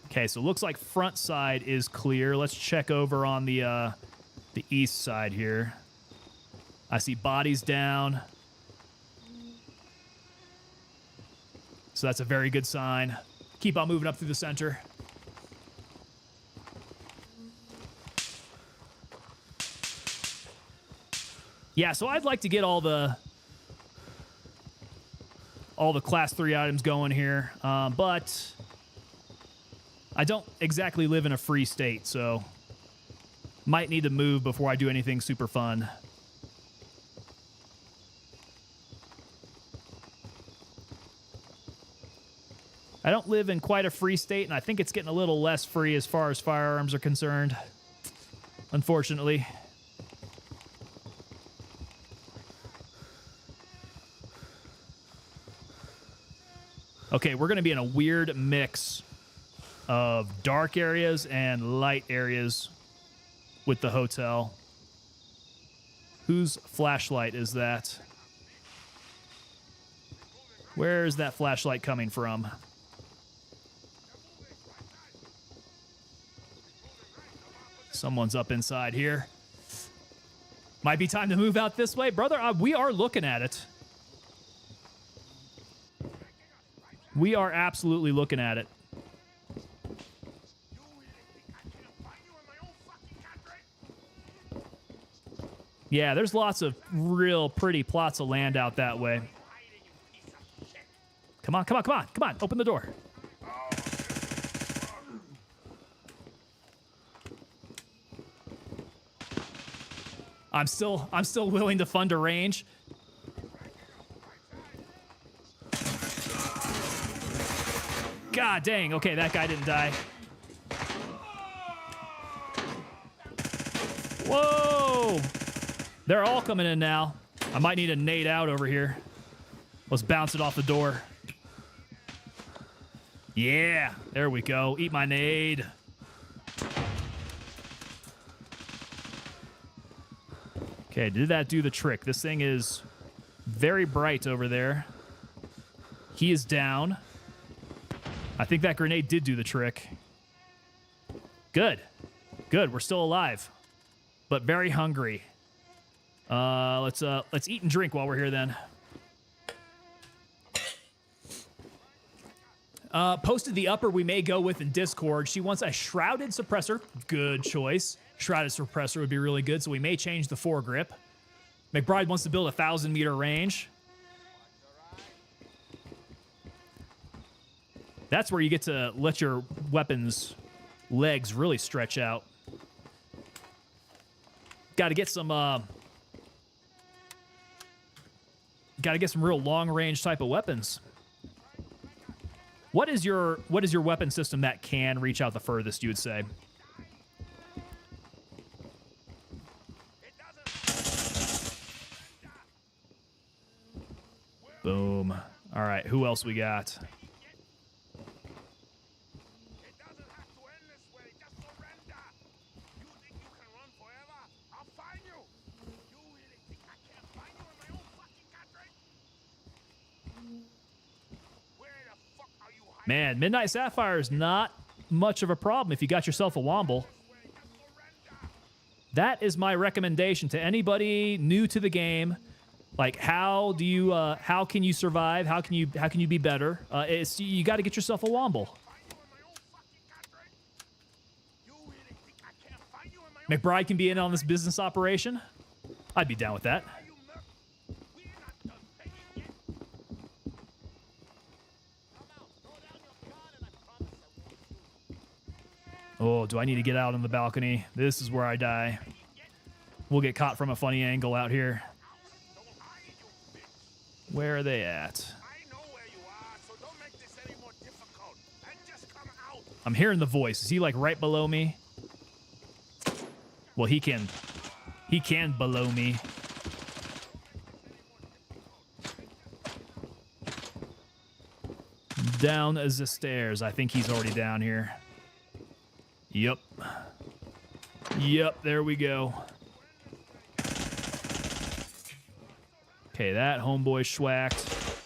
Okay, so it looks like front side is clear. Let's check over on the east side here. I see bodies down. So that's a very good sign. Keep on moving up through the center. Yeah, so I'd like to get all the class 3 items going here, but I don't exactly live in a free state, so might need to move before I do anything super fun. I don't live in quite a free state, and I think it's getting a little less free as far as firearms are concerned, unfortunately. Okay, we're going to be in a weird mix of dark areas and light areas with the hotel. Whose flashlight is that? Where is that flashlight coming from? Someone's up inside here. Might be time to move out this way. Brother, we are looking at it. We are absolutely looking at it. Yeah, there's lots of real pretty plots of land out that way. Come on, come on, come on, come on. Open the door. I'm still willing to fund a range. God dang. Okay, that guy didn't die. Whoa! They're all coming in now. I might need a nade out over here. Let's bounce it off the door. Yeah, there we go. Eat my nade. Okay, did that do the trick? This thing is very bright over there. He is down. I think that grenade did do the trick. Good. Good, we're still alive. But very hungry. Let's eat and drink while we're here then. Posted the upper we may go with in Discord. She wants a shrouded suppressor. Good choice. Shrouded suppressor would be really good, so we may change the foregrip. McBride wants to build a 1,000-meter range. That's where you get to let your weapon's legs really stretch out. Got to get some real long-range type of weapons. What is your weapon system that can reach out the furthest, you would say? Boom. All right, who else we got? Man, Midnight Sapphire is not much of a problem if you got yourself a Womble. That is my recommendation to anybody new to the game. Like, how can you survive? How can you be better? You got to get yourself a Womble. McBride can be in on this business operation. I'd be down with that. Oh, do I need to get out on the balcony? This is where I die. We'll get caught from a funny angle out here. Where are they at? I'm hearing the voice. Is he like right below me? Well, he can below me. Down as the stairs. I think he's already down here. Yep. Yep, there we go. Okay, that homeboy schwacked.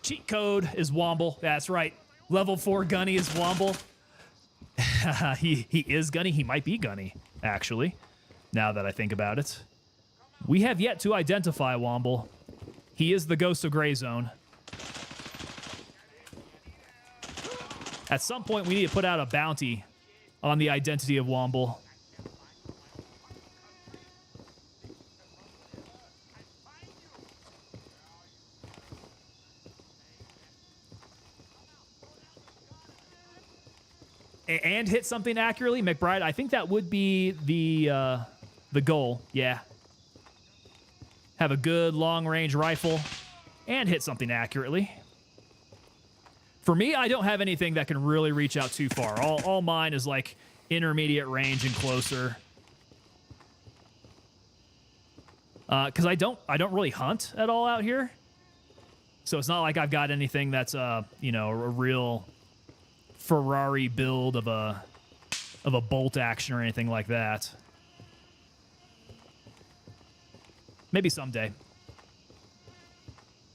Cheat code is Womble. That's right. Level 4 Gunny is Womble. he is Gunny. He might be Gunny, actually, now that I think about it. We have yet to identify Womble. He is the Ghost of Grey Zone. At some point, we need to put out a bounty on the identity of Womble. And hit something accurately, McBride. I think that would be the goal. Yeah. Have a good long-range rifle and hit something accurately. For me, I don't have anything that can really reach out too far. All mine is like intermediate range and closer. Because I don't really hunt at all out here. So it's not like I've got anything that's a real Ferrari build of a bolt action or anything like that. Maybe someday.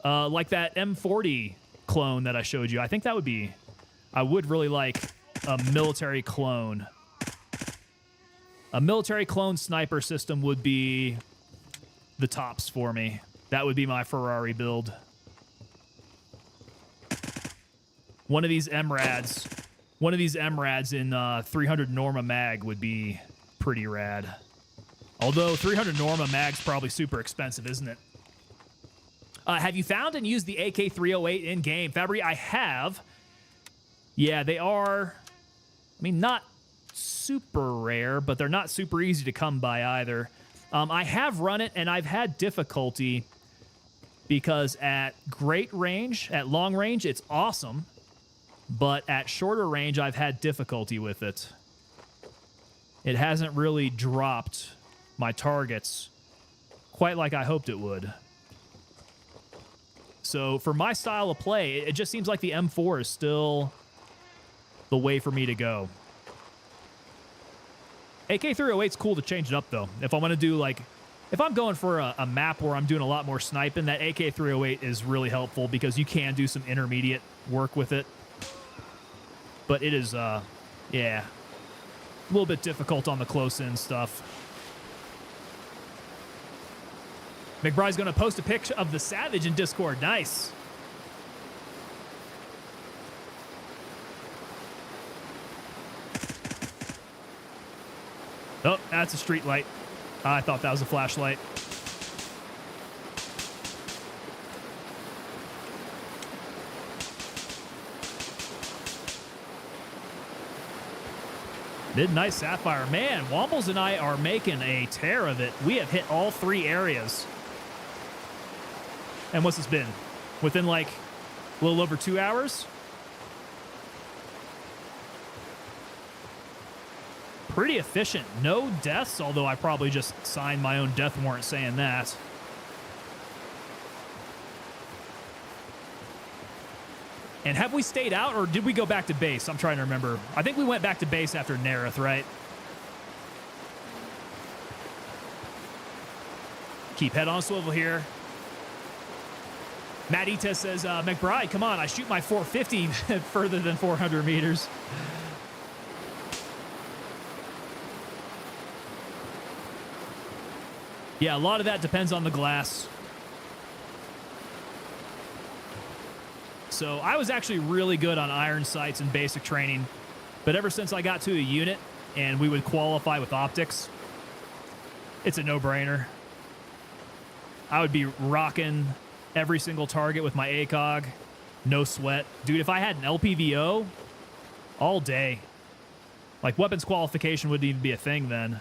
Like that M40 clone that I showed you. I think that would be I would really like a military clone. A military clone sniper system would be the tops for me. That would be my Ferrari build. One of these MRADs in 300 Norma mag would be pretty rad. Although 300 Norma mag's probably super expensive, isn't it? Have you found and used the AK-308 in-game? Fabry, I have. Yeah, they are, I mean, not super rare, but they're not super easy to come by either. I have run it, and I've had difficulty because at great range, at long range, it's awesome. But at shorter range, I've had difficulty with it. It hasn't really dropped my targets quite like I hoped it would. So for my style of play, it just seems like the M4 is still the way for me to go. AK-308's cool to change it up, though. If I want to do, like, if I'm going for a map where I'm doing a lot more sniping, that AK-308 is really helpful because you can do some intermediate work with it. But it is, yeah, a little bit difficult on the close-in stuff. McBride's going to post a picture of the Savage in Discord. Nice. Oh, that's a street light. I thought that was a flashlight. Midnight Sapphire. Man, Wombles and I are making a tear of it. We have hit all 3 areas. And what's this been? Within like a little over 2 hours? Pretty efficient. No deaths, although I probably just signed my own death warrant saying that. And have we stayed out, or did we go back to base? I'm trying to remember. I think we went back to base after Nereth, right? Keep head on swivel here. Matt Ita says, McBride, come on, I shoot my 450 further than 400 meters. Yeah, a lot of that depends on the glass. So I was actually really good on iron sights in basic training, but ever since I got to a unit and we would qualify with optics, it's a no-brainer. I would be rocking every single target with my ACOG, no sweat. Dude, if I had an LPVO, all day. Like, weapons qualification wouldn't even be a thing then.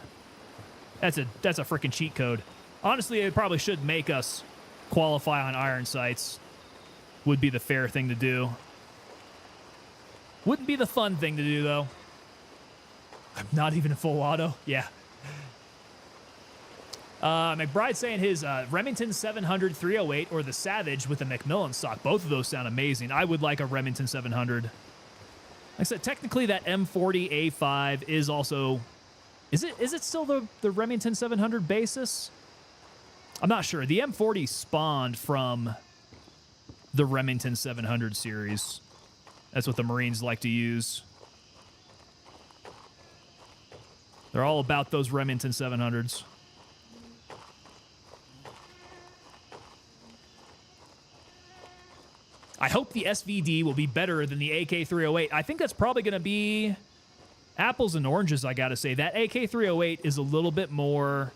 That's a freaking cheat code. Honestly, it probably should make us qualify on iron sights. Would be the fair thing to do. Wouldn't be the fun thing to do, though. I'm not even a full auto. Yeah. McBride saying his Remington 700 308 or the Savage with the Macmillan stock. Both of those sound amazing. I would like a Remington 700. Like I said, technically that M40A5 is also... Is it still the Remington 700 basis? I'm not sure. The M40 spawned from the Remington 700 series. That's what the Marines like to use. They're all about those Remington 700s. I hope the SVD will be better than the AK-308. I think that's probably going to be apples and oranges, I gotta say. That AK-308 is a little bit more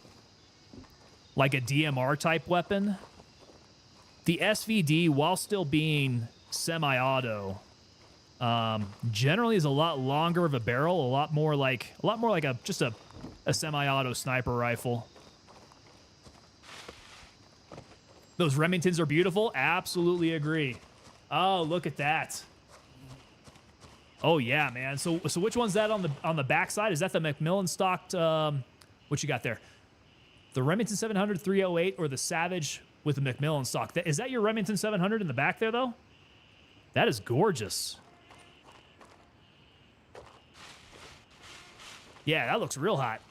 like a DMR type weapon. The SVD, while still being semi-auto, generally is a lot longer of a barrel, a lot more like just a semi-auto sniper rifle. Those Remingtons are beautiful. Absolutely agree. Oh, look at that. Oh yeah, man. So which one's that on the backside? Is that the Macmillan stocked? What you got there? The Remington 700 308 or the Savage with the Macmillan stock? Is that your Remington 700 in the back there though? That is gorgeous. Yeah, that looks real hot.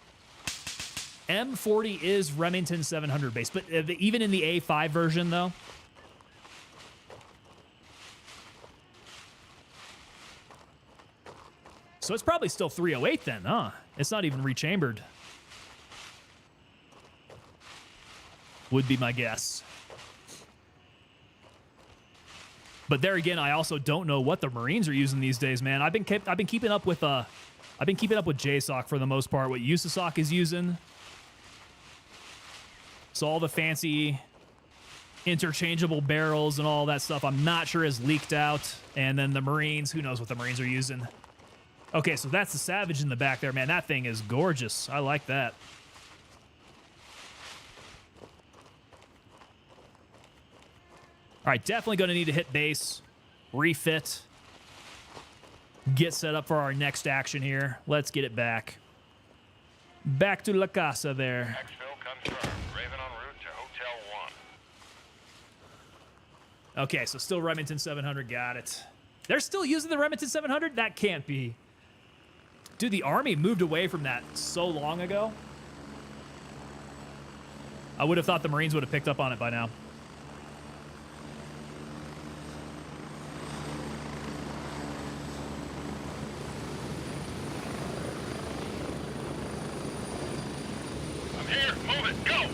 M40 is Remington 700 base, but even in the A5 version though. So it's probably still 308 then, huh? It's not even rechambered. Would be my guess. But there again, I also don't know what the Marines are using these days, man. I've been keeping up with JSOC for the most part. What USASOC is using. So all the fancy interchangeable barrels and all that stuff, I'm not sure is leaked out. And then the Marines, who knows what the Marines are using. Okay, so that's the Savage in the back there, man. That thing is gorgeous. I like that. All right, definitely going to need to hit base, refit, get set up for our next action here. Let's get it back. Back to La Casa there. Exfil confirmed. Raven en route to Hotel 1. Okay, so still Remington 700. Got it. They're still using the Remington 700? That can't be. Dude, the Army moved away from that so long ago. I would have thought the Marines would have picked up on it by now. I'm here. Move it. Go.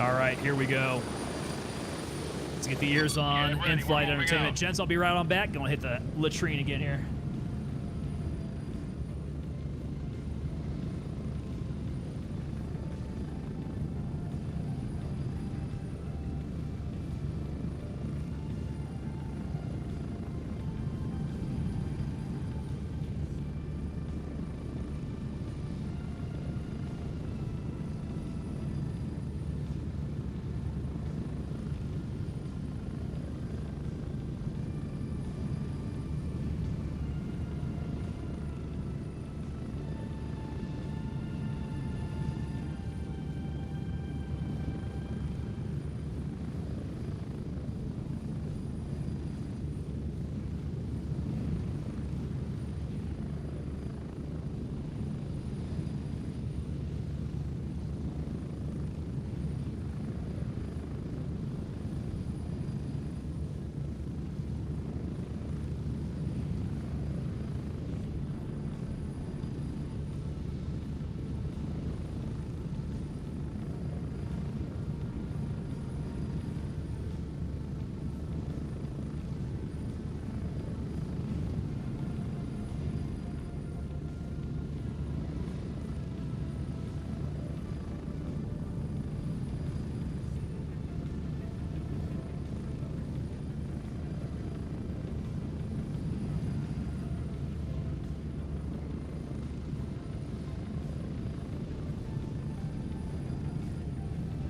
All right, here we go. Let's get the ears on. Get ready, In-flight we're moving entertainment. out. Gents, I'll be right on back. Gonna hit the latrine again here.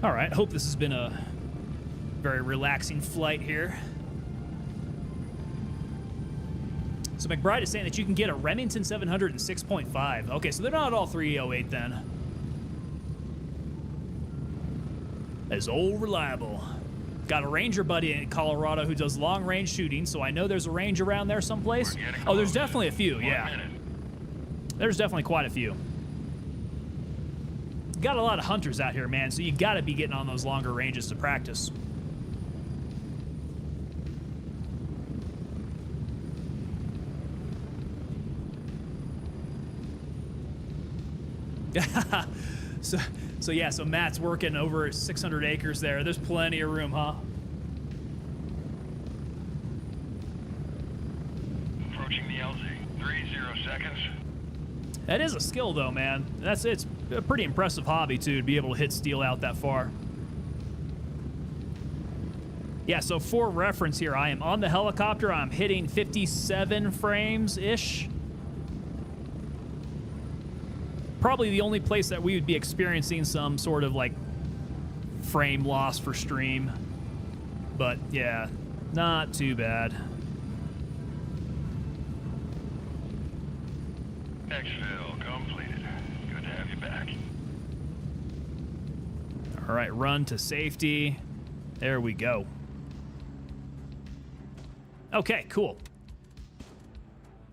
All right, hope this has been a very relaxing flight here. So McBride is saying that you can get a Remington 700 in 6.5. Okay, so they're not all 308 then. As old reliable. Got a Ranger buddy in Colorado who does long range shooting, so I know there's a range around there someplace. Oh, there's definitely a few, yeah. There's definitely quite a few. Got a lot of hunters out here, man, so you gotta be getting on those longer ranges to practice. So yeah, so Matt's working over 600 acres there. There's plenty of room, huh? Approaching the LZ. 30 seconds. That is a skill though, man. It's a pretty impressive hobby too, to be able to hit steel out that far. Yeah, so for reference here, I am on the helicopter. I'm hitting 57 frames-ish. Probably the only place that we would be experiencing some sort of like frame loss for stream. But yeah, not too bad. Exfil completed. Good to have you back. All right, run to safety. There we go. Okay, cool.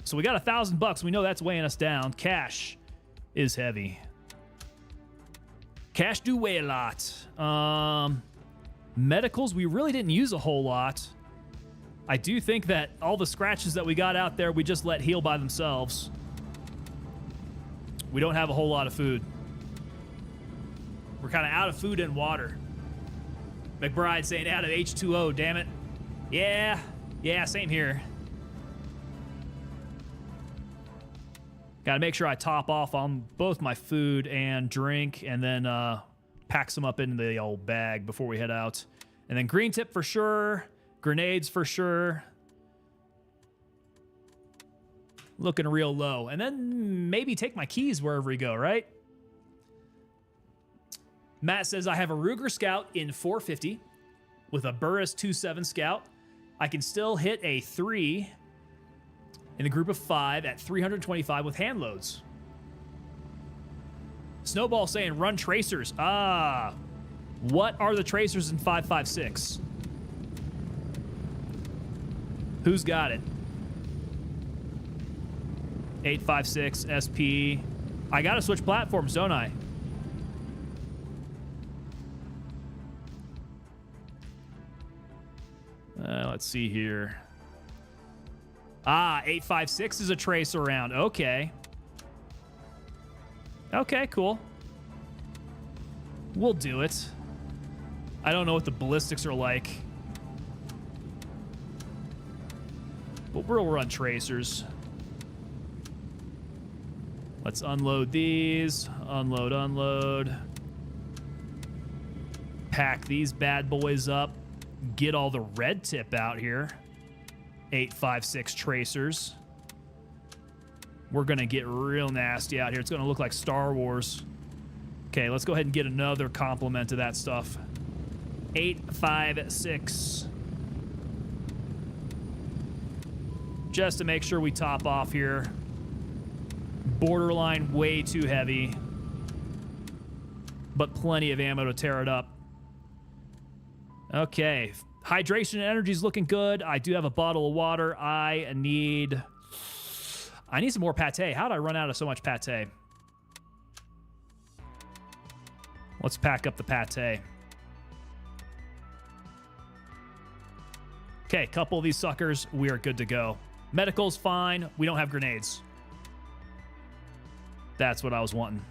So we got $1,000. We know that's weighing us down. Cash is heavy. Cash do weigh a lot. Medicals, we really didn't use a whole lot. I do think that all the scratches that we got out there, we just let heal by themselves. We don't have a whole lot of food. We're kind of out of food and water. McBride saying out of H2O, damn it. Yeah, same here. Got to make sure I top off on both my food and drink, and then pack some up into the old bag before we head out. And then green tip for sure. Grenades for sure. Looking real low. And then maybe take my keys wherever we go, right? Matt says, I have a Ruger Scout in 450 with a Burris 2.7 Scout. I can still hit a 3 in the group of 5 at 325 with hand loads. Snowball saying, run tracers. What are the tracers in 5.56? Who's got it? 8.56 SP. I gotta switch platforms, don't I? Let's see here. 8.56 is a tracer round. Okay. Okay, cool. We'll do it. I don't know what the ballistics are like, but we'll run tracers. Let's unload these. Unload. Pack these bad boys up. Get all the red tip out here. 8.56 tracers. We're gonna get real nasty out here. It's gonna look like Star Wars. Okay, let's go ahead and get another complement of that stuff. 8.56. Just to make sure we top off here. Borderline way too heavy, but plenty of ammo to tear it up. Okay, hydration and energy is looking good. I do have a bottle of water. I need some more pate. How did I run out of so much pate? Let's pack up the pate. Okay, a couple of these suckers, we are good to go. Medical's fine. We don't have grenades. That's what I was wanting.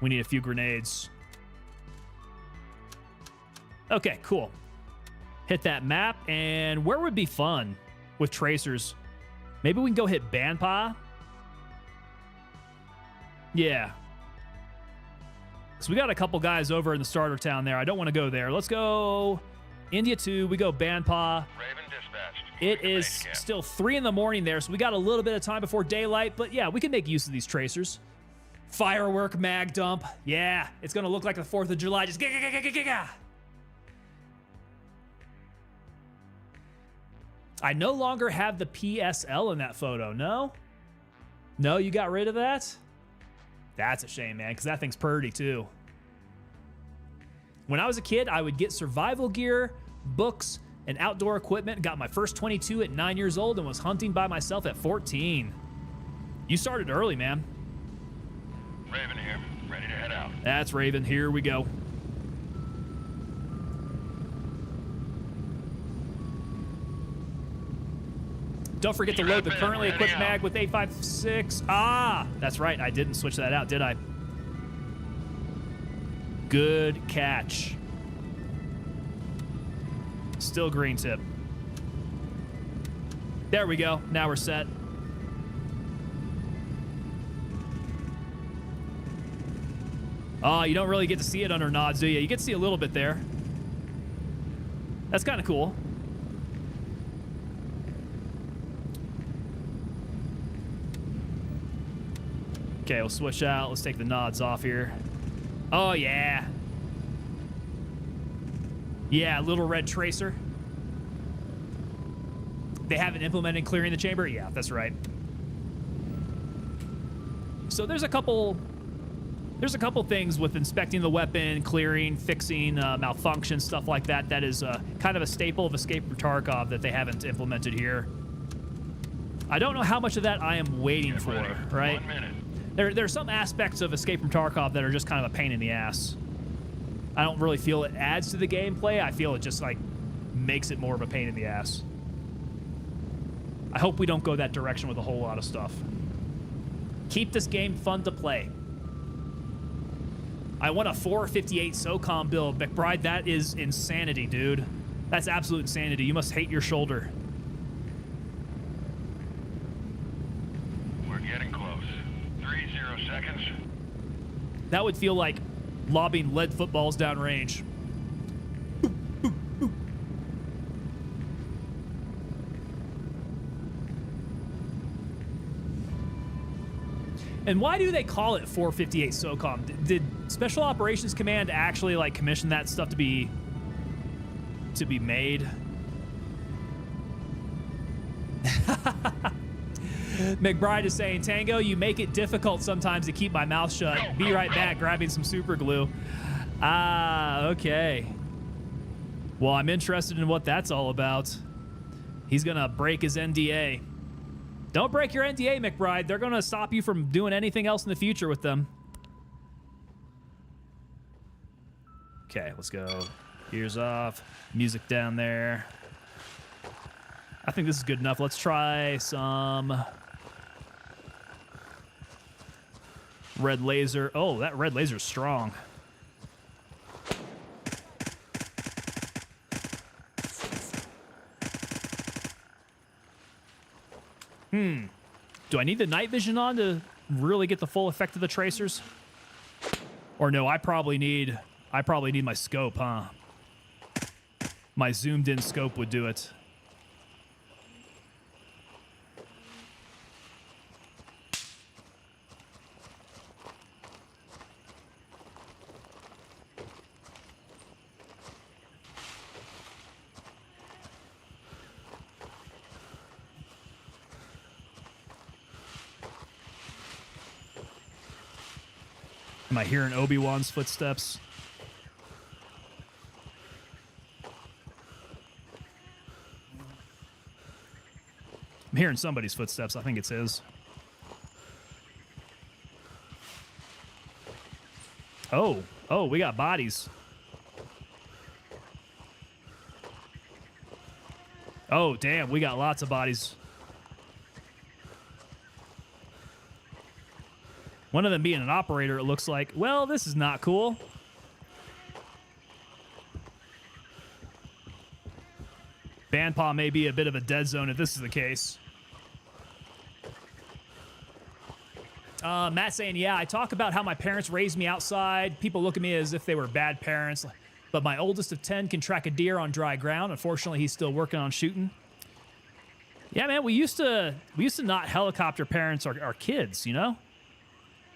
We need a few grenades. Okay, cool. Hit that map, and where would be fun with tracers? Maybe we can go hit Banpa? Yeah. So we got a couple guys over in the starter town there. I don't want to go there. Let's go India 2. We go Banpa. Raven dispatched. It is still 3 in the morning there, so we got a little bit of time before daylight. But yeah, we can make use of these tracers. Firework mag dump. Yeah, it's going to look like the 4th of July. Just giga. I no longer have the PSL in that photo. No? No, you got rid of that? That's a shame, man, because that thing's pretty, too. When I was a kid, I would get survival gear, books, and outdoor equipment. Got my first 22 at 9 years old and was hunting by myself at 14. You started early, man. Raven here, ready to head out. That's Raven. Here we go. Don't forget to load the currently equipped mag with 8.56. That's right. I didn't switch that out, did I? Good catch. Still green tip. There we go. Now we're set. Oh, you don't really get to see it under nods, do you? You get to see a little bit there. That's kind of cool. Okay, we'll switch out. Let's take the nods off here. Oh, yeah. Yeah, little red tracer. They haven't implemented clearing the chamber? Yeah, that's right. So there's a couple things with inspecting the weapon, clearing, fixing malfunction, stuff like that. That is kind of a staple of Escape from Tarkov that they haven't implemented here. I don't know how much of that I am waiting for, right? 1 minute. There are some aspects of Escape from Tarkov that are just kind of a pain in the ass. I don't really feel it adds to the gameplay. I feel it just like makes it more of a pain in the ass. I hope we don't go that direction with a whole lot of stuff. Keep this game fun to play. I want a 458 SOCOM build. McBride, that is insanity, dude. That's absolute insanity. You must hate your shoulder. We're getting close. 30 seconds. That would feel like lobbing lead footballs downrange. And why do they call it 458 SOCOM? Did Special Operations Command actually like commission that stuff to be made? McBride is saying, Tango, you make it difficult sometimes to keep my mouth shut. Be right back, grabbing some super glue. Ah, okay. Well, I'm interested in what that's all about. He's gonna break his NDA. Don't break your NDA, McBride. They're gonna stop you from doing anything else in the future with them. Okay, let's go. Ears off. Music down there. I think this is good enough. Let's try some red laser. Oh, that red laser is strong. Do I need the night vision on to really get the full effect of the tracers? Or no, I probably need my scope, huh? My zoomed in scope would do it. Am I hearing Obi-Wan's footsteps? I'm hearing somebody's footsteps. I think it's his. Oh, we got bodies. Oh, damn, we got lots of bodies. One of them being an operator, it looks like. Well, this is not cool. Bandpaw may be a bit of a dead zone if this is the case. Matt saying, yeah, I talk about how my parents raised me outside. People look at me as if they were bad parents. But my oldest of 10 can track a deer on dry ground. Unfortunately, he's still working on shooting. Yeah, man, we used to not helicopter parents our kids, you know?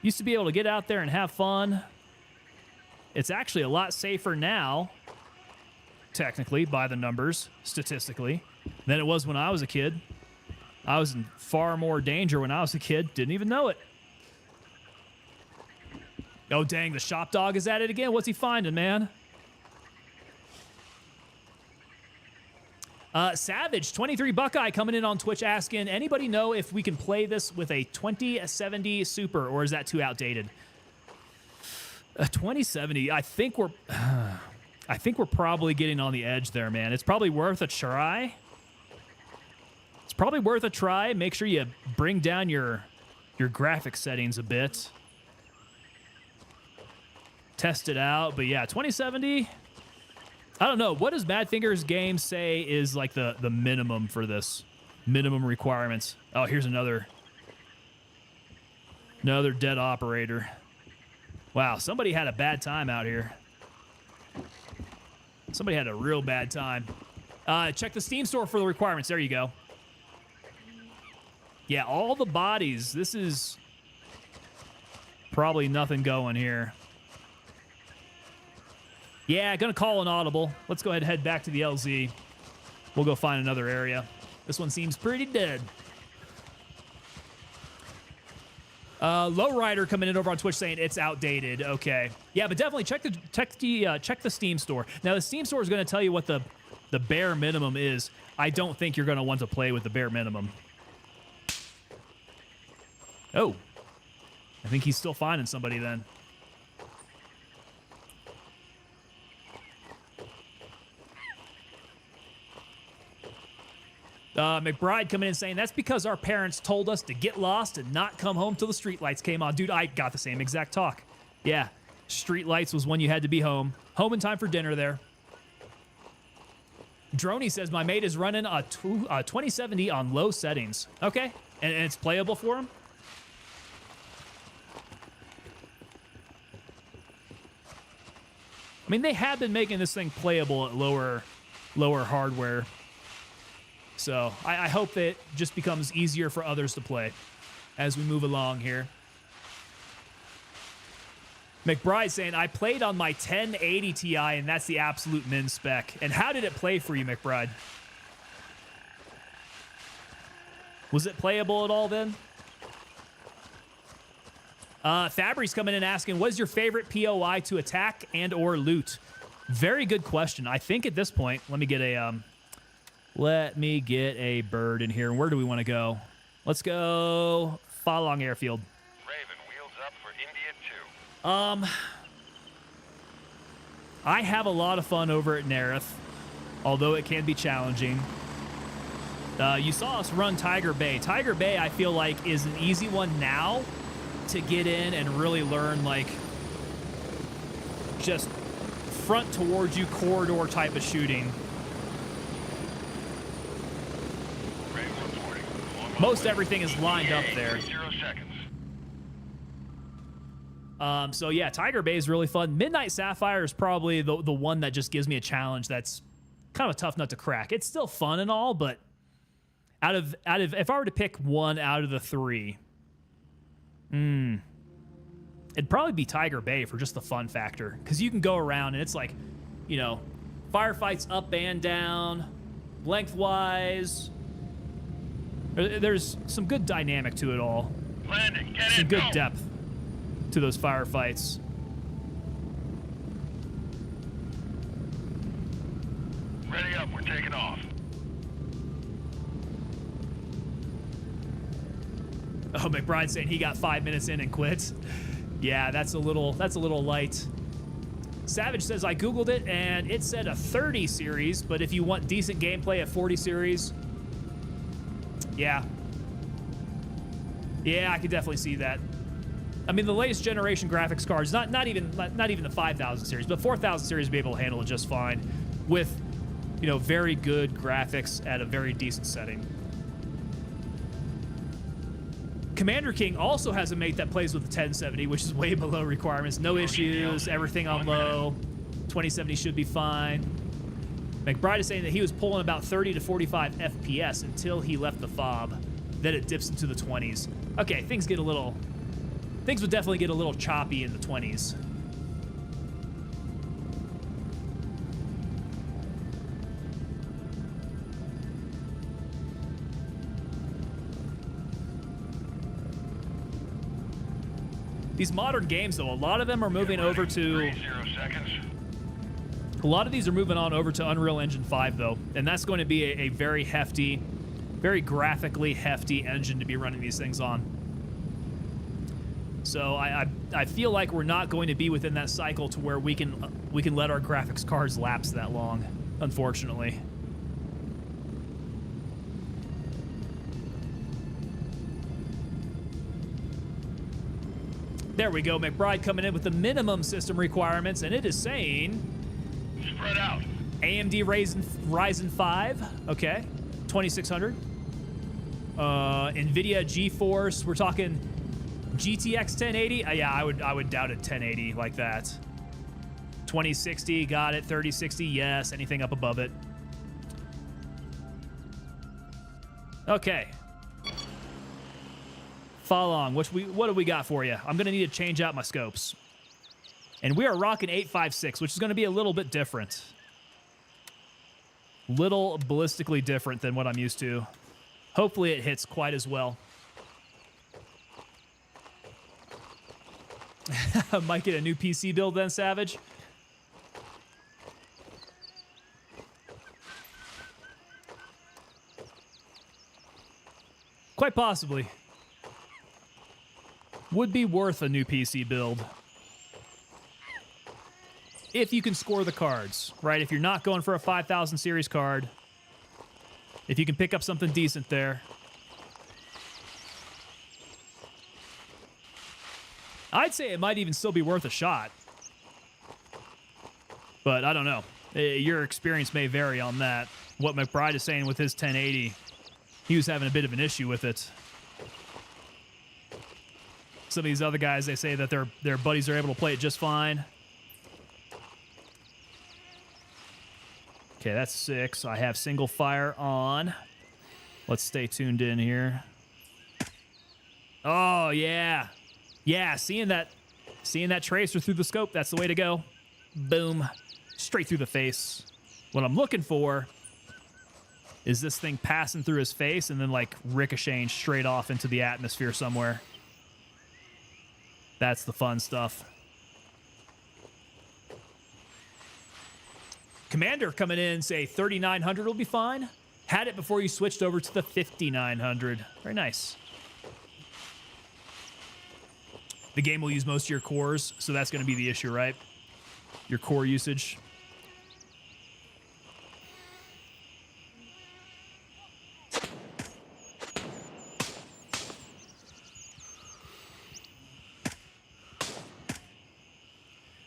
Used to be able to get out there and have fun. It's actually a lot safer now, technically, by the numbers, statistically, than it was when I was a kid. I was in far more danger when I was a kid. Didn't even know it. Oh, dang, the shop dog is at it again. What's he finding, man? Savage, 23 Buckeye coming in on Twitch asking, anybody know if we can play this with a 2070 Super, or is that too outdated? A 2070, I think we're probably getting on the edge there, man. It's probably worth a try. It's probably worth a try. Make sure you bring down your graphic settings a bit. Test it out, but yeah, 2070... I don't know. What does Badfinger's game say is like the minimum for this? Minimum requirements. Oh, here's another dead operator. Wow, somebody had a bad time out here. Somebody had a real bad time. Check the Steam store for the requirements. There you go. Yeah, all the bodies. This is probably nothing going here. Yeah, gonna call an audible. Let's go ahead and head back to the LZ. We'll go find another area. This one seems pretty dead. Lowrider coming in over on Twitch saying it's outdated. Okay, yeah, but definitely check the Steam store. Now the Steam store is going to tell you what the bare minimum is. I don't think you're going to want to play with the bare minimum. Oh, I think he's still finding somebody then. McBride coming in saying, that's because our parents told us to get lost and not come home till the streetlights came on. Dude, I got the same exact talk. Yeah, streetlights was when you had to be home. Home in time for dinner there. Droney says, my mate is running a 2070 on low settings. Okay, and it's playable for him? I mean, they have been making this thing playable at lower hardware. So I hope that it just becomes easier for others to play as we move along here. McBride saying, I played on my 1080 Ti, and that's the absolute min spec. And how did it play for you, McBride? Was it playable at all then? Fabry's coming in asking, what is your favorite POI to attack and or loot? Very good question. I think at this point, let me get a bird in here. Where do we want to go? Let's go Falong Airfield. Raven, wheels up for India 2. I have a lot of fun over at Nerith, although it can be challenging. You saw us run Tiger Bay. Tiger Bay, I feel like, is an easy one now to get in and really learn, like, just front towards you corridor type of shooting. Raven reporting. Most everything is lined up there. 0 seconds. So yeah, Tiger Bay is really fun. Midnight Sapphire is probably the one that just gives me a challenge that's kind of a tough nut to crack. It's still fun and all, but out of if I were to pick one out of the three, it'd probably be Tiger Bay for just the fun factor, because you can go around and it's like, you know, firefights up and down, lengthwise. There's some good dynamic to it all. Landing, get Some in, good go. depth to those firefights. Ready up, we're taking off. Oh, McBride saying he got 5 minutes in and quit. Yeah, that's a little light. Savage says, I Googled it and it said a 30 series, but if you want decent gameplay, a 40 series. Yeah. Yeah, I could definitely see that. I mean, the latest generation graphics cards, not even the 5000 series, but 4000 series will be able to handle it just fine with, you know, very good graphics at a very decent setting. Commander King also has a mate that plays with the 1070, which is way below requirements. No issues, everything on low. 2070 should be fine. McBride is saying that he was pulling about 30 to 45 FPS until he left the fob. Then it dips into the 20s. Okay, things would definitely get a little choppy in the 20s. These modern games, though, a lot of them are moving over to... 30 seconds. A lot of these are moving on over to Unreal Engine 5, though, and that's going to be a very hefty, very graphically hefty engine to be running these things on. So I feel like we're not going to be within that cycle to where we can let our graphics cards lapse that long, unfortunately. There we go, McBride coming in with the minimum system requirements, and it is saying Spread out. AMD Ryzen 5, okay, 2600. NVIDIA GeForce, we're talking GTX 1080. Yeah, I would doubt it 1080 like that. 2060, got it. 3060, yes. Anything up above it. Okay. Falong, what do we got for you? I'm gonna need to change out my scopes. And we are rocking 856, which is gonna be a little bit different. Little ballistically different than what I'm used to. Hopefully it hits quite as well. Might get a new PC build then, Savage. Quite possibly. Would be worth a new PC build. If you can score the cards, right? If you're not going for a 5000 series card, If you can pick up something decent there. I'd say it might even still be worth a shot. But I don't know. Your experience may vary on that. What McBride is saying with his 1080, he was having a bit of an issue with it. Some of these other guys, they say that their buddies are able to play it just fine. Okay, that's 6. I have single fire on. Let's stay tuned in here. Oh, yeah. Yeah, seeing that tracer through the scope, that's the way to go. Boom. Straight through the face. What I'm looking for is this thing passing through his face and then, like, ricocheting straight off into the atmosphere somewhere. That's the fun stuff. Commander coming in, say 3,900 will be fine. Had it before you switched over to the 5,900. Very nice. The game will use most of your cores, so that's going to be the issue, right? Your core usage.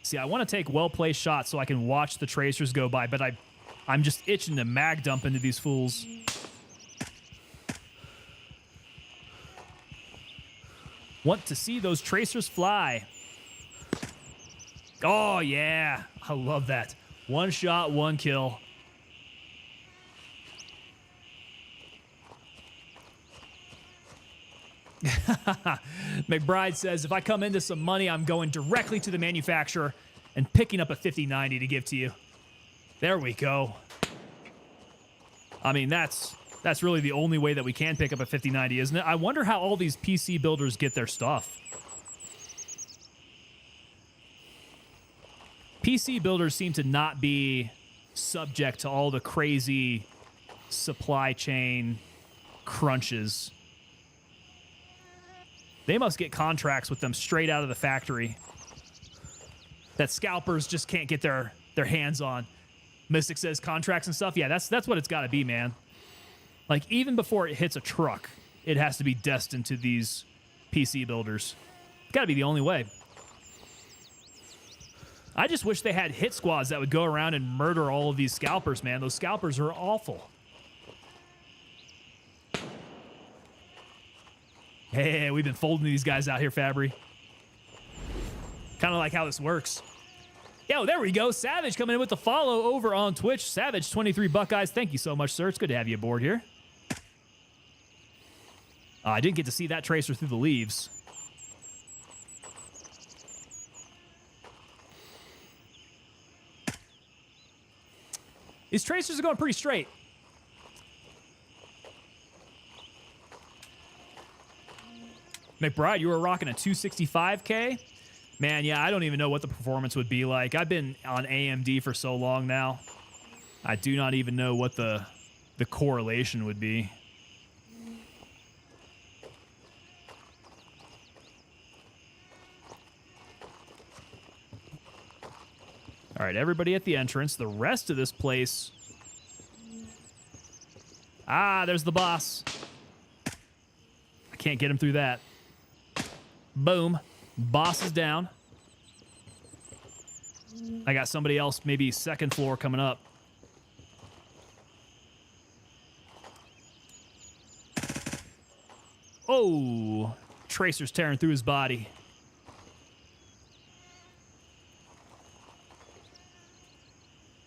See, I want to take well-placed shots so I can watch the tracers go by, but I'm just itching to mag dump into these fools. Want to see those tracers fly. Oh, yeah. I love that. One shot, one kill. McBride says, if I come into some money, I'm going directly to the manufacturer and picking up a 5090 to give to you. There we go. I mean, that's really the only way that we can pick up a 5090, isn't it? I wonder how all these PC builders get their stuff. PC builders seem to not be subject to all the crazy supply chain crunches. They must get contracts with them straight out of the factory that scalpers just can't get their hands on. Mystic says contracts and stuff. Yeah, that's what it's got to be, man. Like, even before it hits a truck, it has to be destined to these PC builders. It's got to be the only way. I just wish they had hit squads that would go around and murder all of these scalpers, man. Those scalpers are awful. Hey, we've been folding these guys out here, Fabry. Kind of like how this works. Yo, there we go. Savage coming in with the follow over on Twitch. Savage, 23 Buckeyes. Thank you so much, sir. It's good to have you aboard here. I didn't get to see that tracer through the leaves. These tracers are going pretty straight. McBride, you were rocking a 265K? Man, yeah, I don't even know what the performance would be like. I've been on AMD for so long now. I do not even know what the correlation would be. All right, everybody at the entrance. The rest of this place... Ah, there's the boss. I can't get him through that. Boom. Boss is down. I got somebody else, maybe second floor, coming up. Oh, Tracer's tearing through his body.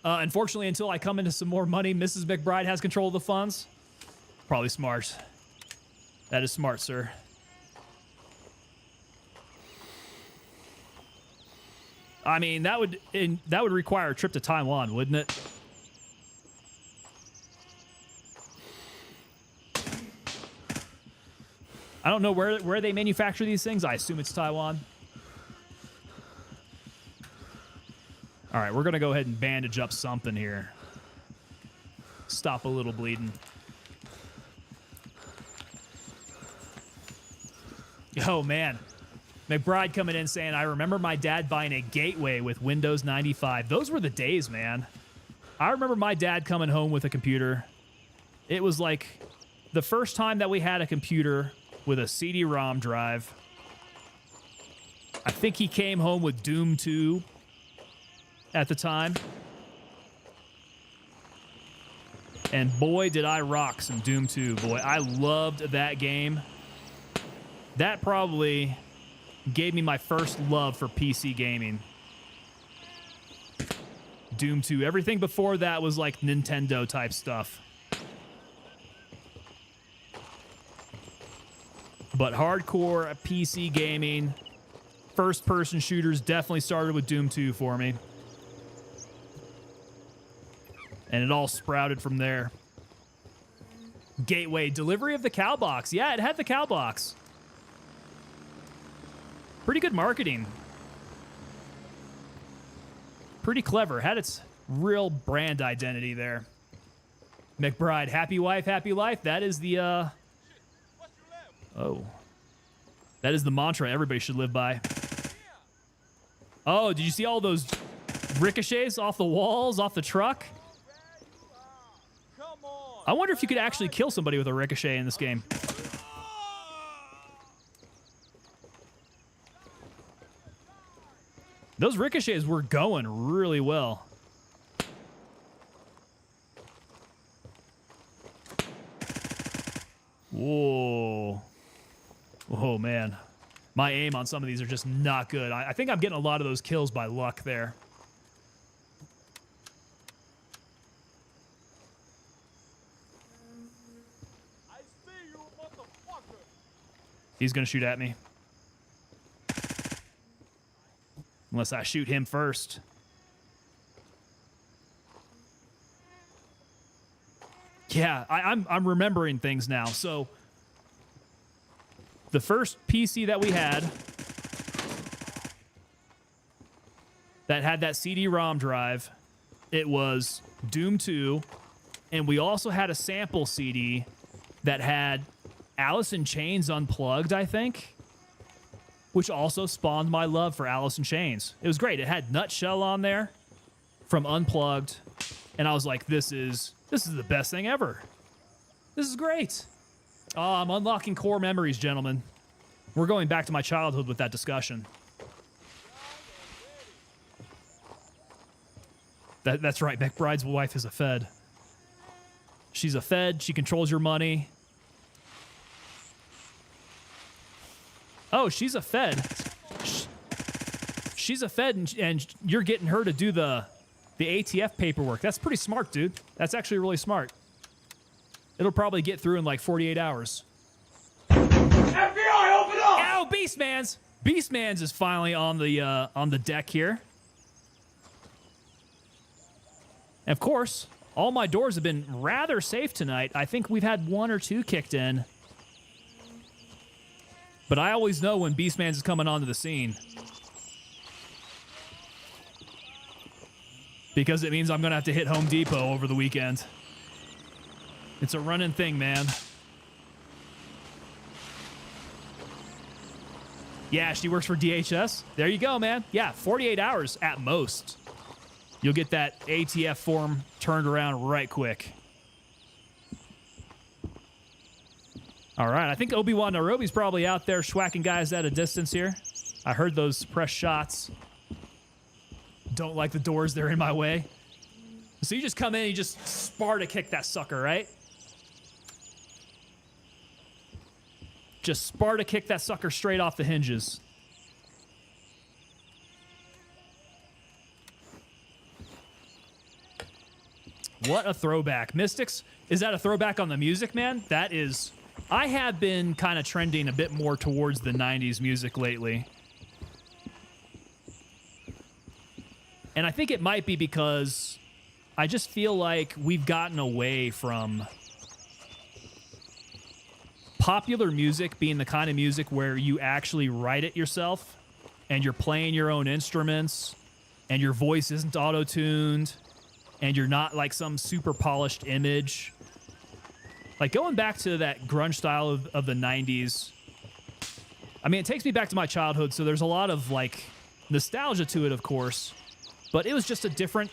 Unfortunately, until I come into some more money, Mrs. McBride has control of the funds. Probably smart. That is smart, sir. I mean, that would require a trip to Taiwan, wouldn't it? I don't know where they manufacture these things. I assume it's Taiwan. All right, we're going to go ahead and bandage up something here. Stop a little bleeding. Oh, man. McBride coming in saying, I remember my dad buying a Gateway with Windows 95. Those were the days, man. I remember my dad coming home with a computer. It was like the first time that we had a computer with a CD-ROM drive. I think he came home with Doom 2 at the time. And boy, did I rock some Doom 2. Boy, I loved that game. That probably gave me my first love for PC gaming. Doom 2. Everything before that was like Nintendo type stuff. But hardcore PC gaming, first-person shooters definitely started with Doom 2 for me. And it all sprouted from there. Gateway, delivery of the cow box. Yeah, it had the cow box. Pretty good marketing. Pretty clever. Had its real brand identity there. McBride, happy wife, happy life. That is the, oh. That is the mantra everybody should live by. Oh, did you see all those ricochets off the walls, off the truck? I wonder if you could actually kill somebody with a ricochet in this game. Those ricochets were going really well. Whoa. Oh, man. My aim on some of these are just not good. I think I'm getting a lot of those kills by luck there. He's going to shoot at me. Unless I shoot him first. Yeah, I'm remembering things now. So, the first PC that we had that had that CD-ROM drive, it was Doom 2, and we also had a sample CD that had Alice in Chains Unplugged, I think, which also spawned my love for Alice in Chains. It was great. It had Nutshell on there from Unplugged, and I was like, this is the best thing ever. This is great. Oh, I'm unlocking core memories, gentlemen. We're going back to my childhood with that discussion. That's right. McBride's wife is a Fed. She's a Fed. She controls your money. Oh, she's a Fed. She's a Fed, and you're getting her to do the ATF paperwork. That's pretty smart, dude. That's actually really smart. It'll probably get through in like 48 hours. FBI, open up! Ow, Beastmans! Beastmans is finally on the deck here. And of course, all my doors have been rather safe tonight. I think we've had one or two kicked in. But I always know when Beastmans is coming onto the scene. Because it means I'm going to have to hit Home Depot over the weekend. It's a running thing, man. Yeah, she works for DHS. There you go, man. Yeah, 48 hours at most. You'll get that ATF form turned around right quick. All right, I think Obi-Wan Nairobi's probably out there schwacking guys at a distance here. I heard those suppressed shots. Don't like the doors, they're in my way. So you just come in and you just Sparta kick that sucker, right? Just Sparta kick that sucker straight off the hinges. What a throwback. Mystics, is that a throwback on the music, man? That is... I have been kind of trending a bit more towards the 90s music lately. And I think it might be because I just feel like we've gotten away from popular music being the kind of music where you actually write it yourself and you're playing your own instruments and your voice isn't auto-tuned and you're not like some super polished image. Like going back to that grunge style of the 90s, I mean, it takes me back to my childhood, so there's a lot of like nostalgia to it, of course, but it was just a different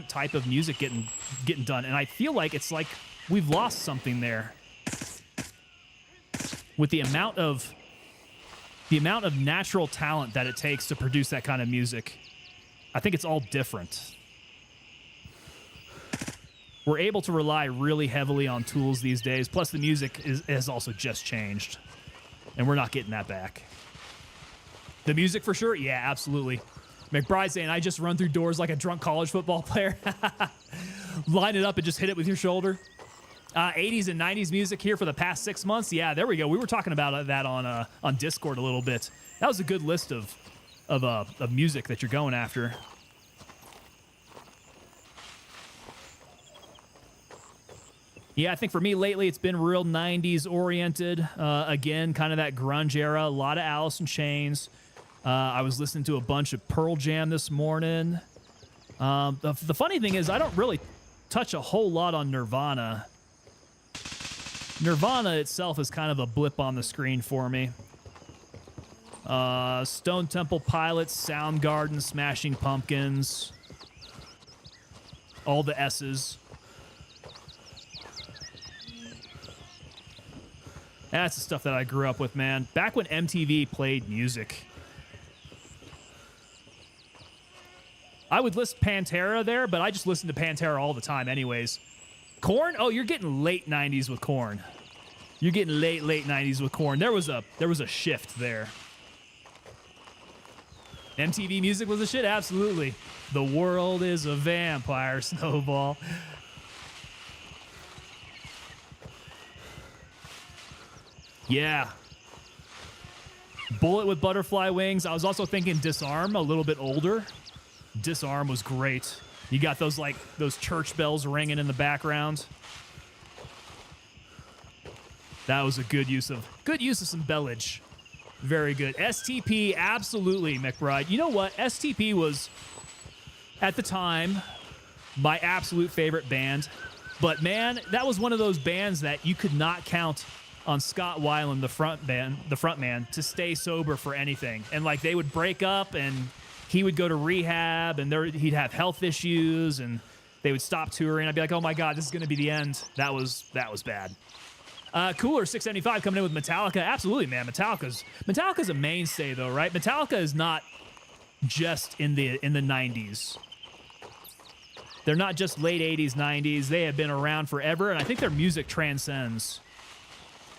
type of music getting done. And I feel like it's like we've lost something there. With the amount of natural talent that it takes to produce that kind of music, I think it's all different. We're able to rely really heavily on tools these days. Plus, the music has also just changed, and we're not getting that back. The music for sure, yeah, absolutely. McBride saying, I just run through doors like a drunk college football player. Line it up and just hit it with your shoulder. 80s and 90s music here for the past 6 months. Yeah, there we go. We were talking about that on Discord a little bit. That was a good list of music that you're going after. Yeah, I think for me lately it's been real 90s oriented. Again, kind of that grunge era. A lot of Alice in Chains. I was listening to a bunch of Pearl Jam this morning. The funny thing is I don't really touch a whole lot on Nirvana. Nirvana itself is kind of a blip on the screen for me. Stone Temple Pilots, Soundgarden, Smashing Pumpkins. All the S's. That's the stuff that I grew up with, man. Back when MTV played music. I would list Pantera there, but I just listen to Pantera all the time anyways. Korn? Oh, you're getting late 90s with Korn. You're getting late 90s with Korn. There was a shift there. MTV music was a shit? Absolutely. The world is a vampire, Snowball. Yeah. Bullet with Butterfly Wings. I was also thinking Disarm, a little bit older. Disarm was great. You got those church bells ringing in the background. That was a good use of some bellage. Very good. STP, absolutely, McBride. You know what? STP was, at the time, my absolute favorite band. But man, that was one of those bands that you could not count on Scott Weiland, the front man, to stay sober for anything. And like they would break up and he would go to rehab and he'd have health issues and they would stop touring. I'd be like, oh my God, this is going to be the end. That was bad. Cooler 675 coming in with Metallica. Absolutely, man. Metallica's a mainstay though, right? Metallica is not just in the 90s. They're not just late 80s, 90s. They have been around forever, and I think their music transcends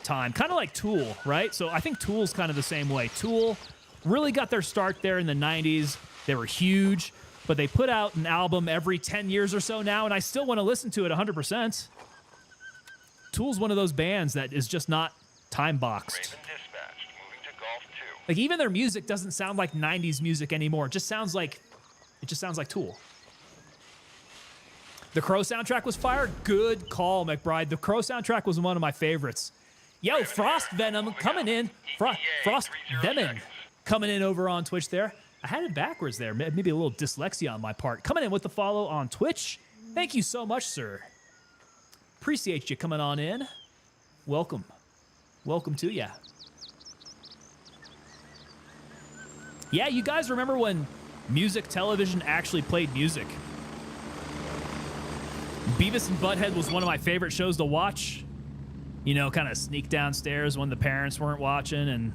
time. Kind of like Tool, right? So I think Tool's kind of the same way. Tool really got their start there in the 90s. They were huge, but they put out an album every 10 years or so now, and I still want to listen to it 100%. Tool's one of those bands that is just not time-boxed. Raven dispatched, moving to Golf 2. Like, even their music doesn't sound like 90s music anymore. It just sounds like Tool. The Crow soundtrack was fire. Good call, McBride. The Crow soundtrack was one of my favorites. Yo, Frost Venom coming in. Frost Venom coming in over on Twitch there. I had it backwards there. Maybe a little dyslexia on my part. Coming in with the follow on Twitch. Thank you so much, sir. Appreciate you coming on in. Welcome. Welcome to ya. Yeah, you guys remember when music television actually played music? Beavis and Butthead was one of my favorite shows to watch. You know, kind of sneak downstairs when the parents weren't watching and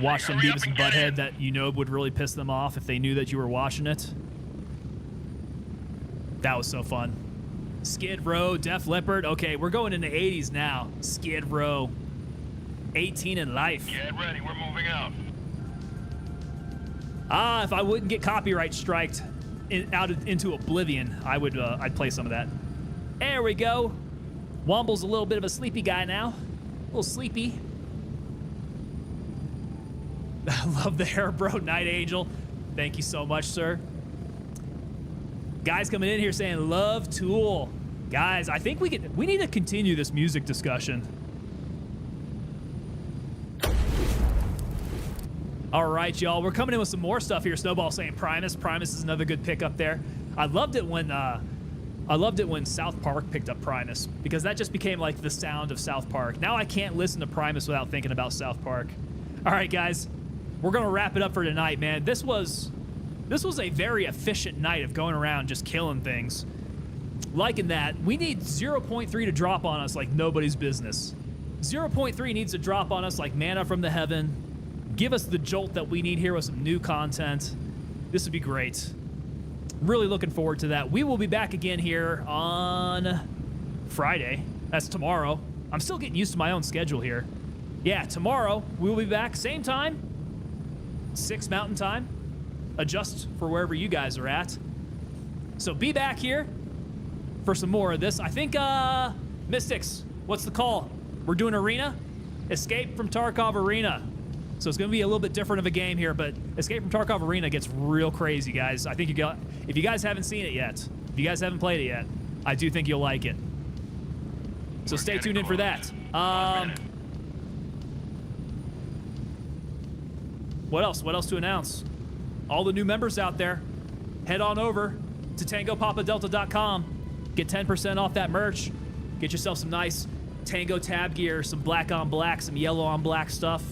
watch some Beavis and Butthead that you know would really piss them off if they knew that you were watching it. That was so fun. Skid Row, Def Leppard. Okay, we're going into 80s now. Skid Row. 18 in Life. Get ready, we're moving out. If I wouldn't get copyright striked into oblivion, I'd play some of that. There we go. Womble's a little bit of a sleepy guy now. A little sleepy. I love the hair, bro. Night Angel. Thank you so much, sir. Guys coming in here saying love Tool. Guys, I think we need to continue this music discussion. All right, y'all. We're coming in with some more stuff here. Snowball saying Primus. Primus is another good pick up there. I loved it when South Park picked up Primus because that just became like the sound of South Park. Now I can't listen to Primus without thinking about South Park. All right, guys. We're gonna wrap it up for tonight, man. This was a very efficient night of going around just killing things. Liking that. We need 0.3 to drop on us like nobody's business. 0.3 needs to drop on us like manna from the heaven. Give us the jolt that we need here with some new content. This would be great. Really looking forward to that. We will be back again here on Friday. That's tomorrow. I'm still getting used to my own schedule here. Yeah, tomorrow we will be back. Same time. 6 Mountain Time. Adjust for wherever you guys are at. So be back here for some more of this. I think, Mystics, what's the call? We're doing Arena? Escape from Tarkov Arena. So it's going to be a little bit different of a game here, but Escape from Tarkov Arena gets real crazy, guys. I think if you guys haven't seen it yet, if you guys haven't played it yet, I do think you'll like it. So stay tuned in for that. What else? What else to announce? All the new members out there, head on over to TangoPapaDelta.com. Get 10% off that merch. Get yourself some nice Tango tab gear, some black on black, some yellow on black stuff.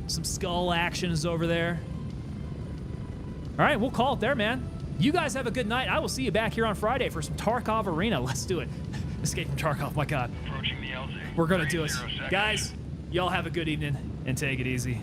Some skull action is over there. All right, we'll call it there, man. You guys have a good night. I will see you back here on Friday for some Tarkov Arena. Let's do it. Escape from Tarkov, my God. Approaching the LZ. We're going to do it. 30 seconds. Guys, y'all have a good evening and take it easy.